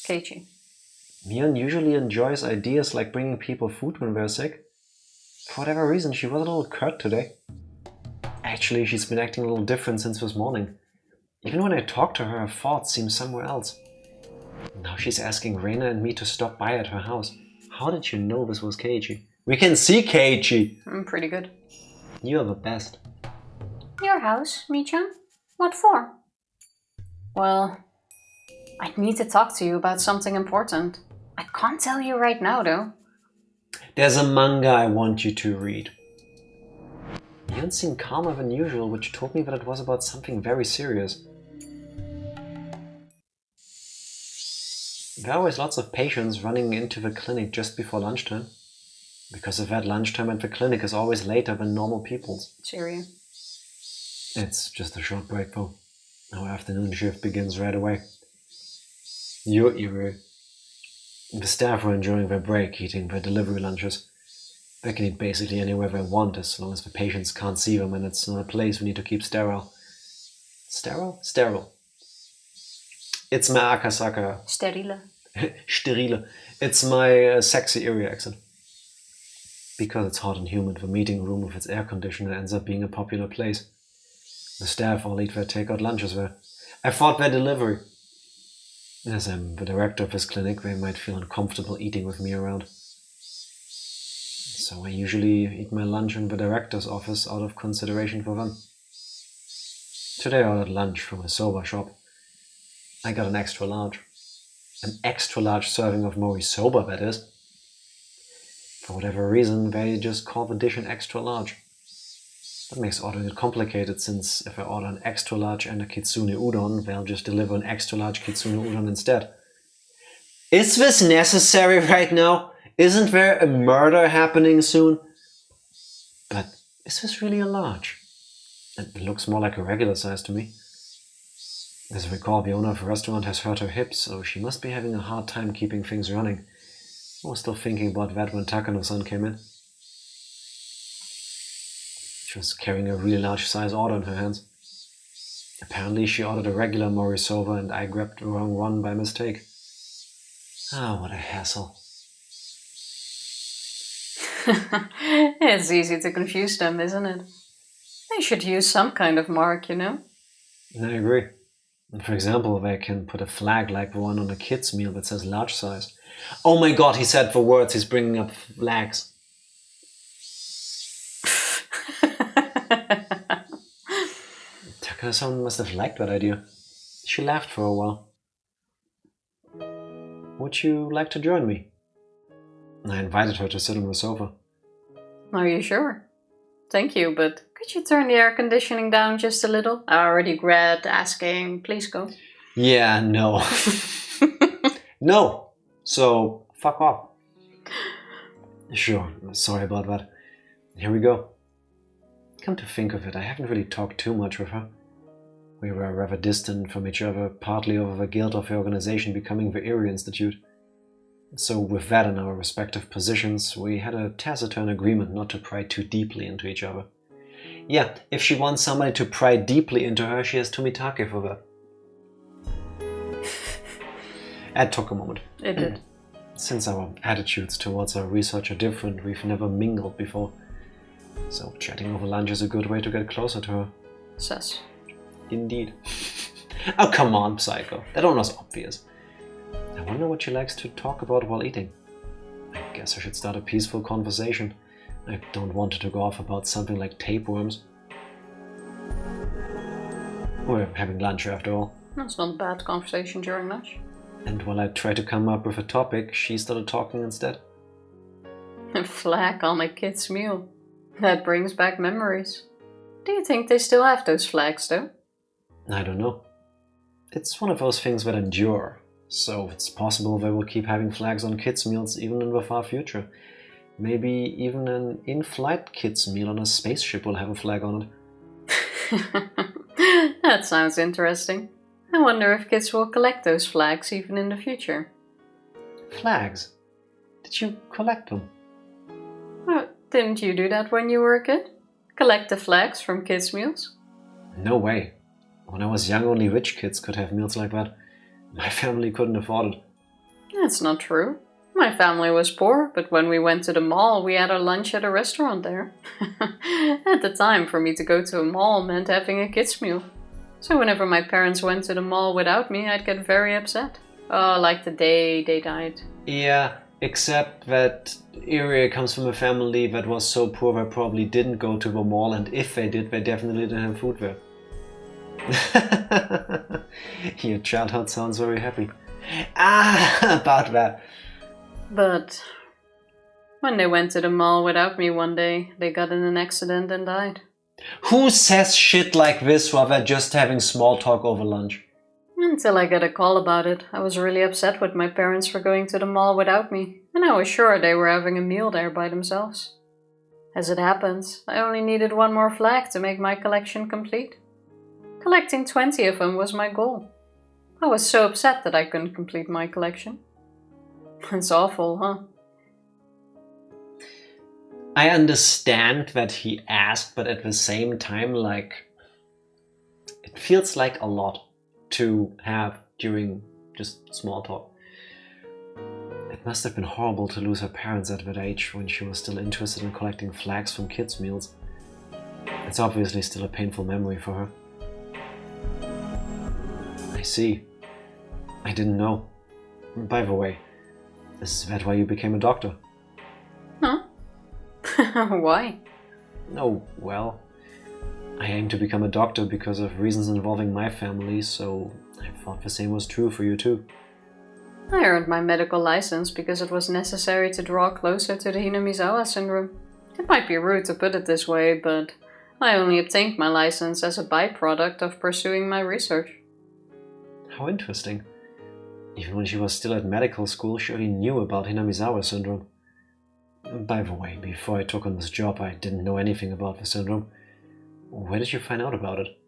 Keiichi. Mion usually enjoys ideas like bringing people food when they're sick. For whatever reason, she was a little curt today. Actually, she's been acting a little different since this morning. Even when I talk to her, her thoughts seem somewhere else. Now she's asking Reina and me to stop by at her house. How did you know this was Keiichi? We can see Keiichi! I'm pretty good. You're the best. Your house, Mi-chan? What for? Well, I need to talk to you about something important. I can't tell you right now, though. There's a manga I want you to read. Mion seemed calmer than usual, which told me that it was about something very serious. There are always lots of patients running into the clinic just before lunchtime. Because of that, lunchtime at the clinic is always later than normal people's. Serious. It's just a short break though. Our afternoon shift begins right away. You're eerie. The staff are enjoying their break, eating their delivery lunches. They can eat basically anywhere they want as long as the patients can't see them and it's not a place we need to keep sterile. Sterile? Sterile. It's my Akasaka. Sterile. Sterile. It's my sexy area accent. Because it's hot and humid, the meeting room with its air conditioner ends up being a popular place. The staff all eat their takeout lunches there. I fought their delivery. As I'm the director of his clinic, they might feel uncomfortable eating with me around. So I usually eat my lunch in the director's office out of consideration for them. Today I ordered lunch from a soba shop. I got an extra large. An extra large serving of mori soba, that is. For whatever reason, they just call the dish an extra large. That makes ordering it complicated, since if I order an extra large and a kitsune udon, they'll just deliver an extra large kitsune udon instead. Is this necessary right now? Isn't there a murder happening soon? But is this really a large? It looks more like a regular size to me. As I recall, the owner of the restaurant has hurt her hip, so she must be having a hard time keeping things running. I was still thinking about that when Takano-san came in. She was carrying a really large size order in her hands. Apparently she ordered a regular mori soba and I grabbed the wrong one by mistake. Ah, what a hassle. It's easy to confuse them, isn't it? They should use some kind of mark, you know? I agree. For example, they can put a flag like the one on a kid's meal that says large size. Oh my god, he said the words, he's bringing up flags. Takano-san must have liked that idea. She laughed for a while. Would you like to join me? I invited her to sit on the sofa. Are you sure? Thank you, but could you turn the air conditioning down just a little? I already regret asking. Please go. Yeah, no. No! So, fuck off. Sure, sorry about that. Here we go. Come to think of it, I haven't really talked too much with her. We were rather distant from each other, partly over the guilt of the organization becoming the Erie Institute. So with that in our respective positions, we had a taciturn agreement not to pry too deeply into each other. Yeah, if she wants somebody to pry deeply into her, she has Tomitake for that. It took a moment. It did. Since our attitudes towards our research are different, we've never mingled before. So chatting over lunch is a good way to get closer to her. Sus. Indeed. Oh, come on, Psycho. That one was obvious. I wonder what she likes to talk about while eating. I guess I should start a peaceful conversation. I don't want her to go off about something like tapeworms. We're having lunch after all. That's not a bad conversation during lunch. And while I tried to come up with a topic, she started talking instead. A flag on a kid's meal. That brings back memories. Do you think they still have those flags, though? I don't know. It's one of those things that endure, so it's possible they will keep having flags on kids' meals even in the far future. Maybe even an in-flight kids' meal on a spaceship will have a flag on it. That sounds interesting. I wonder if kids will collect those flags even in the future. Flags? Did you collect them? Oh, didn't you do that when you were a kid? Collect the flags from kids' meals? No way. When I was young, only rich kids could have meals like that. My family couldn't afford it. That's not true. My family was poor, but when we went to the mall, we had our lunch at a restaurant there. At the time, for me to go to a mall meant having a kids' meal. So whenever my parents went to the mall without me, I'd get very upset. Oh, like the day they died. Yeah, except that Irie comes from a family that was so poor they probably didn't go to the mall, and if they did, they definitely didn't have food there. Your childhood sounds very happy. About that. But when they went to the mall without me one day, they got in an accident and died. Who says shit like this while they're just having small talk over lunch? Until I got a call about it, I was really upset with my parents for going to the mall without me, and I was sure they were having a meal there by themselves. As it happens, I only needed one more flag to make my collection complete. Collecting 20 of them was my goal. I was so upset that I couldn't complete my collection. It's awful, huh? I understand that he asked, but at the same time, it feels like a lot to have during just small talk. It must have been horrible to lose her parents at that age when she was still interested in collecting flags from kids' meals. It's obviously still a painful memory for her. I see. I didn't know. By the way, is that why you became a doctor? Huh? Why? Oh, well, I aim to become a doctor because of reasons involving my family, so I thought the same was true for you too. I earned my medical license because it was necessary to draw closer to the Hinamizawa syndrome. It might be rude to put it this way, but I only obtained my license as a byproduct of pursuing my research. How interesting. Even when she was still at medical school, she already knew about Hinamizawa syndrome. By the way, before I took on this job, I didn't know anything about the syndrome. Where did you find out about it?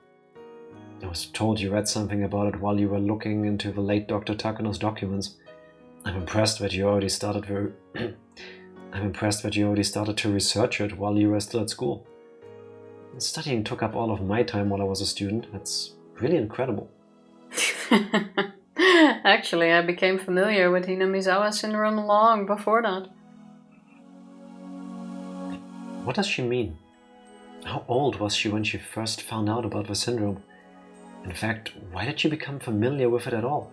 I was told you read something about it while you were looking into the late Dr. Takano's documents. I'm impressed that you already started to research it while you were still at school. Studying took up all of my time while I was a student. That's really incredible. Actually, I became familiar with Hinamizawa syndrome long before that. What does she mean? How old was she when she first found out about the syndrome? In fact, why did she become familiar with it at all?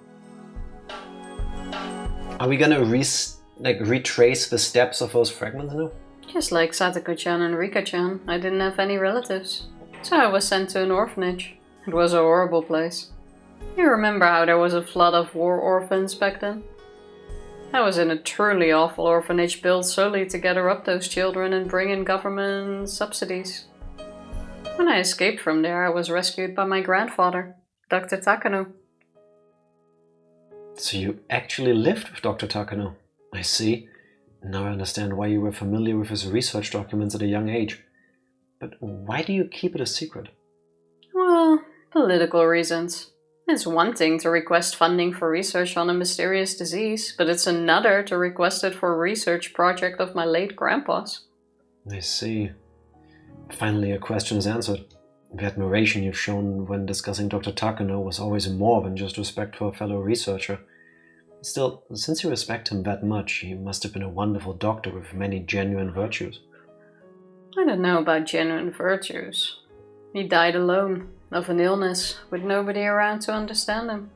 Are we gonna retrace the steps of those fragments now? Just like Satoko-chan and Rika-chan, I didn't have any relatives. So I was sent to an orphanage. It was a horrible place. You remember how there was a flood of war orphans back then? I was in a truly awful orphanage built solely to gather up those children and bring in government subsidies. When I escaped from there, I was rescued by my grandfather, Dr. Takano. So you actually lived with Dr. Takano. I see. Now I understand why you were familiar with his research documents at a young age. But why do you keep it a secret? Well, political reasons. It's one thing to request funding for research on a mysterious disease, but it's another to request it for a research project of my late grandpa's. I see. Finally, a question is answered. The admiration you've shown when discussing Dr. Takano was always more than just respect for a fellow researcher. Still, since you respect him that much, he must have been a wonderful doctor with many genuine virtues. I don't know about genuine virtues. He died alone, of an illness, with nobody around to understand him.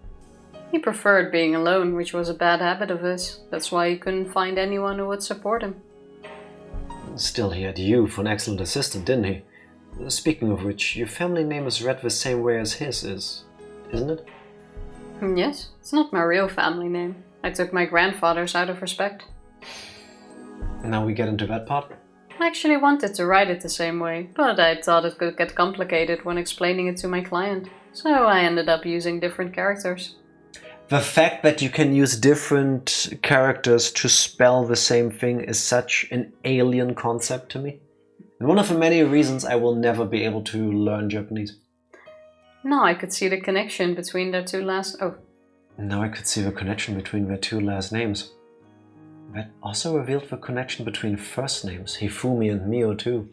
He preferred being alone, which was a bad habit of his. That's why he couldn't find anyone who would support him. Still, he had you for an excellent assistant, didn't he? Speaking of which, your family name is read the same way as his is, isn't it? Yes, it's not my real family name. I took my grandfather's out of respect. Now we get into that part. I actually wanted to write it the same way, but I thought it could get complicated when explaining it to my client, so I ended up using different characters. The fact that you can use different characters to spell the same thing is such an alien concept to me. And one of the many reasons I will never be able to learn Japanese. Now I could see the connection between their two last... Now I could see the connection between their two last names. That also revealed the connection between first names, Hifumi and Mio too.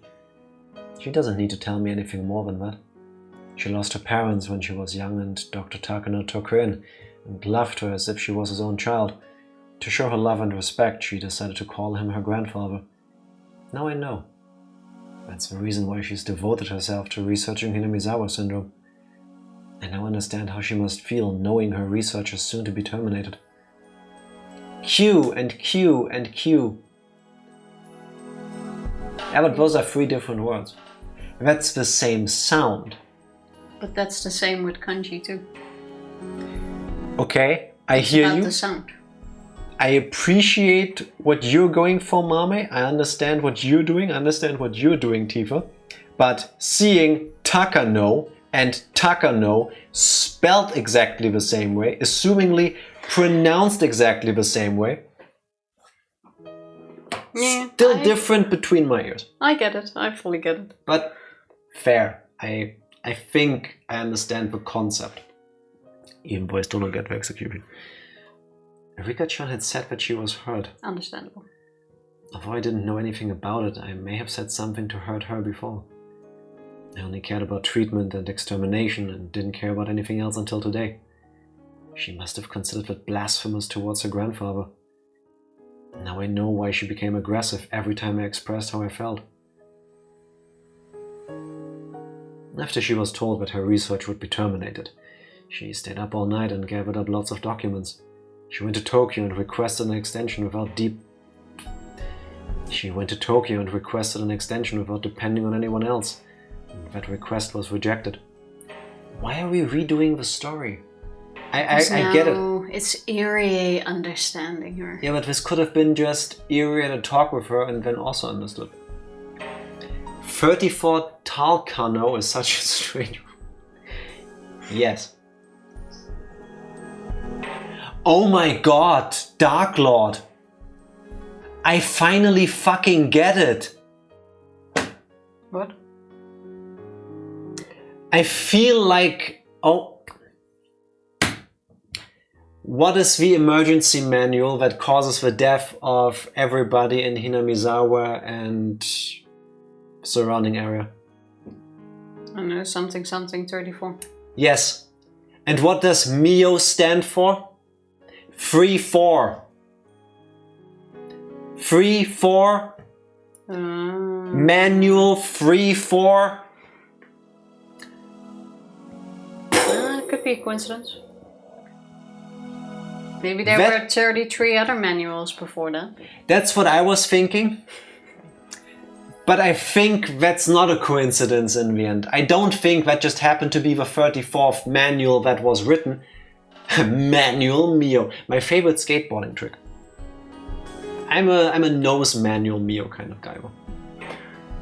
She doesn't need to tell me anything more than that. She lost her parents when she was young and Dr. Takano took her in and loved her as if she was his own child. To show her love and respect, she decided to call him her grandfather. Now I know. That's the reason why she's devoted herself to researching Hinamizawa syndrome. I now understand how she must feel knowing her research is soon to be terminated. Q and Q and Q. Yeah, but those are three different words. That's the same sound. But that's the same with kanji too. Okay, I hear About you. the sound. I appreciate what you're going for, Mame. I understand what you're doing. I understand what you're doing, Tifa. But seeing Takano and Takano spelled exactly the same way, assumingly pronounced exactly the same way, still different between my ears. I get it. I fully get it. But fair. I think I understand the concept. Even though I still don't get the execution. Rika-chan had said that she was hurt. Understandable. Although I didn't know anything about it, I may have said something to hurt her before. I only cared about treatment and extermination and didn't care about anything else until today. She must have considered it blasphemous towards her grandfather. Now I know why she became aggressive every time I expressed how I felt. After she was told that her research would be terminated, She stayed up all night and gathered up lots of documents. She went to Tokyo and requested an extension without depending on anyone else. And that request was rejected. Why are we redoing the story? I get it. It's Irie understanding her. Yeah, but this could have been just Irie had a talk with her and then also understood. 34 Talcano is such a strange... Yes. Oh my god, Dark Lord. I finally fucking get it. What? I feel like... Oh... What is the emergency manual that causes the death of everybody in Hinamizawa and surrounding area? I don't know, something 34. Yes. And what does MIO stand for? 3-4. 3-4. Manual 3-4. Could be a coincidence. Maybe there were 33 other manuals before that. That's what I was thinking. But I think that's not a coincidence in the end. I don't think that just happened to be the 34th manual that was written. Manual Mio. My favorite skateboarding trick. I'm a nose manual Mio kind of guy.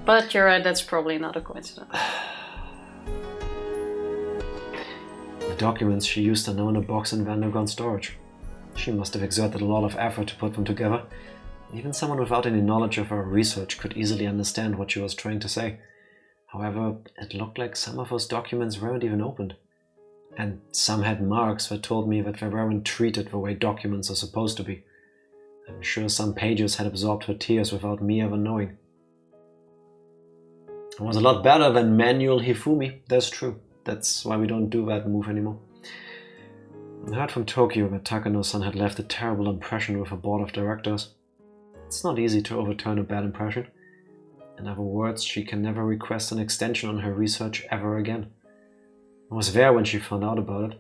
But you're right, that's probably not a coincidence. The documents she used are now in a box in the underground storage. She must have exerted a lot of effort to put them together. Even someone without any knowledge of her research could easily understand what she was trying to say. However, it looked like some of those documents weren't even opened. And some had marks that told me that they weren't treated the way documents are supposed to be. I'm sure some pages had absorbed her tears without me ever knowing. It was a lot better than manual Hifumi, that's true. That's why we don't do that move anymore. I heard from Tokyo that Takano-san had left a terrible impression with her board of directors. It's not easy to overturn a bad impression. In other words, she can never request an extension on her research ever again. I was there when she found out about it.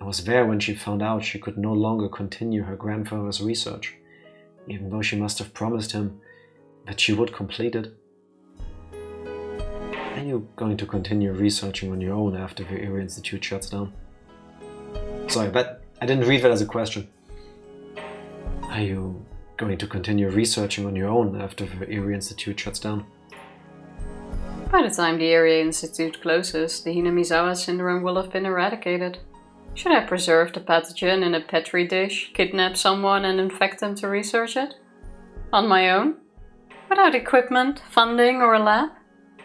I was there when she found out she could no longer continue her grandfather's research, even though she must have promised him that she would complete it. Are you going to continue researching on your own after the Erie Institute shuts down? Sorry, but I didn't read that as a question. Are you going to continue researching on your own after the Erie Institute shuts down? By the time the Area Institute closes, the Hinamizawa syndrome will have been eradicated. Should I preserve the pathogen in a petri dish, kidnap someone and infect them to research it? On my own? Without equipment, funding or a lab?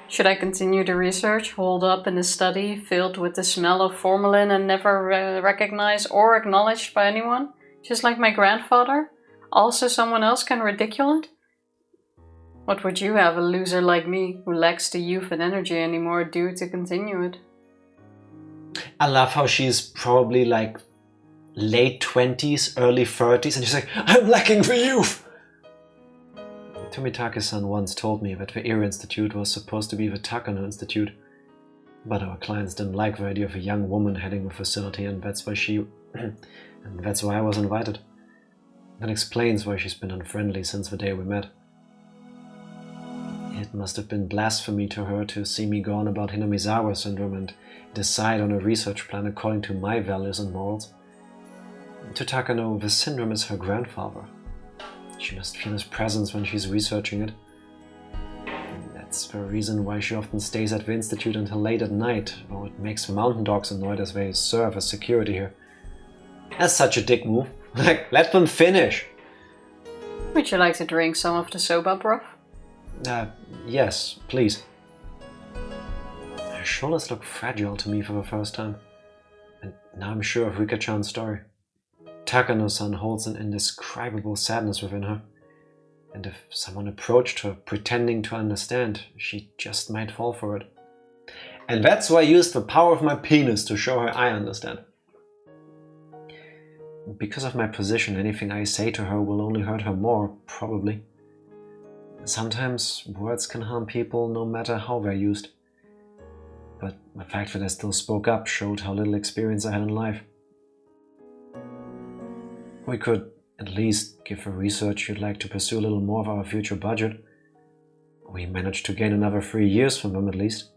Should I continue the research, holed up in a study filled with the smell of formalin and never recognized or acknowledged by anyone? Just like my grandfather? Also someone else can ridicule it? What would you have a loser like me, who lacks the youth and energy anymore, do to continue it? I love how she's probably like late 20s, early 30s, and she's like, I'm lacking the youth! Tomitake-san once told me that the Erie Institute was supposed to be the Takano Institute, but our clients didn't like the idea of a young woman heading the facility, and that's why and that's why I was invited. That explains why she's been unfriendly since the day we met. It must have been blasphemy to her to see me go on about Hinamizawa syndrome and decide on a research plan according to my values and morals. To Takano, the syndrome is her grandfather. She must feel his presence when she's researching it. And that's the reason why she often stays at the institute until late at night, though it makes the mountain dogs annoyed as they serve as security here. That's such a dick move. Like, let them finish! Would you like to drink some of the soba broth? Yes, please. Her shoulders look fragile to me for the first time. And now I'm sure of Rika-chan's story. Takano-san holds an indescribable sadness within her. And if someone approached her pretending to understand, she just might fall for it. And that's why I used the power of my penis to show her I understand. Because of my position, anything I say to her will only hurt her more, probably. Sometimes words can harm people no matter how they're used. but the fact that I still spoke up showed how little experience I had in life. We could at least give her research you'd like to pursue a little more of our future budget. We managed to gain another 3 years from them at least,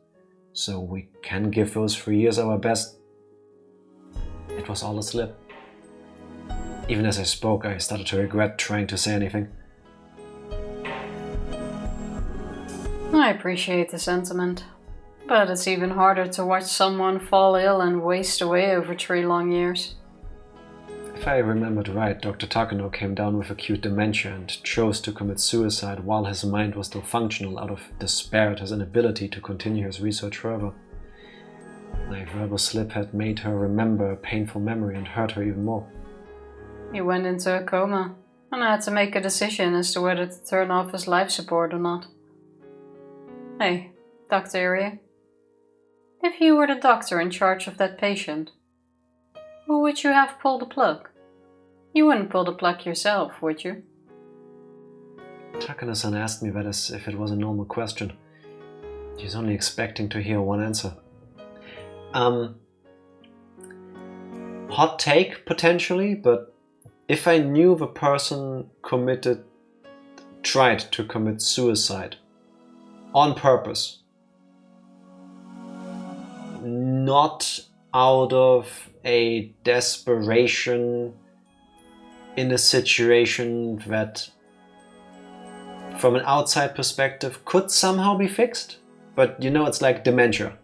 so we can give those 3 years our best. It was all a slip. Even as I spoke, I started to regret trying to say anything. I appreciate the sentiment, but it's even harder to watch someone fall ill and waste away over 3 long years. If I remembered right, Dr. Takano came down with acute dementia and chose to commit suicide while his mind was still functional out of despair at his inability to continue his research further. My verbal slip had made her remember a painful memory and hurt her even more. He went into a coma, and I had to make a decision as to whether to turn off his life support or not. Hey, Dr. Irie. If you were the doctor in charge of that patient, who would you have pull the plug? You wouldn't pull the plug yourself, would you? Takano-san asked me that as if it was a normal question. She's only expecting to hear one answer. Hot take, potentially, but if I knew the person tried to commit suicide on purpose, not out of a desperation in a situation that from an outside perspective could somehow be fixed, but it's like dementia.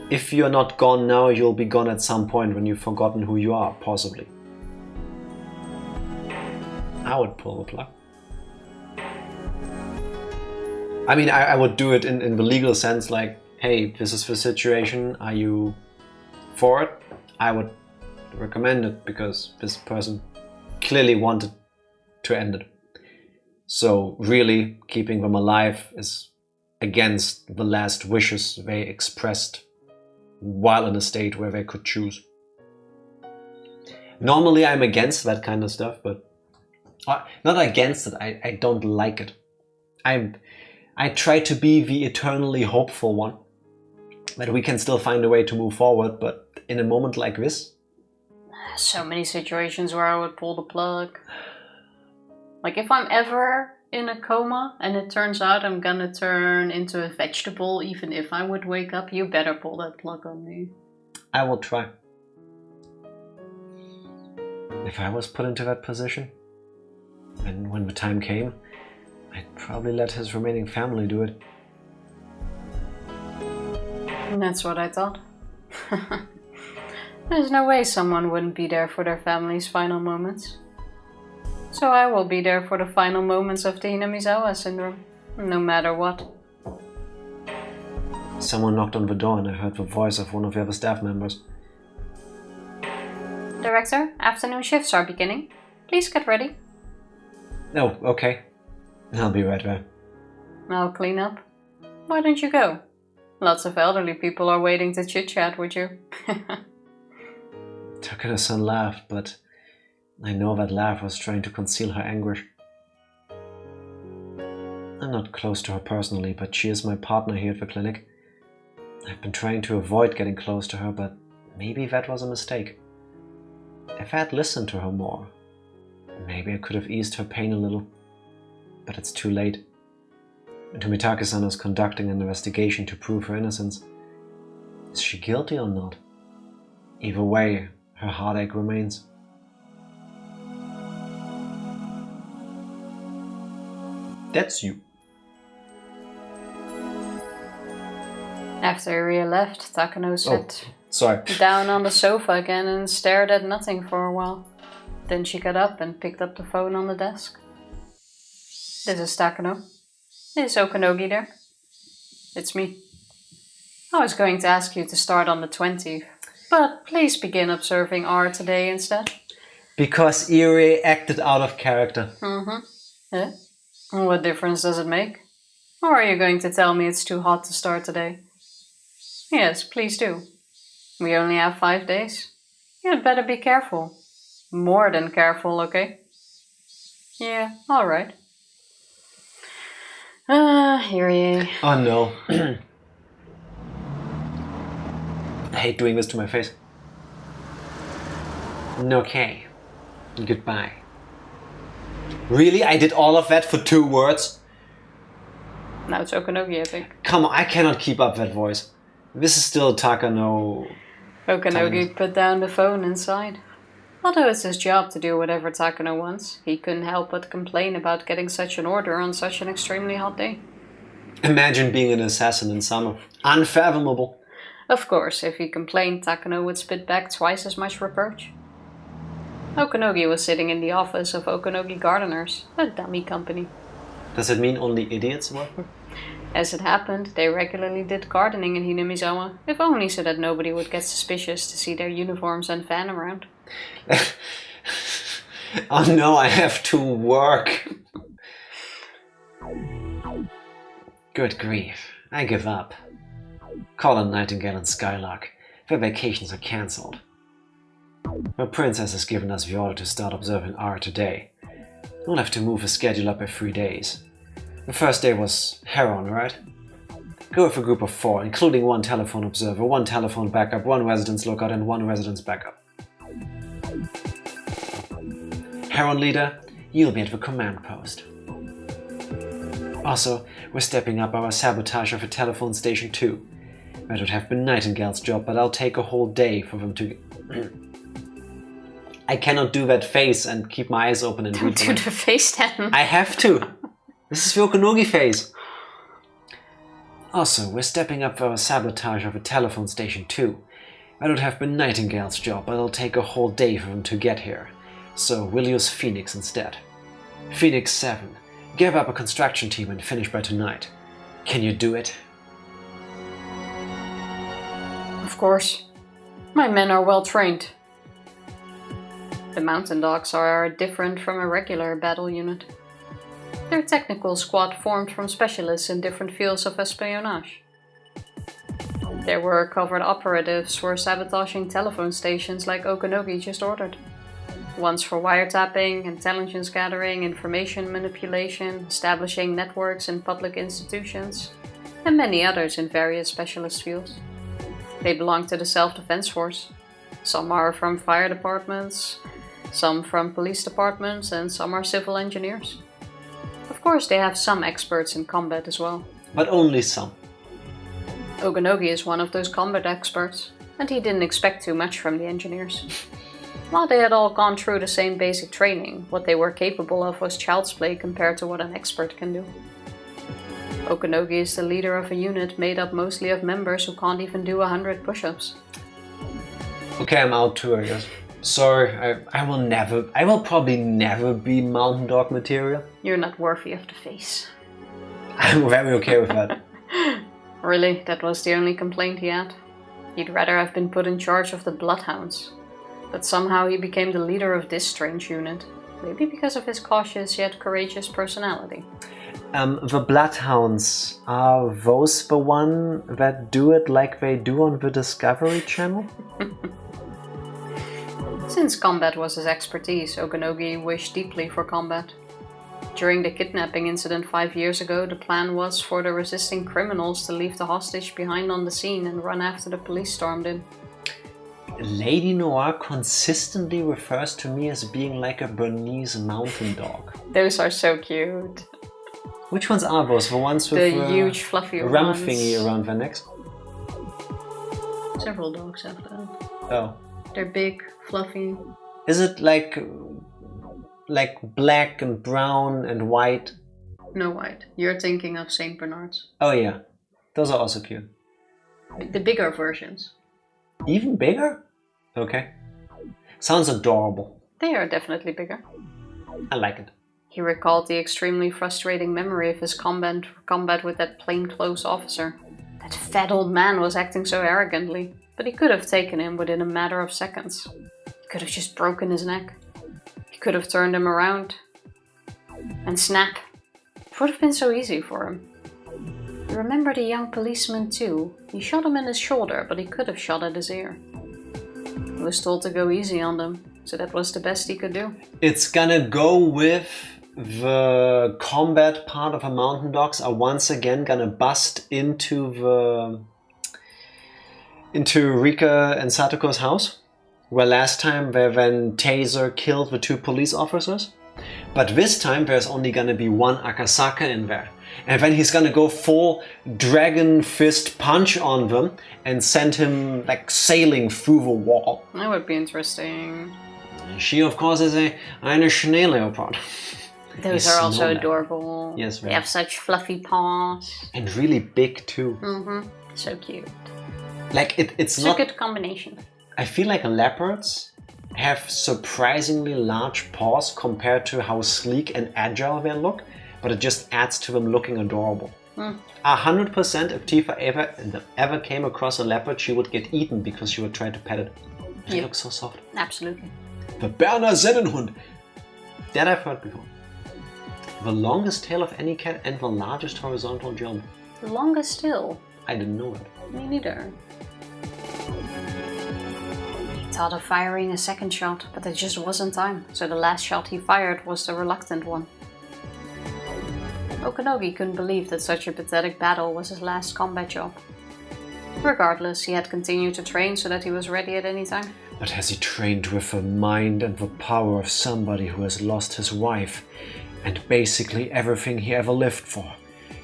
If you're not gone now, you'll be gone at some point when you've forgotten who you are, possibly. I would pull the plug. I mean, I would do it in the legal sense, like, hey, this is the situation, are you for it? I would recommend it because this person clearly wanted to end it. So really, keeping them alive is against the last wishes they expressed while in a state where they could choose. Normally I'm against that kind of stuff, but not against it, I don't like it. I try to be the eternally hopeful one, that we can still find a way to move forward, but in a moment like this... So many situations where I would pull the plug. Like if I'm ever in a coma and it turns out I'm gonna turn into a vegetable, even if I would wake up, you better pull that plug on me. I will try. If I was put into that position, and when the time came, I'd probably let his remaining family do it. And that's what I thought. There's no way someone wouldn't be there for their family's final moments. So I will be there for the final moments of the Hinamizawa syndrome, no matter what. Someone knocked on the door and I heard the voice of one of the other staff members. Director, afternoon shifts are beginning. Please get ready. Oh, okay. I'll be right there. I'll clean up. Why don't you go? Lots of elderly people are waiting to chit-chat with you. Takano-san laughed, but I know that laugh was trying to conceal her anguish. I'm not close to her personally, but she is my partner here at the clinic. I've been trying to avoid getting close to her, but maybe that was a mistake. If I had listened to her more, maybe I could have eased her pain a little. But it's too late. Tomitake-san is conducting an investigation to prove her innocence. Is she guilty or not? Either way, her heartache remains. That's you. After Irie left, Takano sat down on the sofa again and stared at nothing for a while. Then she got up and picked up the phone on the desk. This is Takano. Is Okanogi there? It's me. I was going to ask you to start on the 20th, but please begin observing R today instead. Because Irie acted out of character. Yeah? What difference does it make? Or are you going to tell me it's too hot to start today? Yes, please do. We only have 5 days. You'd better be careful. More than careful, okay? Yeah, alright. Irie. Oh no. hate doing this to my face. Okay. Goodbye. Really? I did all of that for 2 words? Now it's Okanogi, I think. Come on, I cannot keep up that voice. This is still Takano. Okanogi put down the phone and sighed. Although it's his job to do whatever Takano wants, he couldn't help but complain about getting such an order on such an extremely hot day. Imagine being an assassin in summer. Unfathomable. Of course, if he complained, Takano would spit back twice as much reproach. Okanogi was sitting in the office of Okanogi Gardeners, a dummy company. Does it mean only idiots work? As it happened, they regularly did gardening in Hinamizawa, if only so that nobody would get suspicious to see their uniforms and fan around. Oh no, I have to work. Good grief, I give up. Call on Nightingale and Skylark. Their vacations are cancelled. My princess has given us the order to start observing art today. We'll have to move the schedule up by 3 days. The first day was Heron, right? Go with a group of 4, including 1 telephone observer, 1 telephone backup, 1 residence lookout and 1 residence backup. Heron leader, you'll be at the command post. Also, we're stepping up our sabotage of a telephone station too. That would have been Nightingale's job, but I'll take a whole day for them to... I cannot do that face and keep my eyes open and read. Don't do the face then. I have to. This is the Okanogi face. Also, we're stepping up our sabotage of a telephone station too. That would have been Nightingale's job, but it'll take a whole day for them to get here. So we'll use Phoenix instead. Phoenix 7. Give up a construction team and finish by tonight. Can you do it? Of course. My men are well trained. The mountain dogs are different from a regular battle unit. They're a technical squad formed from specialists in different fields of espionage. There were covert operatives for sabotaging telephone stations like Okanogi just ordered. Ones for wiretapping, intelligence gathering, information manipulation, establishing networks in public institutions, and many others in various specialist fields. They belong to the self-defense force. Some are from fire departments, some from police departments, and some are civil engineers. Of course, they have some experts in combat as well. But only some. Okanogi is one of those combat experts, and he didn't expect too much from the engineers. While they had all gone through the same basic training, what they were capable of was child's play compared to what an expert can do. Okanogi is the leader of a unit made up mostly of members who can't even do 100 push-ups. Okay, I'm out too, I guess. Sorry, I will probably never be mountain dog material. You're not worthy of the face. I'm very okay with that. Really, that was the only complaint he had. He'd rather have been put in charge of the Bloodhounds. But somehow he became the leader of this strange unit. Maybe because of his cautious yet courageous personality. The Bloodhounds, are those the one that do it like they do on the Discovery Channel? Since combat was his expertise, Okanogi wished deeply for combat. During the kidnapping incident 5 years ago, the plan was for the resisting criminals to leave the hostage behind on the scene and run after the police stormed in. Lady Noir consistently refers to me as being like a Bernese mountain dog. Those are so cute. Which ones are those? The ones with the huge fluffy ram ones. thingy around their necks? Several dogs have that. Oh. They're big, fluffy. Is it like black and brown and white? No white. You're thinking of Saint Bernards. Oh yeah. Those are also cute. The bigger versions. Even bigger? Okay. Sounds adorable. They are definitely bigger. I like it. He recalled the extremely frustrating memory of his combat with that plainclothes officer. That fat old man was acting so arrogantly, but he could have taken him within a matter of seconds. He could have just broken his neck. He could have turned him around. And snap. It would have been so easy for him. You remember the young policeman too? He shot him in his shoulder, but he could have shot at his ear. He was told to go easy on them, so that was the best he could do. It's gonna go with the combat part of a mountain dogs are once again gonna bust into into Rika and Satoko's house, where last time when Taser killed the 2 police officers. But this time there's only gonna be 1 Akasaka in there. And then he's gonna go full dragon fist punch on them and send him like sailing through the wall. That would be interesting. And she of course is eine Schneeleopard. Those are also adorable. Yes, they have such fluffy paws. And really big too. Mm-hmm. So cute. Like it's not a good combination. I feel like leopards have surprisingly large paws compared to how sleek and agile they look, but it just adds to them looking adorable. 100% if Tifa ever came across a leopard, she would get eaten because she would try to pet it. They look so soft. Absolutely. The Berner Sennenhund. That I've heard before. The longest tail of any cat and the largest horizontal jump. The longest still? I didn't know it. Me neither. He thought of firing a second shot, but there just wasn't time, so the last shot he fired was the reluctant one. Okanogi couldn't believe that such a pathetic battle was his last combat job. Regardless, he had continued to train so that he was ready at any time. But has he trained with the mind and the power of somebody who has lost his wife and basically everything he ever lived for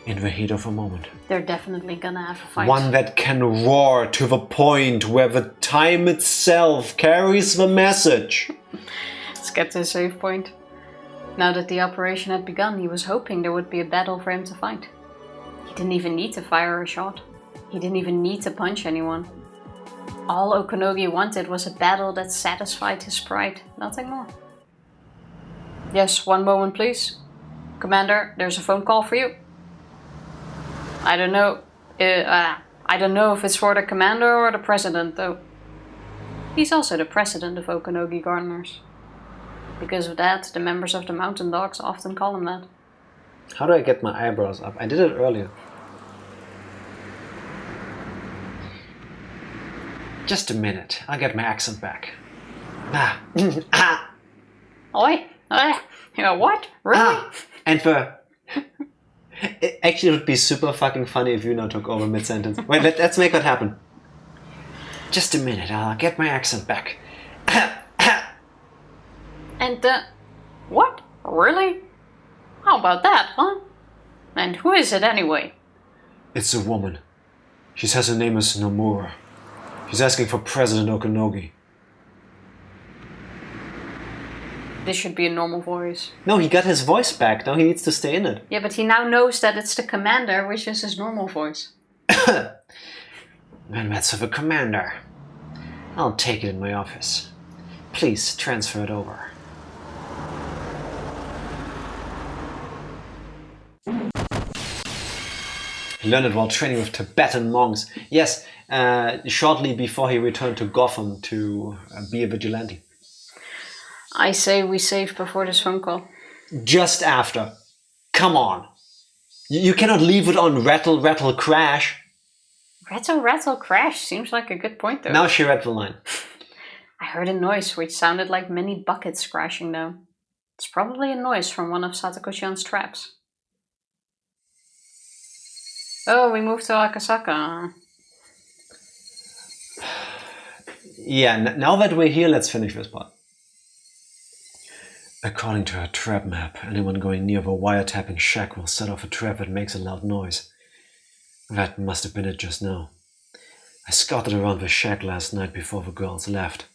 in the heat of a moment? They're definitely gonna have a fight. One that can roar to the point where the time itself carries the message. Let's get to a save point. Now that the operation had begun, he was hoping there would be a battle for him to fight. He didn't even need to fire a shot. He didn't even need to punch anyone. All Okanogi wanted was a battle that satisfied his pride, nothing more. Yes, one moment please. Commander, there's a phone call for you. I don't know if it's for the commander or the president though. He's also the president of Okanogi Gardeners. Because of that, the members of the Mountain Dogs often call him that. How do I get my eyebrows up? I did it earlier. Just a minute, I'll get my accent back. Oi? What? Really? And actually, it would be super fucking funny if you now took over mid-sentence. Wait, let's make that happen. Just a minute, I'll get my accent back. And, what? Really? How about that, huh? And who is it anyway? It's a woman. She says her name is Nomura. She's asking for President Okanogi. This should be a normal voice. No, he got his voice back. Now he needs to stay in it. Yeah, but he now knows that it's the commander, which is his normal voice. Then that's the commander. I'll take it in my office. Please transfer it over. He learned it while training with Tibetan monks. Yes, shortly before he returned to Gotham to be a vigilante. I say we save before this phone call. Just after. Come on. You cannot leave it on rattle, rattle, crash. Rattle, rattle, crash seems like a good point though. Now she read the line. I heard a noise which sounded like many buckets crashing down. It's probably a noise from one of Satoko-chan's traps. Oh, we moved to Akasaka. Yeah, now that we're here, let's finish this part. According to her trap map, anyone going near the wiretapping shack will set off a trap that makes a loud noise. That must have been it just now. I scouted around the shack last night before the girls left.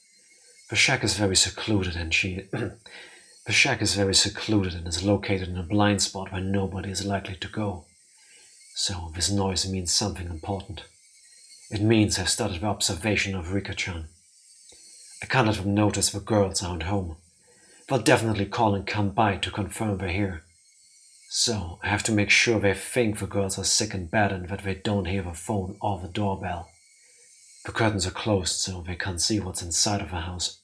The shack is very secluded and the shack is very secluded and is located in a blind spot where nobody is likely to go. So this noise means something important. It means I've started the observation of Rika-chan. I can't let them notice the girls aren't home. They'll definitely call and come by to confirm they're here. So I have to make sure they think the girls are sick and bad and that they don't hear the phone or the doorbell. The curtains are closed so they can't see what's inside of the house.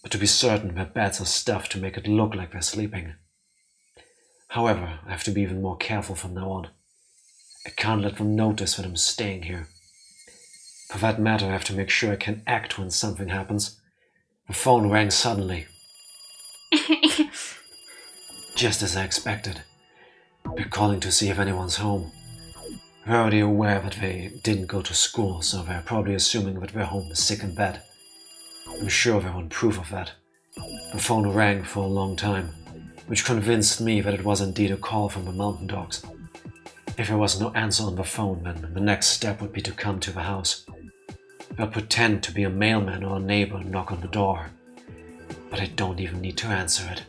But to be certain, their beds are stuffed to make it look like they're sleeping. However, I have to be even more careful from now on. I can't let them notice that I'm staying here. For that matter, I have to make sure I can act when something happens. The phone rang suddenly. Just as I expected. They're calling to see if anyone's home. We're already aware that they didn't go to school, so they're probably assuming that we're home sick in bed. I'm sure they want proof of that. The phone rang for a long time, which convinced me that it was indeed a call from the mountain dogs. If there was no answer on the phone, then the next step would be to come to the house. They'll pretend to be a mailman or a neighbor and knock on the door. But I don't even need to answer it.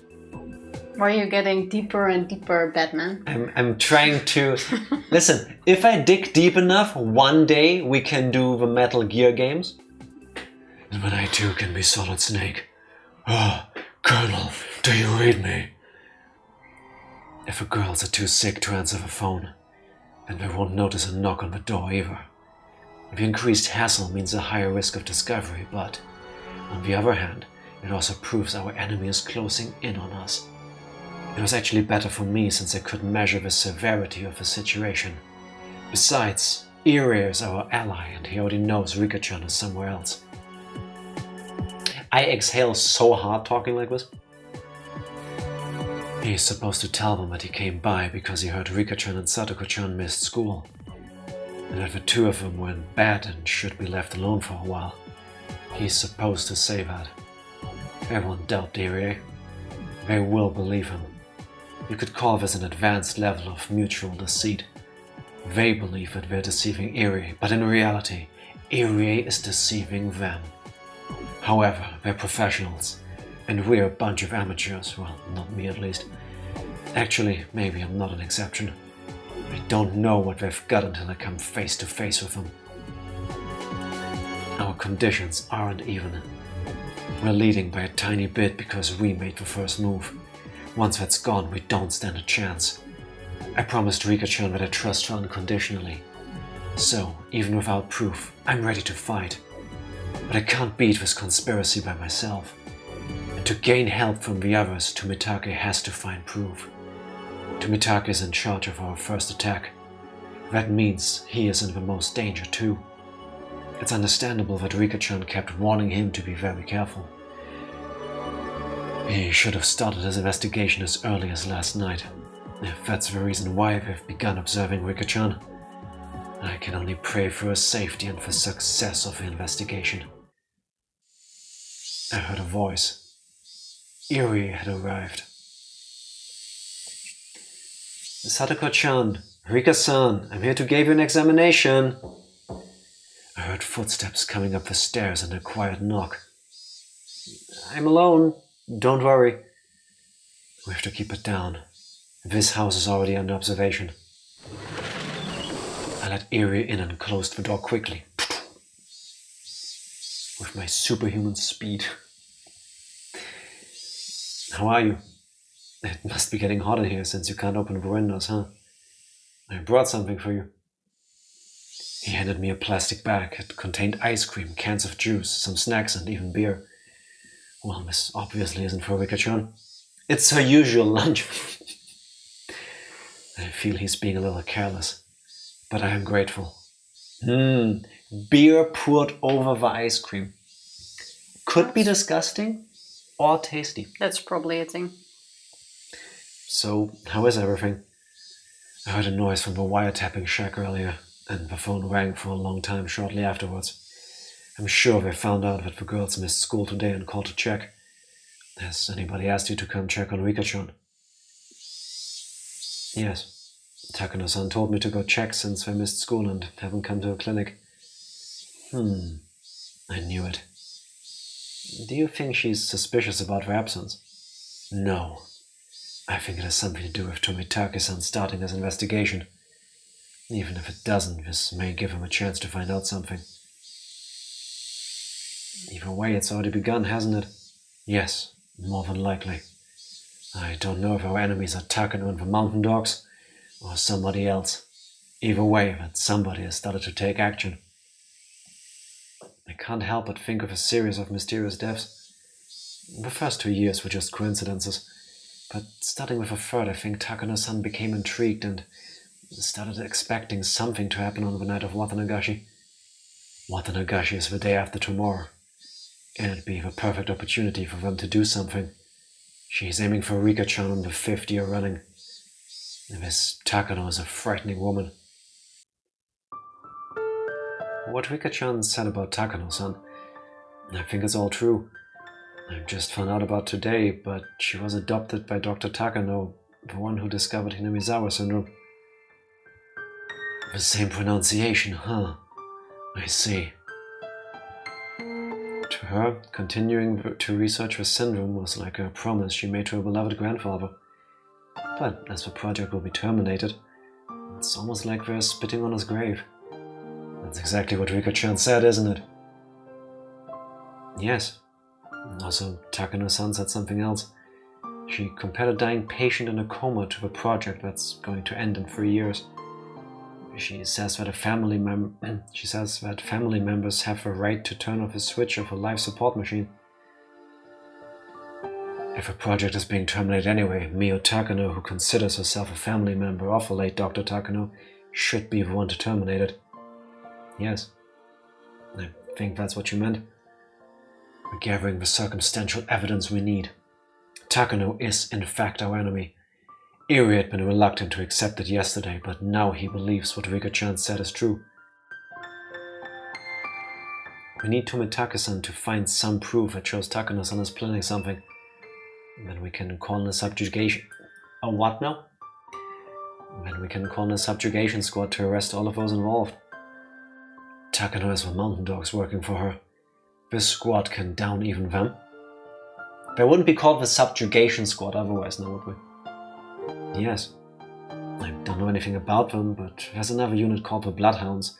Why are you getting deeper and deeper, Batman? I'm trying to... Listen, if I dig deep enough, one day we can do the Metal Gear games. And then I too can be Solid Snake. Oh, Colonel, do you read me? If the girls are too sick to answer the phone, then they won't notice a knock on the door either. The increased hassle means a higher risk of discovery, but on the other hand, it also proves our enemy is closing in on us. It was actually better for me since I could measure the severity of the situation. Besides, Irie is our ally and he already knows Rika-chan is somewhere else. I exhale so hard talking like this. He's supposed to tell them that he came by because he heard Rika-chan and Satoko-chan missed school. And that the two of them were in bed and should be left alone for a while. He's supposed to say that. They won't doubt Irie. They will believe him. You could call this an advanced level of mutual deceit. They believe that they're deceiving Irie, but in reality, Irie is deceiving them. However, they're professionals, and we're a bunch of amateurs. Well, not me at least. Actually, maybe I'm not an exception. I don't know what they've got until I come face to face with them. Our conditions aren't even. We're leading by a tiny bit because we made the first move. Once that's gone, we don't stand a chance. I promised Rika-chan that I trust her unconditionally. So, even without proof, I'm ready to fight. But I can't beat this conspiracy by myself. And to gain help from the others, Tomitake has to find proof. Tomitake is in charge of our first attack. That means he is in the most danger too. It's understandable that Rika-chan kept warning him to be very careful. He should have started his investigation as early as last night. If that's the reason why they've begun observing Rika-chan, I can only pray for his safety and for success of the investigation. I heard a voice. Irie had arrived. Satoko-chan, Rika-san, I'm here to give you an examination. I heard footsteps coming up the stairs and a quiet knock. I'm alone. Don't worry. We have to keep it down. This house is already under observation. I let Irie in and closed the door quickly. With my superhuman speed. How are you? It must be getting hot in here since you can't open the windows, huh? I brought something for you. He handed me a plastic bag. It contained ice cream, cans of juice, some snacks and even beer. Well, this obviously isn't for Rika-chan. It's her usual lunch. I feel he's being a little careless, but I am grateful. Beer poured over the ice cream. Could be disgusting or tasty. That's probably a thing. So, how is everything? I heard a noise from the wiretapping shack earlier, and the phone rang for a long time shortly afterwards. I'm sure they found out that the girls missed school today and called to check. Has anybody asked you to come check on Rika-chan? Yes. Takano-san told me to go check since they missed school and haven't come to a clinic. I knew it. Do you think she's suspicious about her absence? No. I think it has something to do with Tomitake-san starting his investigation. Even if it doesn't, this may give him a chance to find out something. Either way, it's already begun, hasn't it? Yes, more than likely. I don't know if our enemies are Takano and the mountain dogs, or somebody else. Either way, that somebody has started to take action. I can't help but think of a series of mysterious deaths. The first 2 years were just coincidences, but starting with the third, I think Takano-san became intrigued and started expecting something to happen on the night of Watanagashi. Watanagashi is the day after tomorrow. It'd be the perfect opportunity for them to do something. She's aiming for Rika-chan on the 5th year running. This Takano is a frightening woman. what Rika-chan said about Takano-san, I think it's all true. I just found out about today, but she was adopted by Dr. Takano, the one who discovered Hinamizawa syndrome. The same pronunciation, huh? I see. To her, continuing to research her syndrome was like a promise she made to her beloved grandfather. But as the project will be terminated, it's almost like they're spitting on his grave. That's exactly what Rika-chan said, isn't it? Yes. Also, Takano-san said something else. She compared a dying patient in a coma to the project that's going to end in 3 years. She says that family members have the right to turn off the switch of a life support machine. If a project is being terminated anyway, Mio Takano, who considers herself a family member of the late Dr. Takano, should be the one to terminate it. Yes, I think that's what you meant. We're gathering the circumstantial evidence we need. Takano is in fact our enemy. Eri had been reluctant to accept it yesterday, but now he believes what Rika-chan said is true. We need Tomitake-san to find some proof that shows Takano-san is planning something. Then we can call in a subjugation... A what now? Then we can call in a subjugation squad to arrest all of those involved. Takano has the mountain dogs working for her. This squad can down even them. They wouldn't be called the subjugation squad otherwise, now would we? Yes. I don't know anything about them, but there's another unit called the Bloodhounds.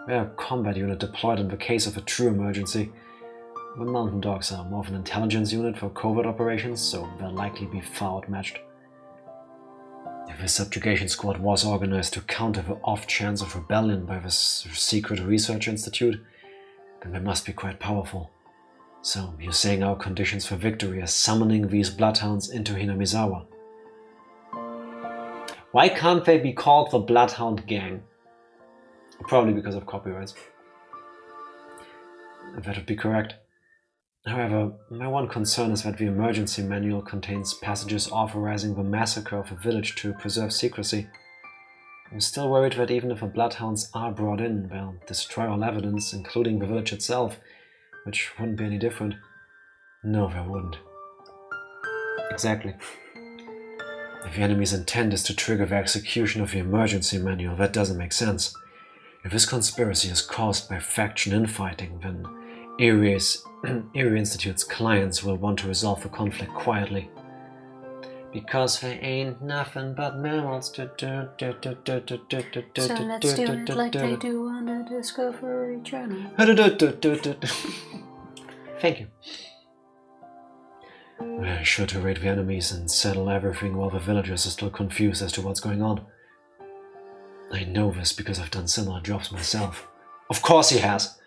They're a combat unit deployed in the case of a true emergency. The mountain dogs are more of an intelligence unit for covert operations, so they'll likely be far outmatched. If the subjugation squad was organized to counter the off chance of rebellion by the secret research institute, then they must be quite powerful. So you're saying our conditions for victory are summoning these bloodhounds into Hinamizawa? Why can't they be called the Bloodhound Gang? Probably because of copyrights. That would be correct. However, my one concern is that the emergency manual contains passages authorizing the massacre of a village to preserve secrecy. I'm still worried that even if the bloodhounds are brought in, they'll destroy all evidence, including the village itself, which wouldn't be any different. No, they wouldn't. Exactly. If the enemy's intent is to trigger the execution of the emergency manual, that doesn't make sense. If this conspiracy is caused by faction infighting, then Eri Institute's clients will want to resolve the conflict quietly. Because they ain't nothing but mammals. So let's do it like they do on the Discovery Channel. Thank you. We're sure to raid the enemies and settle everything while the villagers are still confused as to what's going on. I know this because I've done similar jobs myself. Of course he has!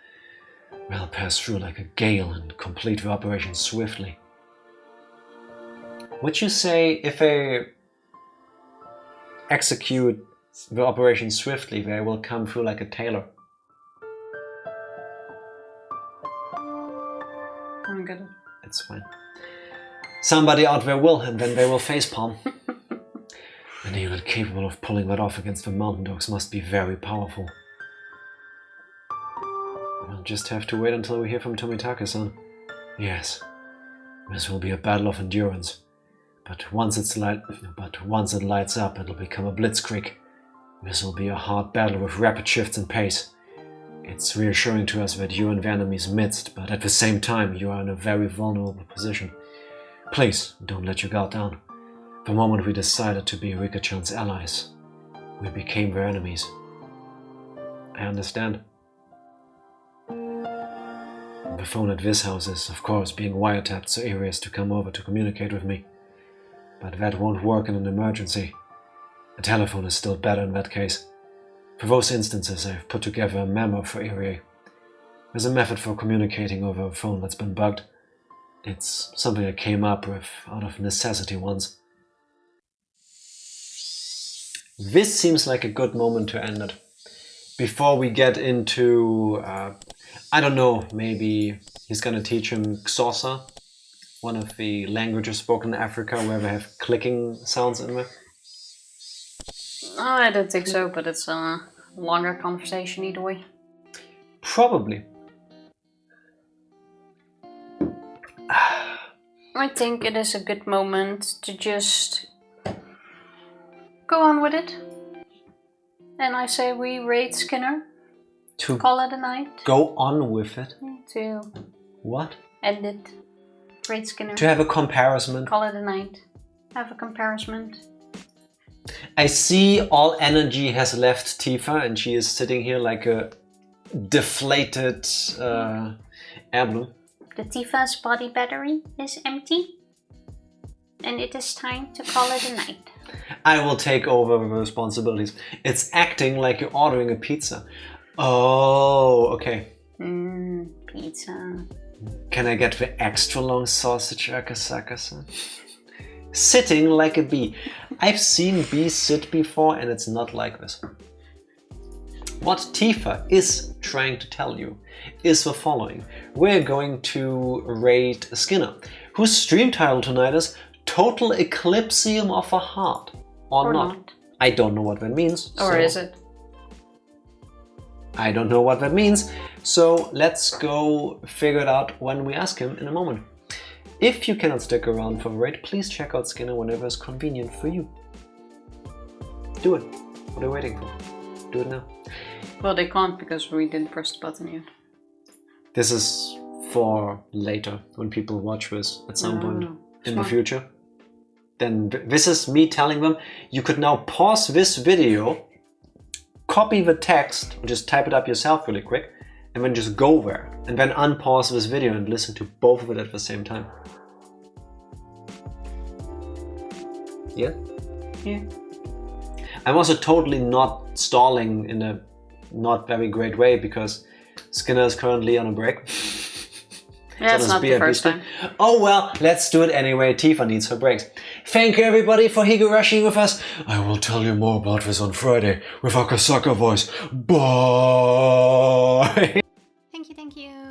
They'll pass through like a gale and complete the operation swiftly. Would you say if they execute the operation swiftly, they will come through like a tailor? I'm good. It's fine. Somebody out there will, and then they will facepalm. And a unit capable of pulling that off against the mountain dogs must be very powerful. We'll just have to wait until we hear from Tomitake-san. Yes, this will be a battle of endurance. But once it lights up, it'll become a blitzkrieg. This will be a hard battle with rapid shifts in pace. It's reassuring to us that you're in the enemy's midst, but at the same time you are in a very vulnerable position. Please, don't let your guard down. The moment we decided to be Rika-chan's allies, we became their enemies. I understand. The phone at this house is, of course, being wiretapped so Eri is to come over to communicate with me. But that won't work in an emergency. A telephone is still better in that case. For those instances, I've put together a memo for Eri. There's a method for communicating over a phone that's been bugged. It's something I came up with out of necessity once. This seems like a good moment to end it. Before we get into, I don't know, maybe he's gonna teach him Xhosa, one of the languages spoken in Africa where they have clicking sounds in there. I don't think so, but it's a longer conversation either way. Probably. I think it is a good moment to just go on with it. And I say we rate Skinner. To call it a night. go on with it. To What? end it. Rate Skinner. To have a comparison. Call it a night. Have a comparison. I see all energy has left Tifa and she is sitting here like a deflated air balloon. The Tifa's body battery is empty. And it is time to call it a night. I will take over the responsibilities. It's acting like you're ordering a pizza. Oh, okay. Pizza. Can I get the extra long sausage, Akasaka-san? Sitting like a bee. I've seen bees sit before and it's not like this. What Tifa is trying to tell you is the following. We're going to rate Skinner, whose stream title tonight is Total Eclipsium of a Heart. Or not. I don't know what that means. Or is it? I don't know what that means. So let's go figure it out when we ask him in a moment. If you cannot stick around for the rate, please check out Skinner whenever it's convenient for you. Do it. What are you waiting for? Do it now. Well, they can't because we didn't press the button yet. This is for later, when people watch this at some point in the future. Then this is me telling them, you could now pause this video, copy the text, and just type it up yourself really quick, and then just go there, and then unpause this video and listen to both of it at the same time. Yeah? Yeah. I'm also totally not stalling in a not very great way because Skinner is currently on a break. Yeah, it's not the first time. Oh well, let's do it anyway. Tifa needs her breaks. Thank you everybody for Higurashi with us. I will tell you more about this on Friday with Akasaka voice. Bye! Thank you.